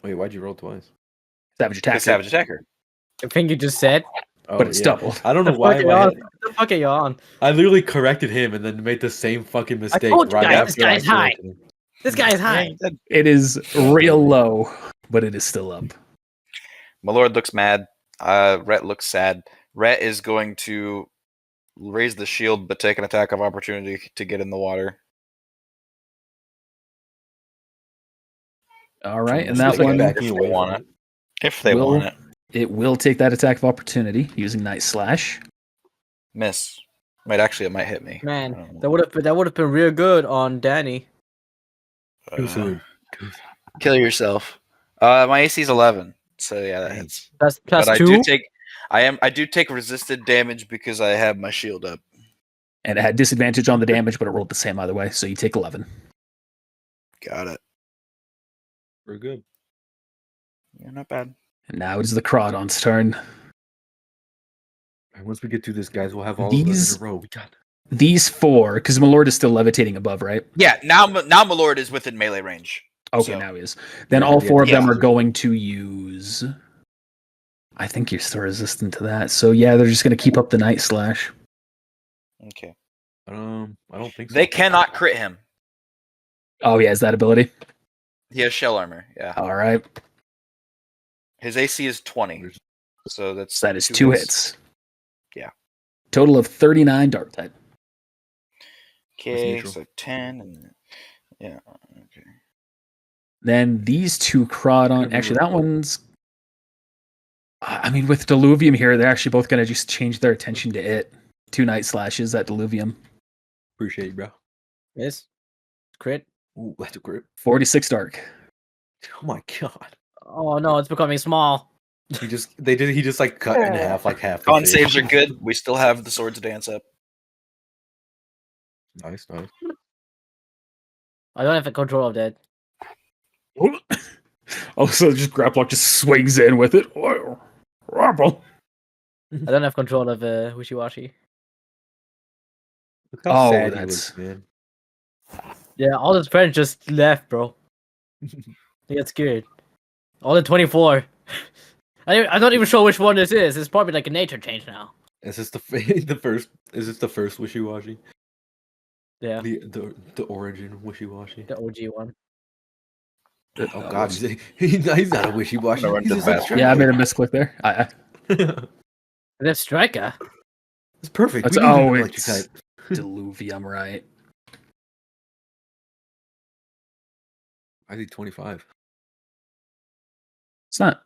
Wait, why'd you roll twice? Savage attack. It's Savage Attacker. I think you just said. Oh, But it's doubled. I don't know The why. fuck My are head, the fuck are you on? I literally corrected him and then made the same fucking mistake told you right guys, this after I guy's high. corrected him. This guy is high. It is real low, but it is still up. My lord looks mad. Rhett looks sad. Rhett is going to raise the shield, but take an attack of opportunity to get in the water. All right, and It's that like one backing if away they want from it. If they want it. It will take that attack of opportunity using Night Slash. Miss. It might hit me. I Man, don't know. that would have been real good on Danny. Too Uh, soon. Kill yourself. My AC is 11, so yeah, that hits. Plus But I two. do take resisted damage because I have my shield up. And it had disadvantage on the damage, but it rolled the same either way, so you take 11. Got it. We're good. You're not bad. And now it is the Crawdon's turn. And once we get through this, guys, we'll have all of us in a row. We got These four, because Malord is still levitating above, right? Yeah, now my lord is within melee range. Okay, So- now he is. Then Yeah, all four of them yeah. are going to use. I think you're still resistant to that. So yeah, they're just going to keep up the Night Slash. Okay. I don't think so. They cannot crit him. Oh yeah, is that ability? He has shell armor. Yeah. All right. His AC is 20. So So that is two hits. Yeah. Total of 39 dark type. Okay, neutral. so 10 and yeah. Okay. Then these two Crawdon. Actually, that one's. I mean, with Diluvium here, they're actually both going to just change their attention to it. 2 Night Slashes at Diluvium. Appreciate you, bro. Miss. Crit. Ooh, that's a grip. 46 dark. Oh my god. Oh no, it's becoming small. He just like cut in half, like half. the Con fish. saves are good. We still have the swords dance up. Nice. I don't have control of that. Also, just Graplock just swings in with it. Oh, Grapple. I don't have control of Wishy-Washy. Look how Oh, sad he that's- looks, man. Yeah, all his friends just left, bro. They got scared. All the 24. I'm not even sure which one this is. It's probably like a nature change now. Is this the first? Is this the first wishy-washy? Yeah, The origin wishy-washy. the OG one. Oh god, he's not a wishy-washy. I'm gonna run He's to just the a bathroom. Yeah, I striker. made a misclick there. That's Striker. It's perfect. That's We need an oh, electric it's type. Diluvium, right? I think 25. It's not.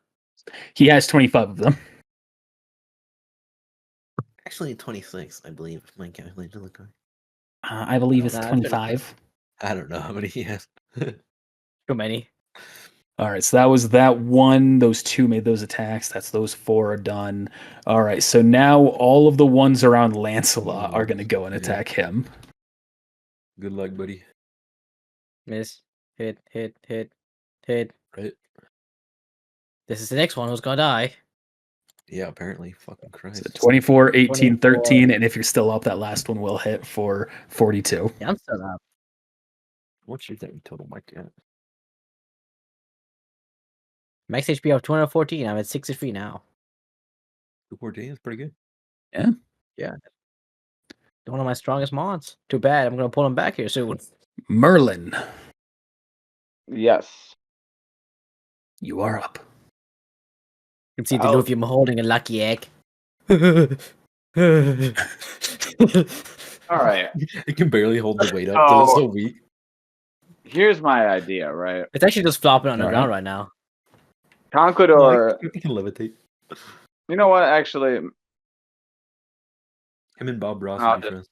He has 25 of them. Actually, 26, I believe. My calculator look right. I believe it's Nah, 25. I don't know how many he has. Too many. All right, so that was that one. Those two made those attacks. That's those four are done. All right, so now all of the ones around Lancelot are going to go and Yeah. attack him. Good luck, buddy. Miss. Hit. Right? This is the next one who's gonna die. Yeah, apparently. Fucking Christ. So 24, 18, 24. 13, and if you're still up, that last one will hit for 42. Yeah, I'm still up. What's your thing total, Mike? Yeah. Max HP of 214. I'm at 63 now. 214 is pretty good. One of my strongest mons. Too bad. I'm gonna pull him back here soon. Merlin. Yes. You are up. You can see Oh. Deluvium holding a lucky egg. All right. It can barely hold the weight up because it's so weak. Here's my idea, right? It's actually just flopping on the Alright. ground right now. Conquidor. It can levitate. You know what? Actually, Him and Bob Ross I'll would be just- friends.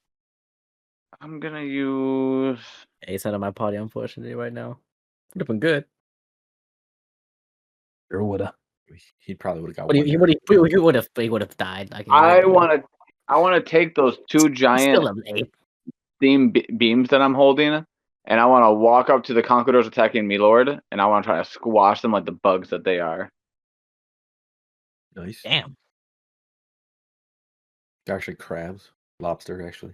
I'm gonna use. He's not on my party, unfortunately, right now. Would have been good. Sure woulda. He probably would have got But one. he would have died. Like I want to take those two He's giant still level 8. steam beams that I'm holding, and I want to walk up to the Conquidors attacking me, Lord, and I want to try to squash them like the bugs that they are. Nice. Damn. They're actually crabs. Lobster, actually.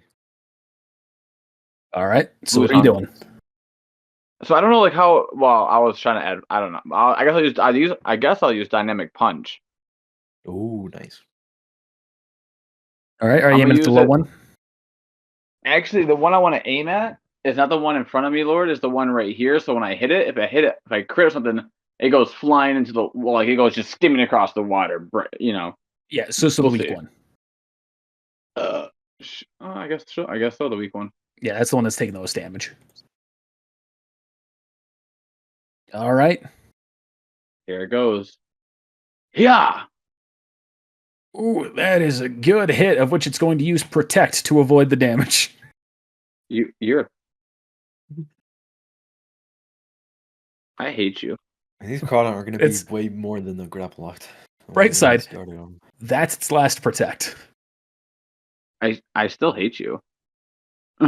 All right. So Who's what are you on? doing? So I don't know, like how. Well, I was trying to add. I don't know. I guess I'll use dynamic punch. Oh, nice. All right. Are I'm you gonna aiming at the use low it- one? Actually, the one I want to aim at is not the one in front of me, Lord. It's the one right here. So when I hit it, if I crit or something, it goes flying into the like it goes just skimming across the water. You know. Yeah. So the We'll weak see. one. I guess so. I guess so. The weak one. Yeah, that's the one that's taking the most damage. All right. Here it goes. Yeah. Ooh, that is a good hit, of which it's going to use Protect to avoid the damage. You're. I hate you. And these Crawdon are going to be It's- way more than the grapple locked. Right side. Started on. That's its last Protect. I still hate you. All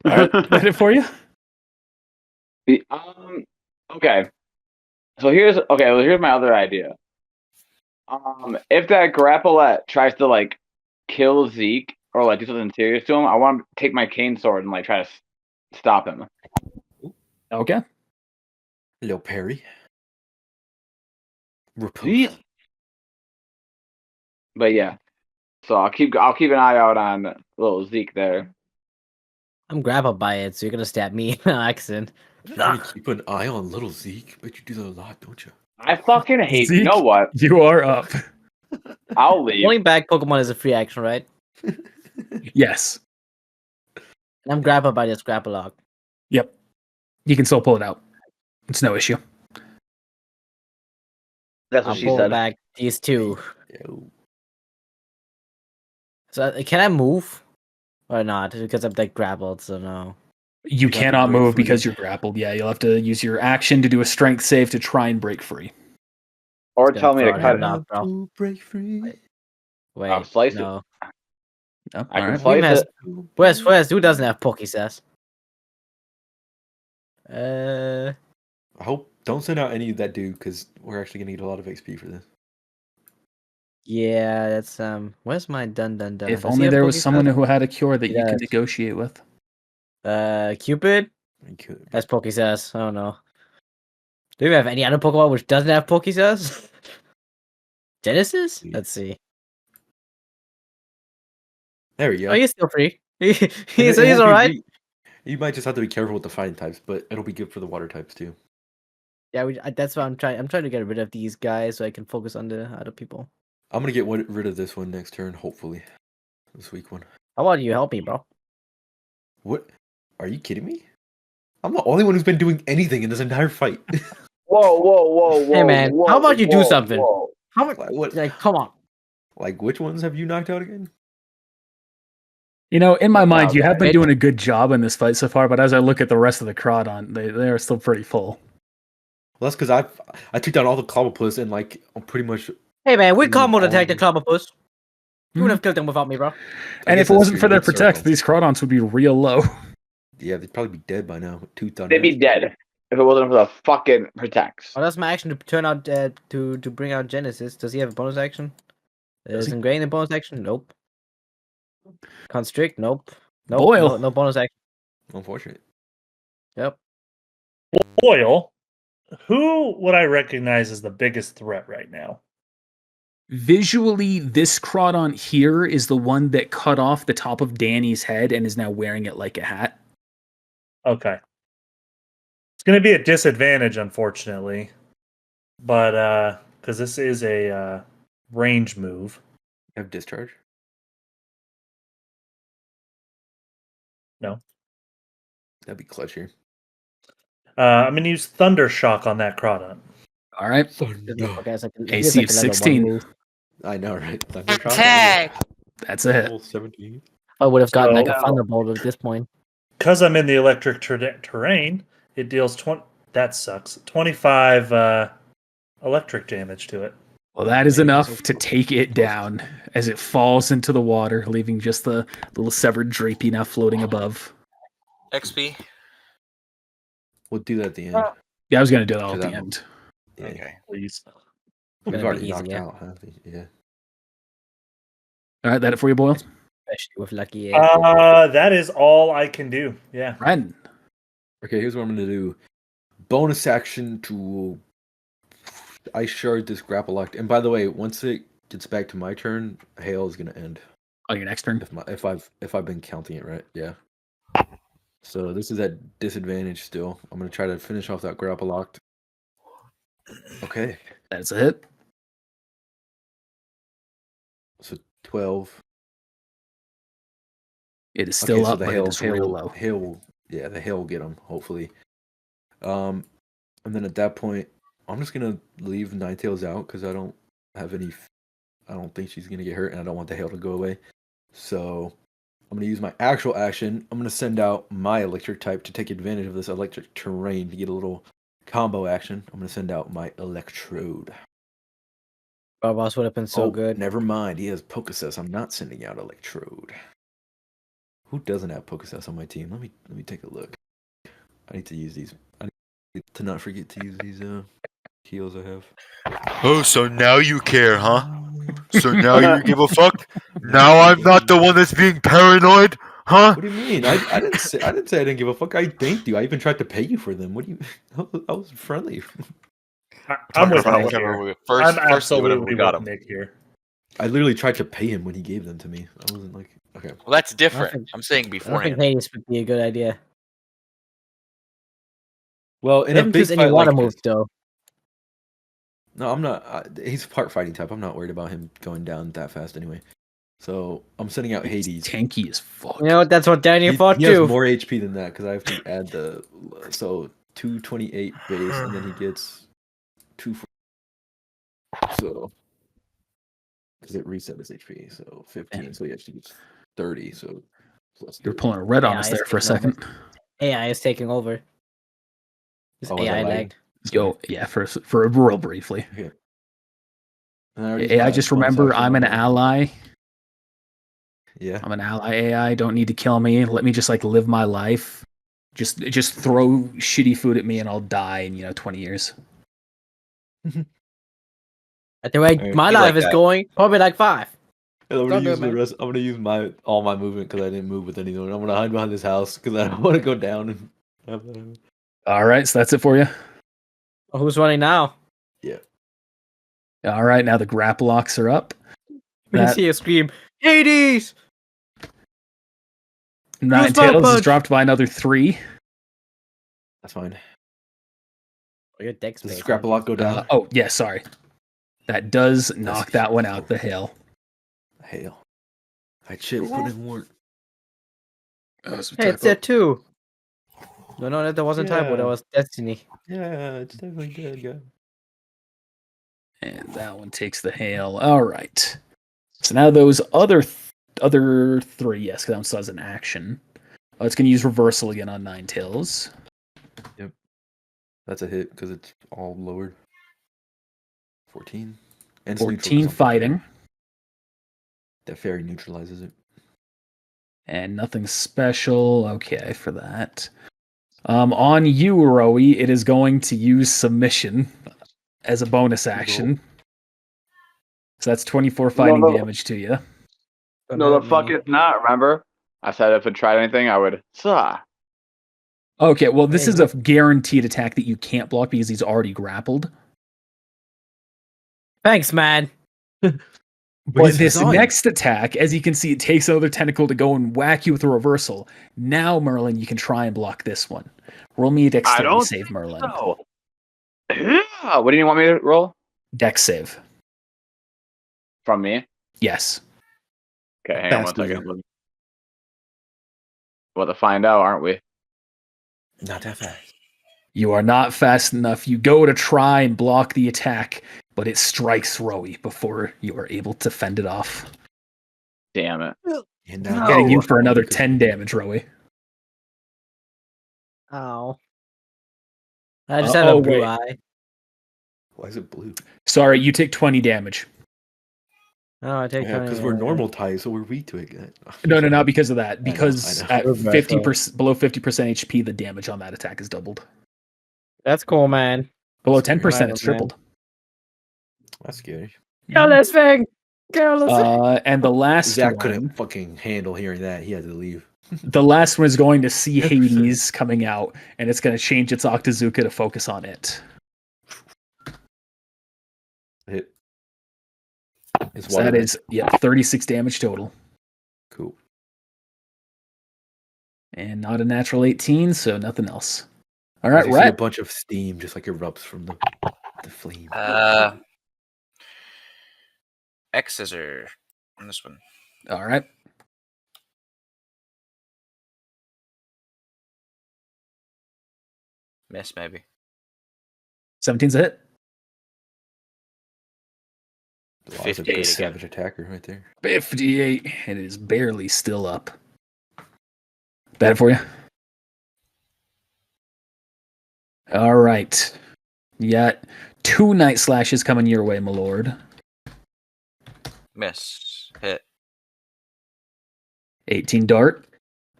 right. That it for you? Okay. Here's my other idea. If that Grapplette tries to like kill Zeke or like do something serious to him, I want to take my cane sword and like try to stop him. Okay. Little Perry. Riposte. Yeah. But yeah, so I'll keep an eye out on little Zeke there. I'm grappled by it, so you're gonna stab me in accident. You gotta keep an eye on little Zeke, but you do that a lot, don't you? I fucking hate. Zeke, You know what? You are up. I'll leave. Pulling back Pokemon is a free action, right? Yes. And I'm grappled by this grapple lock. Yep. You can still pull it out. It's no issue. That's I'll what she pull said. back these two. Yo. So can I move or not? Because I'm like grappled, so no. You have to cannot break move free. because you're grappled. Yeah, you'll have to use your action to do a strength save to try and break free. Or Just tell me to gonna cut throw it. it out, bro. To break free. Wait, I'll slice it. no. Oh, I all can right. slice has- it. Who doesn't have Pokésess? I hope don't send out any of that dude because we're actually gonna get a lot of XP for this. Yeah, that's where's my dun? If Does he only have there was Pokésess? someone who had a cure that He you could does. negotiate with. Cupid You could. has Pokésess. I don't know. Do we have any other Pokemon which doesn't have Pokésess? Genesis? Let's see. There we go. Oh, he's still free. He's It won't be alright. weak. You might just have to be careful with the fighting types, but it'll be good for the water types too. Yeah, that's why I'm trying. I'm trying to get rid of these guys so I can focus on the other people. I'm gonna get rid of this one next turn, hopefully. This weak one. How about you help me, bro? What? Are you kidding me? I'm the only one who's been doing anything in this entire fight. Whoa! Hey, man, how about you do something? Whoa. How much? Like, what? Like, come on. Like, which ones have you knocked out again? You know, in my mind, Wow, you have been it- doing a good job in this fight so far, but as I look at the rest of the Crawdon, they are still pretty full. Well, that's because I took down all the Clobbopus and like I'm pretty much. Hey, man, we Mm, combo all attack the of Clobbopus. You would Mhm. have killed them without me, bro. I And guess if it that's wasn't true, for you their did Protect, circle. these Crawdons would be real low. Yeah, they'd probably be dead by now. With 2 thunder. They'd be dead if it wasn't for the fucking protects. Oh, that's my action to turn out to bring out Genesis. Does he have a bonus action? Does Is he? Ingrain a bonus action? Nope. Constrict? Nope. Nope. Boil. No bonus action. Unfortunate. Yep. Boyle, who would I recognize as the biggest threat right now? Visually, this Crawdon here is the one that cut off the top of Danny's head and is now wearing it like a hat. Okay. It's going to be a disadvantage, unfortunately. But, because this is a range move. You have discharge? No. That'd be clutch here. I'm going to use Thunder Shock on that Crawdon. All right. Okay, it's like, AC of 16. I know, right? Thunder Shock? Attack! That's a hit. Level 17. I would have gotten like a So- Thunderbolt at this point. Because I'm in the electric terrain, it deals 20. That sucks. 25 electric damage to it. Well, that is enough to take it down as it falls into the water, leaving just the little severed drapey now floating above. XP. We'll do that at the end. Yeah, I was going to do that all at Because the I'm- end. Yeah. Okay. Please. We've Gonna be already easy, knocked yeah. out half the, yeah. All right, that it for you, Boyle? Especially with Lucky 8. That is all I can do. Yeah. Ren. Okay, here's what I'm gonna do. Bonus action to Ice Shard this grapple locked. And by the way, once it gets back to my turn, hail is gonna end. On your next turn. If I've been counting it right, yeah. So this is at disadvantage still. I'm gonna try to finish off that grapple locked. Okay, That's a hit. so 12. It is still Okay, up, but it is real low. The hail will get him, hopefully. And then at that point, I'm just gonna leave Ninetales out because I don't think she's gonna get hurt, and I don't want the hail to go away. So I'm gonna use my actual action. I'm gonna send out my electric type to take advantage of this electric terrain to get a little combo action. I'm gonna send out my Electrode. Barboss would have been so good. Never mind. He has Pokécess. I'm not sending out Electrode. Who doesn't have Pokécess on my team? Let me take a look. I need to use these. I need to not forget to use these heals I have. Oh, so now you care, huh? So now you give a fuck? Now I'm not the one that's being paranoid, huh? What do you mean? I didn't say I didn't give a fuck. I thanked you. I even tried to pay you for them. What do you? I was friendly. I'm with Talking Nick about here. whenever I'm whenever absolutely we got with him. Nick here. I literally tried to pay him when he gave them to me. I wasn't like, okay. Well, that's different. think- I'm saying I don't think beforehand. Hades would be a good idea. Well, in a Doesn't big choose any fight water like moves this, though. no, I'm not. He's part fighting type. I'm not worried about him going down that fast anyway. So I'm sending out Hades. Tanky as fuck. You know what? That's what Daniel fought He has too. more HP than that because I have to add the 228 base, and then he gets 2. So because it reset his HP, so 15. So he actually gets 30. So plus You're 30. pulling a red on Yeah, us it's there for a taking over. second. AI is taking over. This Oh, is that AI lagging? lagged. Yo, yeah, for real briefly. And I already used AI, my just bonus remember, action I'm on an that. ally. Yeah. I'm an ally AI. Don't need to kill me. Let me just like live my life. Just throw shitty food at me and I'll die in 20 years. At the way I mean, my be life like is that. going, probably like 5. And I'm Don't gonna do use it, the man. rest. I'm gonna use all my movement because I didn't move with anyone. I'm gonna hide behind this house because I don't want to go down and have that. All right, so that's it for you. Oh, who's running now? All right, now the grapple locks are up. We That see a scream, Hades! Nine Spell Tails is punch! dropped by another 3. That's fine. Oh, your deck's Does base, Scrapple Lock go down? Oh yeah, sorry. That does knock that one out. The hail. Hail. I chip. Put in work. Hey, it's there too. No, that wasn't typo. That Yeah. was Destiny. Yeah, it's definitely good, guy. And that one takes the hail. All right. So now those other 3, yes, because that one still has an action. Oh, it's going to use reversal again on Ninetales. That's a hit because it's all lowered. 14. And it's neutral 'cause 14 I'm fighting. That fairy neutralizes it. And nothing special. Okay, for that. On you, Rowie, it is going to use submission as a bonus action. So that's 24 fighting No. damage to you. No, the fuck it's not. Remember, I said if it tried anything, I would. Okay, well, this Hey, is a guaranteed attack that you can't block because he's already grappled. Thanks, man. But this next attack, as you can see, it takes another tentacle to go and whack you with a reversal. Now, Merlin, you can try and block this one. Roll me a dexterity save, Merlin. So. What do you want me to roll? Dex save. From me? Yes. Okay, hang on 1 second. We're about to find out, aren't we? Not that fast. You are not fast enough. You go to try and block the attack, but it strikes Rowie before you are able to fend it off. Damn it. Getting you for another 10 damage, Rowie. Ow. I just have a blue eye. Why is it blue? Sorry, you take 20 damage. Oh, I take 20 because we're normal types, so we're weak to it. No, not because of that. Because I know. at 50% below 50% HP, the damage on that attack is doubled. That's cool, man. Below 10%, it's tripled. That's scary. Kill this thing! Kill this thing! And the last Zach one, couldn't fucking handle hearing that. He had to leave. The last one is going to see Hades coming out, and it's going to change its Octazooka to focus on it. Hit. So that is 36 damage total. Cool. And not a natural 18, so nothing else. All right, Rhett. A bunch of steam just like erupts from the flame. X scissor on this one. All right. Miss, maybe. 17's a hit. 58 savage attacker right there. 58. It is barely still up. Bad for you? All right. You got 2 night slashes coming your way, my lord. Miss. Hit. 18 dart.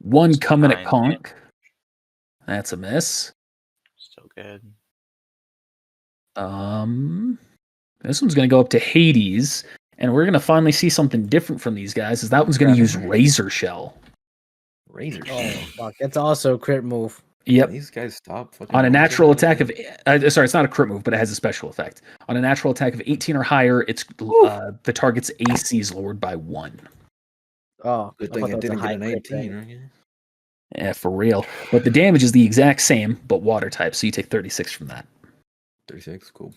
1 coming at Conk. That's a miss. Still good. This one's going to go up to Hades, and we're going to finally see something different from these guys, as that one's going to use Razor Shell. Razor Shell? Oh, fuck. That's also a crit move. Yep. These guys stop. On a natural attack of... sorry, it's not a crit move, but it has a special effect. On a natural attack of 18 or higher, it's the target's AC is lowered by 1. Oh, good thing it didn't get an 18, right? Yeah, for real. But the damage is the exact same, but water type, so you take 36 from that. 36, cool.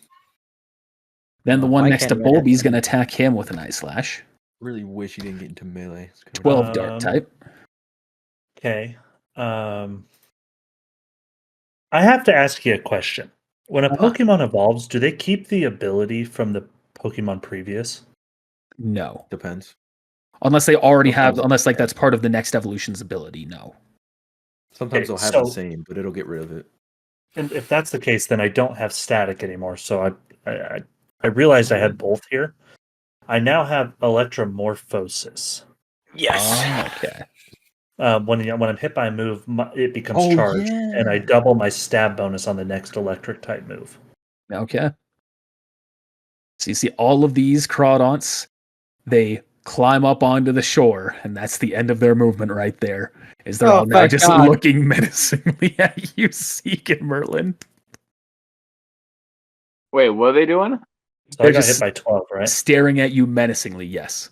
Then the one next to Bulby's going to attack him with a Night Slash. Really wish he didn't get into melee. 12 dart type. Okay. I have to ask you a question. When a Pokemon evolves, do they keep the ability from the Pokemon previous? No. Depends. Unless they already have, unless like that's part of the next evolution's ability, no. Sometimes they'll have the same, but it'll get rid of it. And if that's the case, then I don't have static anymore. So I realized I had both here. I now have Electromorphosis. Yes. Oh, okay. When I'm hit by a move, it becomes charged, and I double my stab bonus on the next electric type move. Okay. So you see all of these Crawdonts, they climb up onto the shore, and that's the end of their movement right there. Is they're all now just looking menacingly at you, Zeke and Merlin. Wait, what are they doing? So I got hit by 12, right? Staring at you menacingly, yes.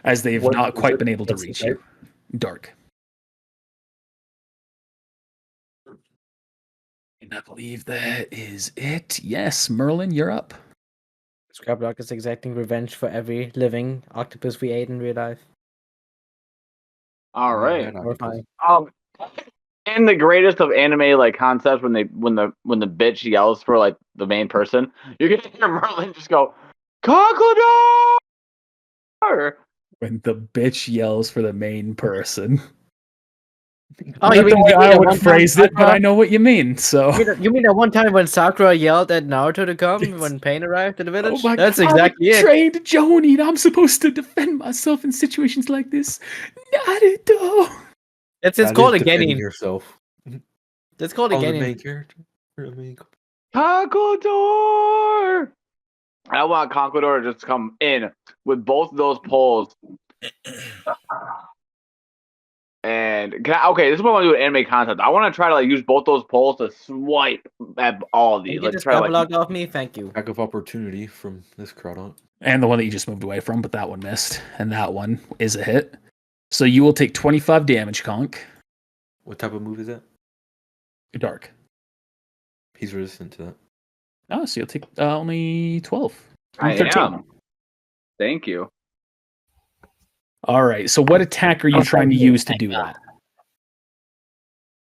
As they've not quite been able to reach you. Dark. And I believe that is it. Yes, Merlin, you're up. Scraplock is exacting revenge for every living octopus we ate in real life. All right. Horrifying. In the greatest of anime like concepts, when the bitch yells for like the main person, you're gonna hear Merlin just go, "Crocodile!" When the bitch yells for the main person. Oh, you mean the way I would phrase it, but I know what you mean. So you mean that one time when Sakura yelled at Naruto to come when Pain arrived at the village? Oh my That's God, exactly it. Trained Joni, and I'm supposed to defend myself in situations like this. Naruto. It's called a genin. Yourself. It's called a the genin. main character. Conquador! I want Conquador to just come in with both of those poles. And this is what I want to do in anime concept. I want to try to like use both those poles to swipe at all of these. Can you Like get this try to Scraplock off me? Thank you. Lack of opportunity from this Crawdon. And the one that you just moved away from, but that one missed. And that one is a hit. So you will take 25 damage, Conk. What type of move is that? Dark. He's resistant to that. Oh, so you'll take only 12. I 13. am. Thank you. All right. So what attack are you trying to use to do that?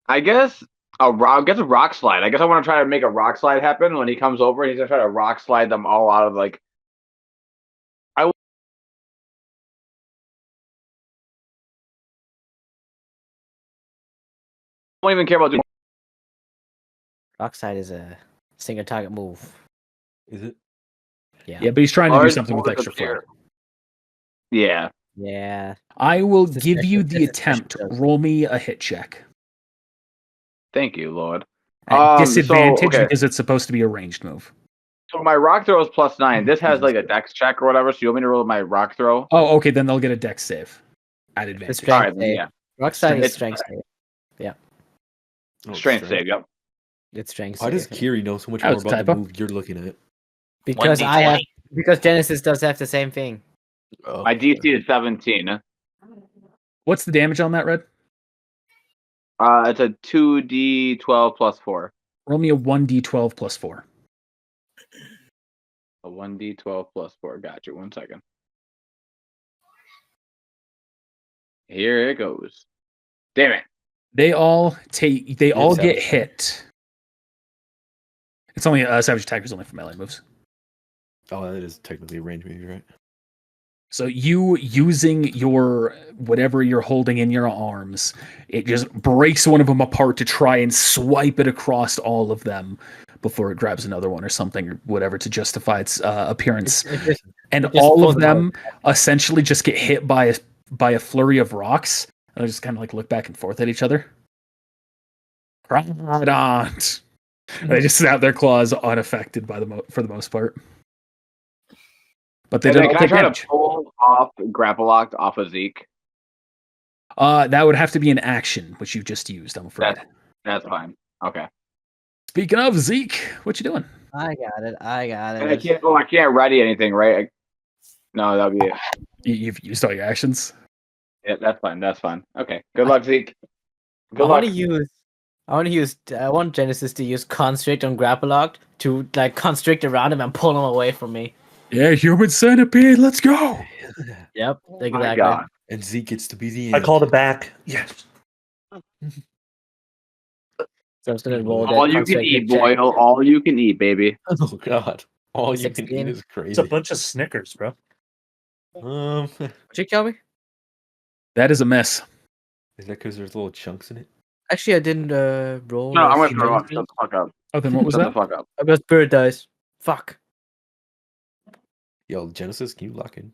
I guess a rock slide. I guess I want to try to make a rock slide happen when he comes over. He's gonna try to rock slide them all out of like. I don't even care about doing. Rockside is a single target move. Is it? Yeah, but he's trying to do something with extra flair. flair. Yeah. Yeah. I will It's a give you special- the it's a special attempt. joke. Roll me a hit check. Thank you, Lord. At disadvantage okay. because it's supposed to be a ranged move. So my rock throw is +9. This has like a dex check or whatever. So you want me to roll my rock throw? Oh, okay. Then they'll get a dex save at advantage. Strength All right, then, save. yeah. Rockside is It's- strength save. Oh, Strength save. Yep. It's strength Why does save. Kiri know so much Oh, more it's about the typo. move you're looking at? Because 1d20. because Genesis does have the same thing. Oh, My DC is 17. What's the damage on that, Red? It's a 2d12 plus 4. Roll me a 1d12 plus 4. A 1d12 plus 4. Gotcha. 1 second. Here it goes. Damn it. They all all get savage hit. It's only savage attack is only for melee moves. Oh, that is technically a range move, right? So you using your whatever you're holding in your arms, it just breaks one of them apart to try and swipe it across all of them before it grabs another one or something or whatever to justify its appearance. And just all pulls of them them essentially just get hit by a flurry of rocks. And they just kind of like look back and forth at each other. Right on. And they just snap their claws unaffected by for the most part. But they And then don't can I take try damage. to pull off grapple locked off of Zeke? That would have to be an action, which you just used, I'm afraid. That's fine. Okay. Speaking of Zeke, what you doing? I got it. And I can't ready anything, right? No, that'll be it. You've used all your actions. Yeah, that's fine. That's fine. Okay. Good luck, Zeke. I Good want luck. I want Genesis to use constrict on grapple locked to like constrict around him and pull him away from me. Yeah, human centipede, let's go. Yep, Oh my exactly. God. And Zeke gets to be the end. I called it back. Yes. So I was gonna roll that. All you can constrict eat, check. Boyle. All you can eat, baby. Oh God! All you can 16. eat is It's crazy. a bunch of Snickers, bro. What you tell me? That is a mess. Is that because there's little chunks in it? Actually, I didn't roll. No, I'm as gonna throw up. Genesis. Shut the fuck up. Oh, then what was Shut that? the fuck up. I got spirit dice. Fuck. Yo, Genesis, can you lock in?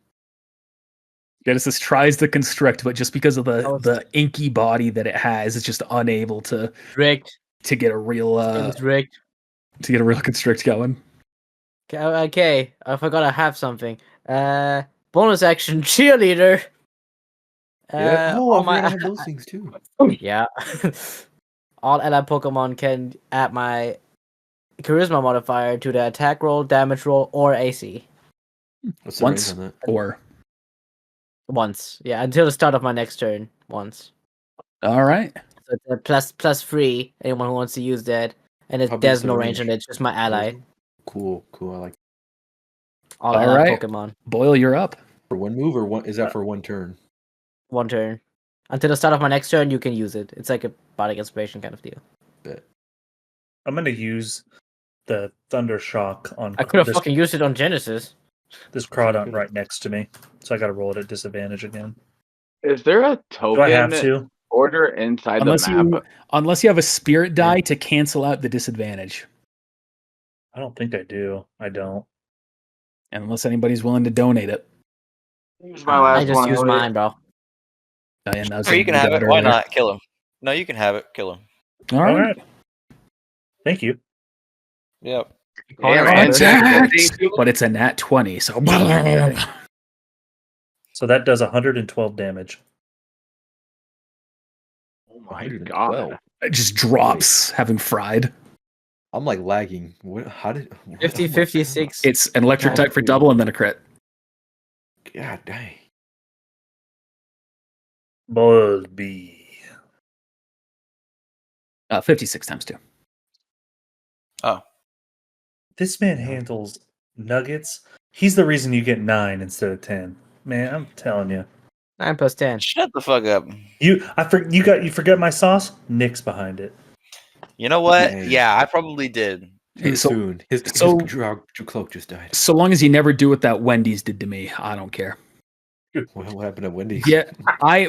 Genesis tries to constrict, but just because of Oh. the inky body that it has, it's just unable to Rigged. get a real It's rigged. constrict going. Okay, I forgot I have something. Bonus action cheerleader. Oh, all I my have those things too. yeah. All allied Pokemon can add my charisma modifier to the attack roll, damage roll, or AC. What's the Once range on that? or Once. Yeah, until the start of my next turn. Once. all right. So it's a +3. Anyone who wants to use that. And How big there's is the no range on it, it's just my ally. Cool. I like All All allied right. Pokemon. Boyle, you're up. for one move or one. Is that for one turn? One turn. Until the start of my next turn, you can use it. It's like a bardic inspiration kind of deal. I'm gonna use the Thunder Shock on I could have this, fucking used it on Genesis. this Crawdon right next to me, so I got to roll it at disadvantage again. Is there a Do I have token to? order inside Unless the map? you have a spirit die to cancel out the disadvantage. I don't think I do. I don't. And unless anybody's willing to donate it. Use my last I just one. used Elliot. mine, bro. Diane, that was Or you can something have did it. Why earlier. not? Kill him. No, you can have it. Kill him. All All right. right. Thank you. Yep. Damn, Alright, man. Attacked! But it's a nat 20, so So that does 112 damage. Oh my 112. God. it just drops, having fried. I'm like lagging. What? How did? What, 50, oh my 56. It's an electric type for double and then a crit. God dang. Bulby. 56 times 2. This man handles nuggets. He's the reason you get 9 instead of 10. Man, I'm telling you. 9 plus 10. Shut the fuck up. You forgot my sauce? Nick's behind it. You know what? Dang. Yeah, I probably did. Too So- soon. His so- cloak just died. So long as you never do what that Wendy's did to me, I don't care. What happened at Wendy's? Yeah,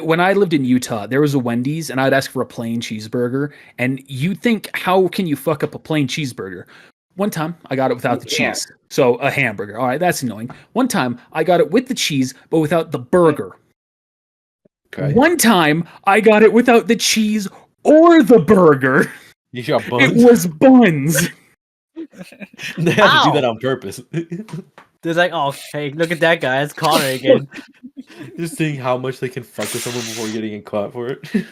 when I lived in Utah, there was a Wendy's, and I'd ask for a plain cheeseburger. And you'd think, how can you fuck up a plain cheeseburger? One time, I got it without the Yeah. cheese. So a hamburger. All right, that's annoying. One time, I got it with the cheese, but without the burger. Okay. One time, I got it without the cheese or the burger. You got It buns. was buns. They had to Ow. do that on purpose. They're like, oh, hey, look at that guy. It's Connor again. Just seeing how much they can fuck with someone before getting caught for it.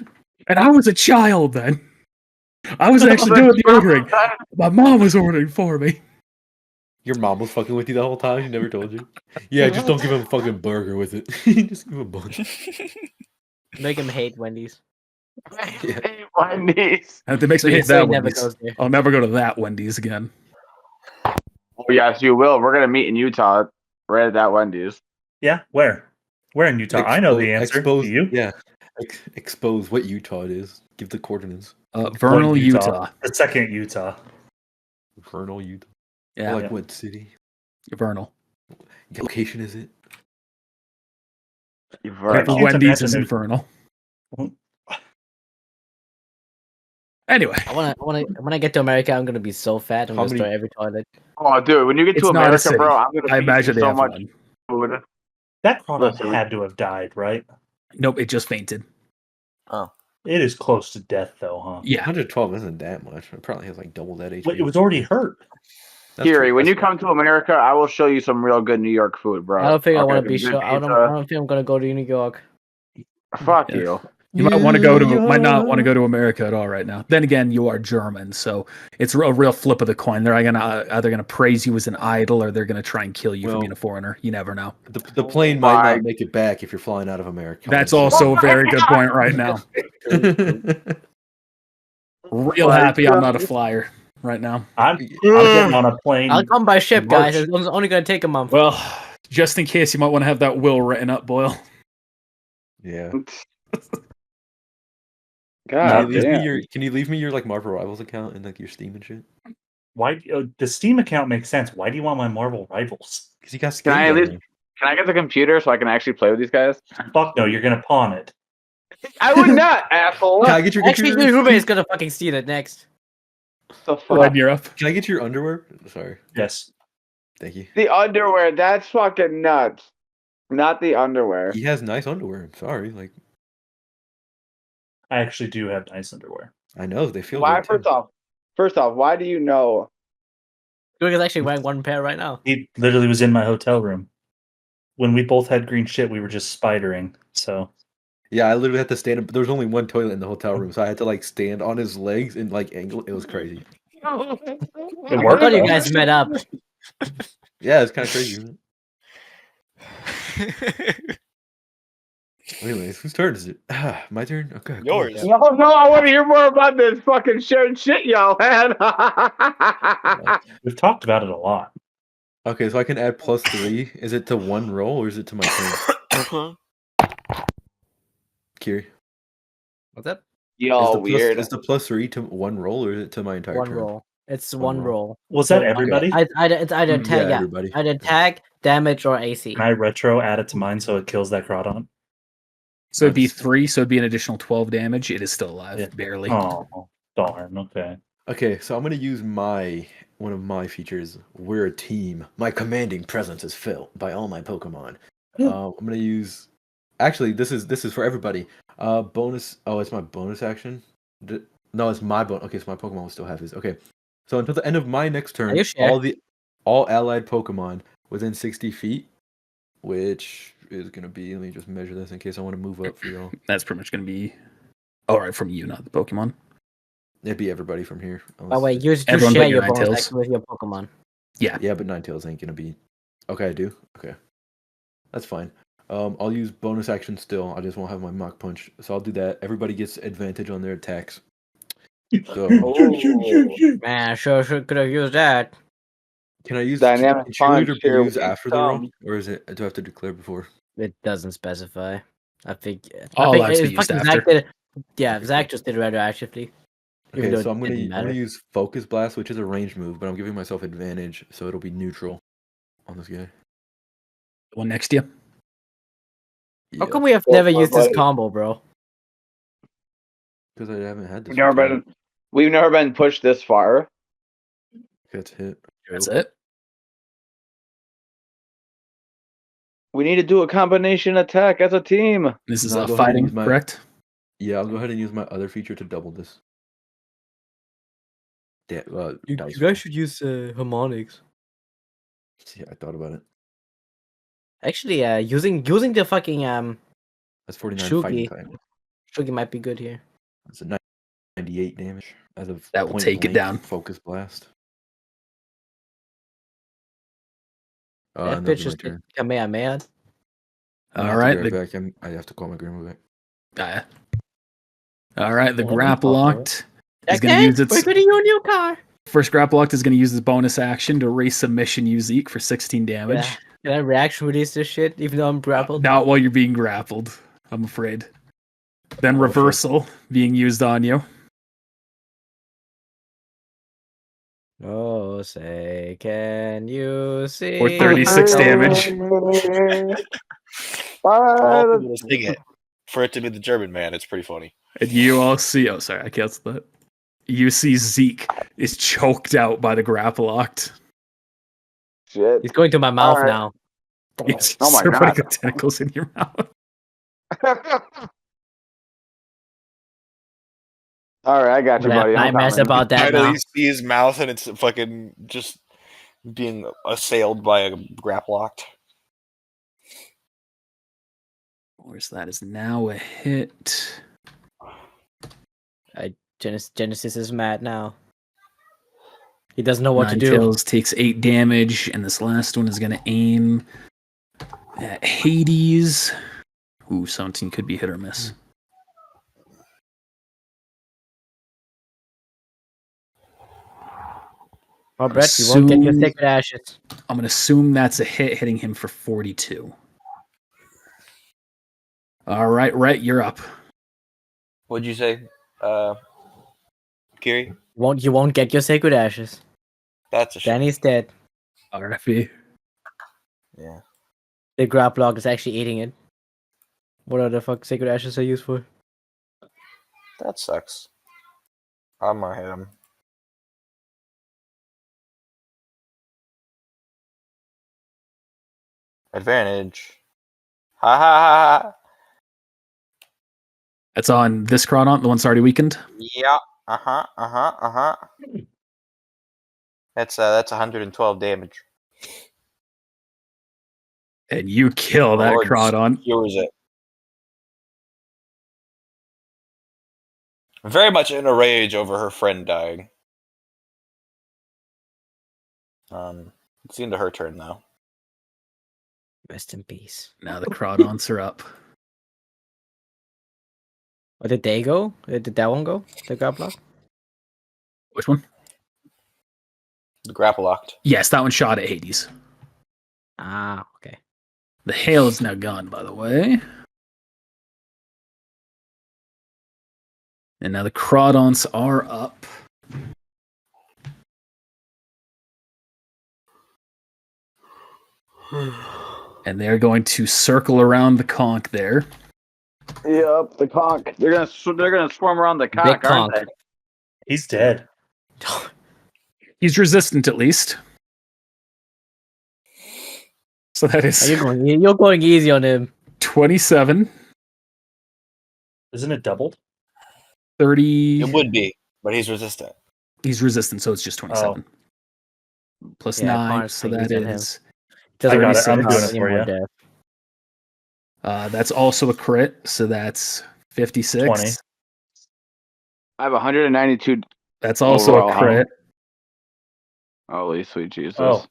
And I was a child then. I was actually doing the ordering. My mom was ordering for me. Your mom was fucking with you the whole time. She never told you. Yeah, just don't give him a fucking burger with it. Just give him a bun. Make him hate Wendy's. Yeah. Wendy's. And if it makes So me he hate that never Wendy's, goes there. I'll never go to that Wendy's again. Oh, yes, you will. We're gonna meet in Utah, right at that Wendy's. Yeah, where? Where in Utah? I know the answer. Expose, Do you? Yeah. Expose what Utah it is. Give the coordinates. Vernal, What Utah. The second Utah. Vernal, Utah. Yeah, Like what city? Vernal. What location is it? Right. can't Wendy's imagine is there's- infernal. Anyway, When I get to America, I'm gonna be so fat. I'm How gonna many- destroy every toilet. Oh, dude, when you get it's to not a America, city. bro, I'm gonna I feed imagine you they so have much one. food. That product Listen, had to have died, right? Nope, it just fainted. It is close to death, though, huh? Yeah, 112 isn't that much. It probably has like double that HP. Wait, it was already hurt. That's Kiri, true. when you That's come to America, I will show you some real good New York food, bro. I don't think I Okay, want to be some sure. good I don't think I'm gonna go to New York. pizza. Fuck Yeah. you. you might want to go to, might not want to go to America at all right now. Then again, you are German, so it's a real flip of the coin. They're either gonna praise you as an idol, or they're gonna try and kill you for Well, being a foreigner. You never know. The plane might my- not make it back if you're flying out of America. That's also a very good point right now. Real My happy I'm God. not a flyer right now. I'm getting on a plane. I'll come by ship, guys. March. It's only gonna take a month. Well, just in case, you might want to have that will written up, Boyle. Yeah. God damn. Can you leave me your like Marvel Rivals account and like your Steam and shit? Why? The Steam account makes sense. Why do you want my Marvel Rivals? Because you got Can I skins at on least- there. Can I get the computer so I can actually play with these guys? Fuck no, you're gonna pawn it. I would not, asshole. Can I get your Actually, computer? your roommate is gonna fucking steal it next. The When fuck? you're up. Can I get your underwear? Sorry. Yes. Thank you. The underwear, that's fucking nuts. Not the underwear. He has nice underwear. I'm sorry. Like I actually do have nice underwear. I know they feel Why? good. Too. First off, why do you know? Greg is actually wearing one pair right now. He literally was in my hotel room. When we both had green shit, we were just spidering. So Yeah, I literally had to stand up. There was only one toilet in the hotel room, so I had to like stand on his legs and like angle. It was crazy. it I worked. thought you though. guys met up. Yeah, it's kind of crazy. Isn't it? Anyways, whose turn is it? My turn. Okay. cool. Yours. No, I want to hear more about this fucking shared shit y'all had. We've talked about it a lot. Okay, so I can add +3. Is it to one roll or is it to my turn? Kiri, What's that? Y'all weird. Is the +3 to one roll or is it to my entire One turn? roll. It's One one roll. roll. Was that everybody? It's either tag, Yeah, yeah, everybody. either tag, damage, or AC. Can I retro add it to mine so it kills that Crawdon? So it'd be 3, so it'd be an additional 12 damage. It is still alive, Yeah. barely. Oh, darn. Okay. Okay, so I'm gonna use one of my features. We're a team. My commanding presence is felt by all my Pokemon. I'm gonna use. Actually, this is for everybody. Bonus. Oh, it's my bonus action. No, it's my bonus. Okay, so my Pokemon will still have his. Okay, so until the end of my next turn, you sure? all allied Pokemon within 60 feet, which is gonna be. Let me just measure this in case I want to move up for y'all. That's pretty much going to be. All right, from you, not the Pokemon. It'd be everybody from here. By the way, you Everyone but share your your bonus Ninetales. action with your Pokemon. Yeah, but Ninetales ain't gonna be. Okay, I do. Okay. That's fine. I'll use bonus action still. I just won't have my mock punch, so I'll do that. Everybody gets advantage on their attacks. So Man, I sure could have used that. can I use Dynamic can punch, cheerleader be here used we after the roll, come. or is it? Do I have to declare before? It doesn't specify. I think. All I think allowed to be it's used fucking after. Zach did. Yeah, Okay, Zach cool. just did retroactively. Even Okay, though so it didn't I'm matter. gonna use focus blast, which is a ranged move, but I'm giving myself advantage, so it'll be neutral on this guy. One next to you. How Yeah, come we have Go never for it, used this buddy. combo, bro? because I haven't had this. We've never been pushed this far. Gets hit. That's it. We need to do a combination attack as a team. This is No, I'll go ahead and fighting, use my- correct? Yeah, I'll go ahead and use my other feature to double this. Dice roll. should use harmonics. Yeah, I thought about it. Actually, using the fucking That's 49 fighting Shugi. time. Shugi might be good here. That's a 98 damage as of That will point take it blank down. Focus blast. That And that'll bitch be my just turn. Kamehameha. I have to be right back. I have to call my grandma back. All right, the Well, grapple fuck, bro. locked is going to use its We're getting you a new car. first grapple locked is going to use its bonus action to resubmission you Zeke for 16 damage. Yeah. Can I reaction release this shit even though I'm grappled? Not while you're being grappled, I'm afraid. Then Oh, reversal being used on you. Oh, say, can you see? For 36 damage. All people sing it. For it to be the German man, it's pretty funny. And you all see. Oh, sorry, I canceled that. You see Zeke is choked out by the grapple locked. Shit. He's going to my mouth Alright. now. It's Oh my putting God. the tentacles in your mouth. All right, I got you, I'm gonna have buddy. I'm nightmares coming. about that now. Finally see his mouth and it's fucking just being assailed by a grapple locked. Where's that is now a hit. Genesis is mad now. He doesn't know what to do. Ninetales takes 8 damage, and this last one is going to aim at Hades. Ooh, 17 could be hit or miss. Oh, Brett, you won't get your Assume- sacred ashes. I'm going to assume that's a hit, hitting him for 42. All right, Rhett, you're up. What'd you say, Kiri? You won't get your sacred ashes. That's a shame. Danny's dead. RFE. Yeah. The grab log is actually eating it. What are the fuck sacred ashes are used for? That sucks. I'm gonna hit him. Advantage. Ha ha ha ha. That's on this Chronon, the one that's already weakened. Yeah. Uh-huh. That's 112 damage. And you kill that Lord Chronon. Cures it. Very much in a rage over her friend dying. It's into her turn now. Rest in peace. Now the Chronons are up. Or did they go? Did that one go? The grab log? Which one? The grapple locked. Yes, that one shot at Hades. Ah, okay. The hail is now gone, by the way. And now the Crawdons are up. And they're going to circle around the conch there. Yep, the conch. They're gonna swarm around the cock, Big aren't conch. they? He's dead. He's resistant at least. So that is You're going easy on him. 27, Isn't it doubled? 30. It would be, but he's resistant. He's resistant, so it's just 27. Plus Yeah, 9, Connor's so saying that he's at him. is I got it. I'm 36. doing it Any for more you. death. That's also a crit, so that's 56. 20. I have 192. That's also Overall, a crit. Holy sweet Jesus. Oh.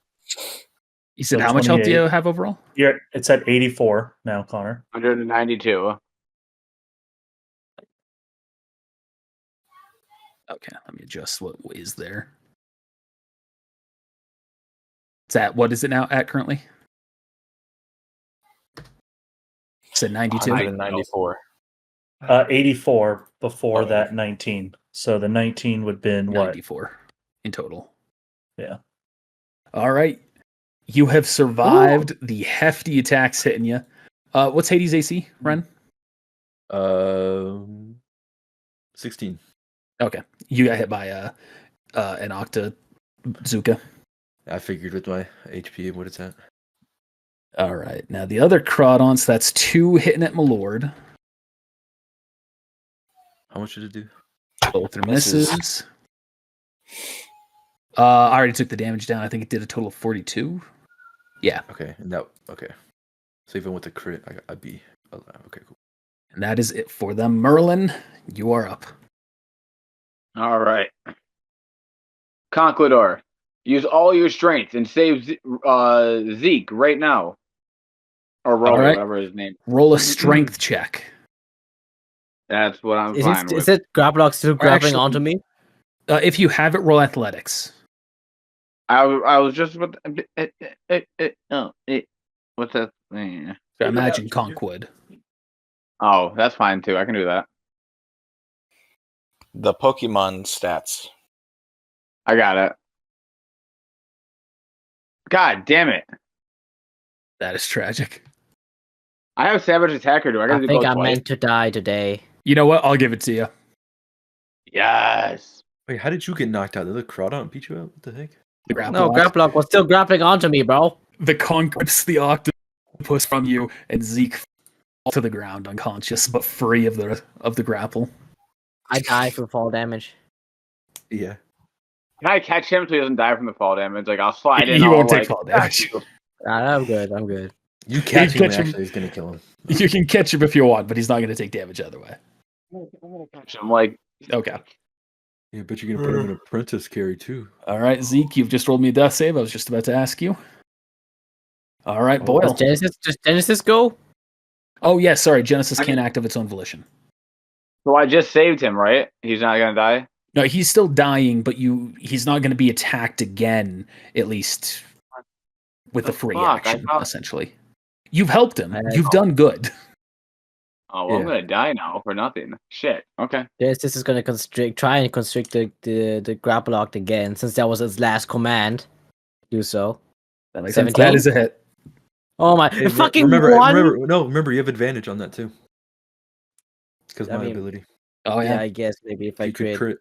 You said So how much health do 28. you have overall? It's at 84 now, Connor. 192. Okay, let me adjust what is there. It's at, what is it now at currently? It's at 92. 194. 84 before that 19. So the 19 would have been what? 94 in total. Yeah. All right. You have survived the hefty attacks hitting you. What's Hades' AC, Ren? 16. Okay. You got hit by an Octazuka. I figured with my HP what it's at. All right. Now the other Crawdons, that's 2 hitting at Malord. How much did it do? Both are misses. I already took the damage down. I think it did a total of 42. Yeah. Okay, okay. So even with the crit, I'd be alive. Okay, cool. And that is it for them. Merlin, you are up. All right. Conquidor, use all your strength and save Zeke right now. Or Roll, All right. whatever his name. Roll a strength check. That's what I'm Is fine it, with. is it Graplock still grappling actually- onto me? If you have it, roll athletics. I was just with what's that? So imagine Conk would. Oh, that's fine too. I can do that. The Pokemon stats. I got it. God damn it! That is tragic. I have Savage Attacker. Do I got I to think go I'm twice? meant to die today. You know what? I'll give it to you. Yes. Wait, how did you get knocked out? Did the Crawdon beat you out? What the heck? The grapple No, oct- Graplock was still grappling onto me, bro. The Conk rips the octopus from you, and Zeke falls to the ground unconscious, but free of the grapple. I die from fall damage. Yeah. Can I catch him so he doesn't die from the fall damage? Like I'll slide in. He all won't take like, fall damage. I'm good. I'm good. You catch him catch him. actually is gonna kill him. You can catch him if you want, but he's not going to take damage either way. I'm gonna catch him. Like Okay. Yeah, but you're gonna put him in apprentice carry too. All right, Zeke, you've just rolled me a death save. I was just about to ask you. All right, Boyle. Does Genesis go? Oh, yeah, sorry. Genesis can't act of its own volition. so, I just saved him, right? He's not gonna die. No, he's still dying, but he's not going to be attacked again, at least with The a free fuck? I action, thought- essentially. You've helped him. I know. You've done good. Oh, well, I'm Yeah. gonna die now for nothing. Shit. Okay. Genesis is gonna try and constrict the Graplock again, since that was his last command. Do so. That makes sense. 17? That is a hit. Oh my! Hey, fucking remember, one. remember, you have advantage on that too. Because I my mean, ability. Oh, yeah, yeah. I guess maybe if I You could crit. crit.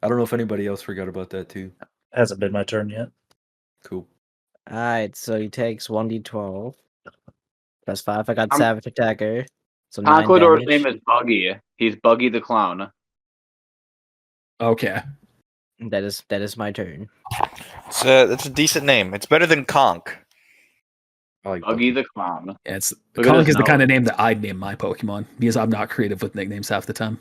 I don't know if anybody else forgot about that too. Hasn't been my turn yet. Cool. Alright, so he takes 1d12 plus 5. I got I'm- Savage Attacker. So 9 Conquidor's damage. name is Buggy. He's Buggy the Clown. Okay. That is my turn. That's a decent name. It's better than Conk. I like Buggy the Clown. Yeah, Look at Conk his is the kind nose. of name that I'd name my Pokemon, because I'm not creative with nicknames half the time.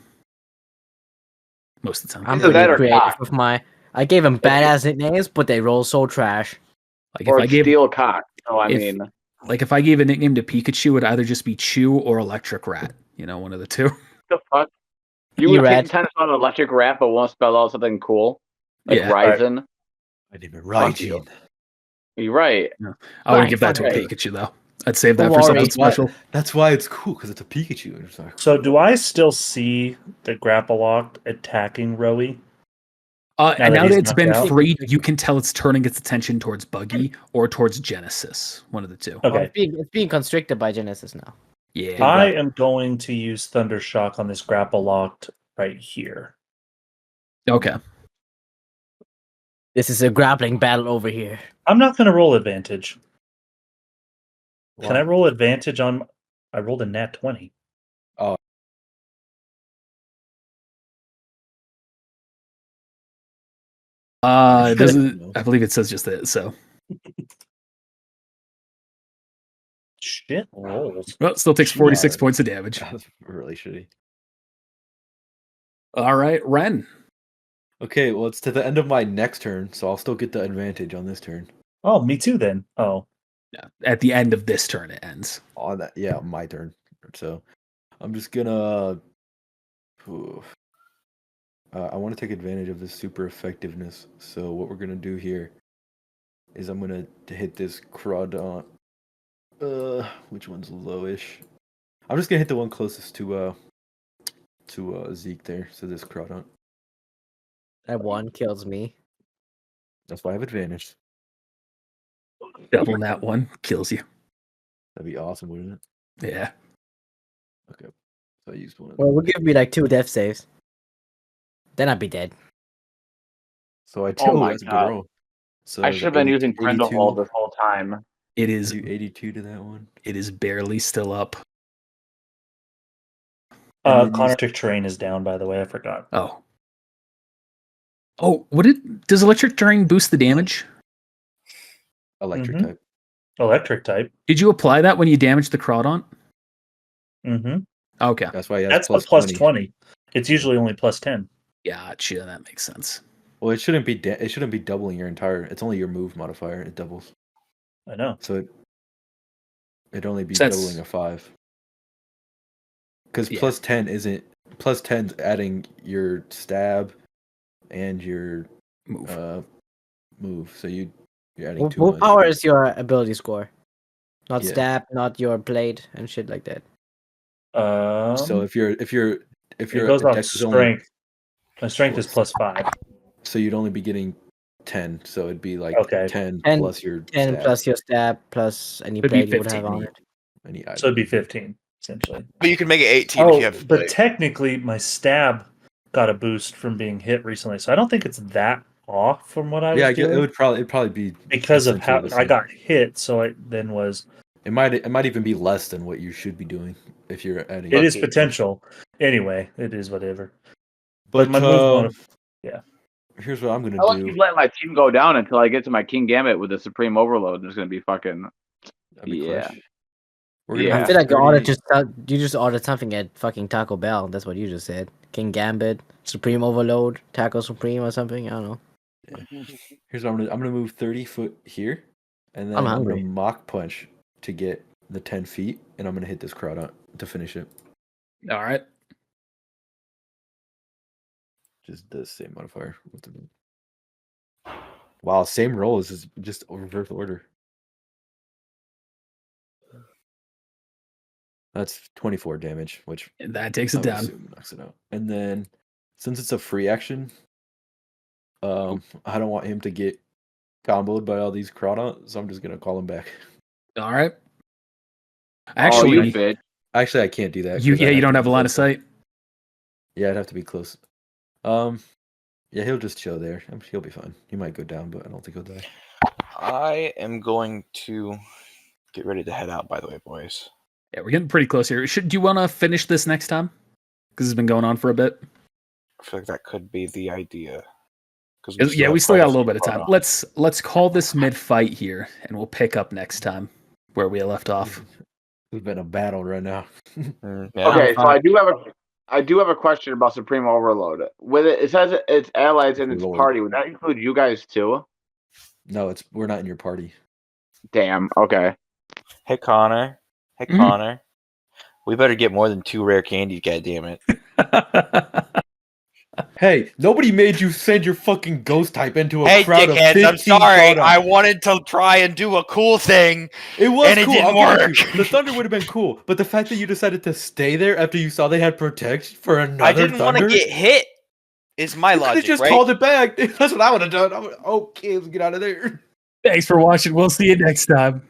Most of the time. I'm Either that pretty or creative cock. with my. I gave him badass nicknames, but they roll so trash. Like Or if I gave Steel Cock. So I if- mean, like if I gave a nickname to Pikachu, it would either just be Chew or Electric Rat. You know, one of the two. the fuck? You would E-Rat. take 10 on an electric rap, but won't spell out something cool like Yeah. Ryzen. I didn't even Fuck you. You're right. I wouldn't Fine, give that to a okay. Pikachu though. I'd save that Don't for worry. something special. That's why it's cool because it's a Pikachu. It's like, So do I still see the Graplock attacking Rowie? And that now that he's it's been knocked out? freed, you can tell it's turning its attention towards Buggy or towards Genesis. One of the two. Okay. It's being constricted by Genesis now. Yeah. I am going to use Thunder Shock on this Graplock right here. Okay. This is a grappling battle over here. I'm not going to roll advantage. Can Why? I roll advantage on? I rolled a nat 20. It doesn't. I believe it says just that. So, Shit rolls. well, it still takes 46 points of damage. that's really shitty. All right, Ren. Okay, well, it's to the end of my next turn, so I'll still get the advantage on this turn. Oh, me too then. Oh. At the end of this turn, it ends. On that, yeah, my turn. So I'm just gonna. I want to take advantage of this super effectiveness. So what we're gonna do here is I'm gonna hit this Crawdaunt. Which one's lowish? I'm just gonna hit the one closest to Zeke there. So this Crawdaunt. That one kills me. That's why I have advantage. Double that one kills you. That'd be awesome, wouldn't it? Yeah. Okay. So I used one of Well, them. we'll give me like 2 death saves. Then I'd be dead. So I Oh my that's a good God. roll. So I should have been using 82 Grindelwald this whole time. It I is do 82 to that one. it is barely still up. And then you- Electric terrain is down, by the way. I forgot. Oh. Oh, does electric terrain boost the damage? Electric Mhm. type. Electric type. Did you apply that when you damaged the Crawdaunt? Mm-hmm. Okay. That's why he has That's plus a plus 20. 20. It's usually only plus 10. Gotcha, that makes sense. Well, it shouldn't be. It shouldn't be doubling your entire. It's only your move modifier. It doubles. I know. So it'd only be So that's- doubling a 5. Because Yeah. plus 10 isn't. Plus 10's adding your stab and your Move. move. So you're adding too What much. power is your ability score? Not Yeah. stab, not your blade and shit like that. So if your it goes off dex is only, strength. My strength is plus 5. so you'd only be getting 10. So it'd be like Okay. 10 10 plus your 10 stab, plus your stab plus any It'd be blade you would have 15. on it. any item. So it'd be 15, essentially. But you can make it 18 if you have. But technically, my stab got a boost from being hit recently, so I don't think it's that off from what I was Yeah, doing. it'd probably be Because of how essentially the I same. got hit, so it then was. It might even be less than what you should be doing if you're adding. It is Lucky. potential. Anyway, it is whatever. But my move here's what I'm gonna I'll keep do. letting my team go down until I get to my King Gambit with the Supreme Overload. There's gonna be fucking. That'd be Yeah. clutch. We're gonna Yeah. I move feel like you 30 you just ordered something at fucking Taco Bell. That's what you just said. King Gambit, Supreme Overload, Taco Supreme or something. I don't know. Here's what I'm gonna move 30 foot here, and then I'm I'm hungry. gonna mock punch to get the 10 feet, and I'm gonna hit this crowd out to finish it. All right. Just the same modifier. Wow, same roll is just reverse order. That's 24 damage, which That takes I it would down. assume knocks it out. And then, since it's a free action, I don't want him to get comboed by all these Crawdaunt, so I'm just gonna call him back. All right. Oh, Actually, you bitch. Actually, I can't do that. you 'cause I'd you to don't be have a line of close. sight. Yeah, I'd have to be close. Yeah, he'll just chill there. He'll be fine. He might go down, but I don't think he'll die. I am going to get ready to head out. By the way, boys. Yeah, we're getting pretty close here. Do you want to finish this next time? Because it's been going on for a bit. I feel like that could be the idea. Yeah, we still got a little bit of time. Let's call this mid-fight here, and we'll pick up next time where we left off. We've been a battle right now. Yeah. Okay, so I do have a question about Supreme Overload. With it says it's allies in its Lord. party. Would that include you guys too? No, we're not in your party. Damn. Okay. Hey Connor. Hey Mhm. Connor. We better get more than 2 rare candies. God damn it. Hey, nobody made you send your fucking ghost type into a Hey crowd of dickheads, 15 I'm sorry. Crawdaunt. I wanted to try and do a cool thing. It was and it cool. didn't I'll give it work. to you. The thunder would have been cool, but the fact that you decided to stay there after you saw they had protect for another I didn't want to thunder, get hit. Is my you could have logic, just right? called it back. That's what I would have done. Okay, let's get out of there. Thanks for watching. We'll see you next time.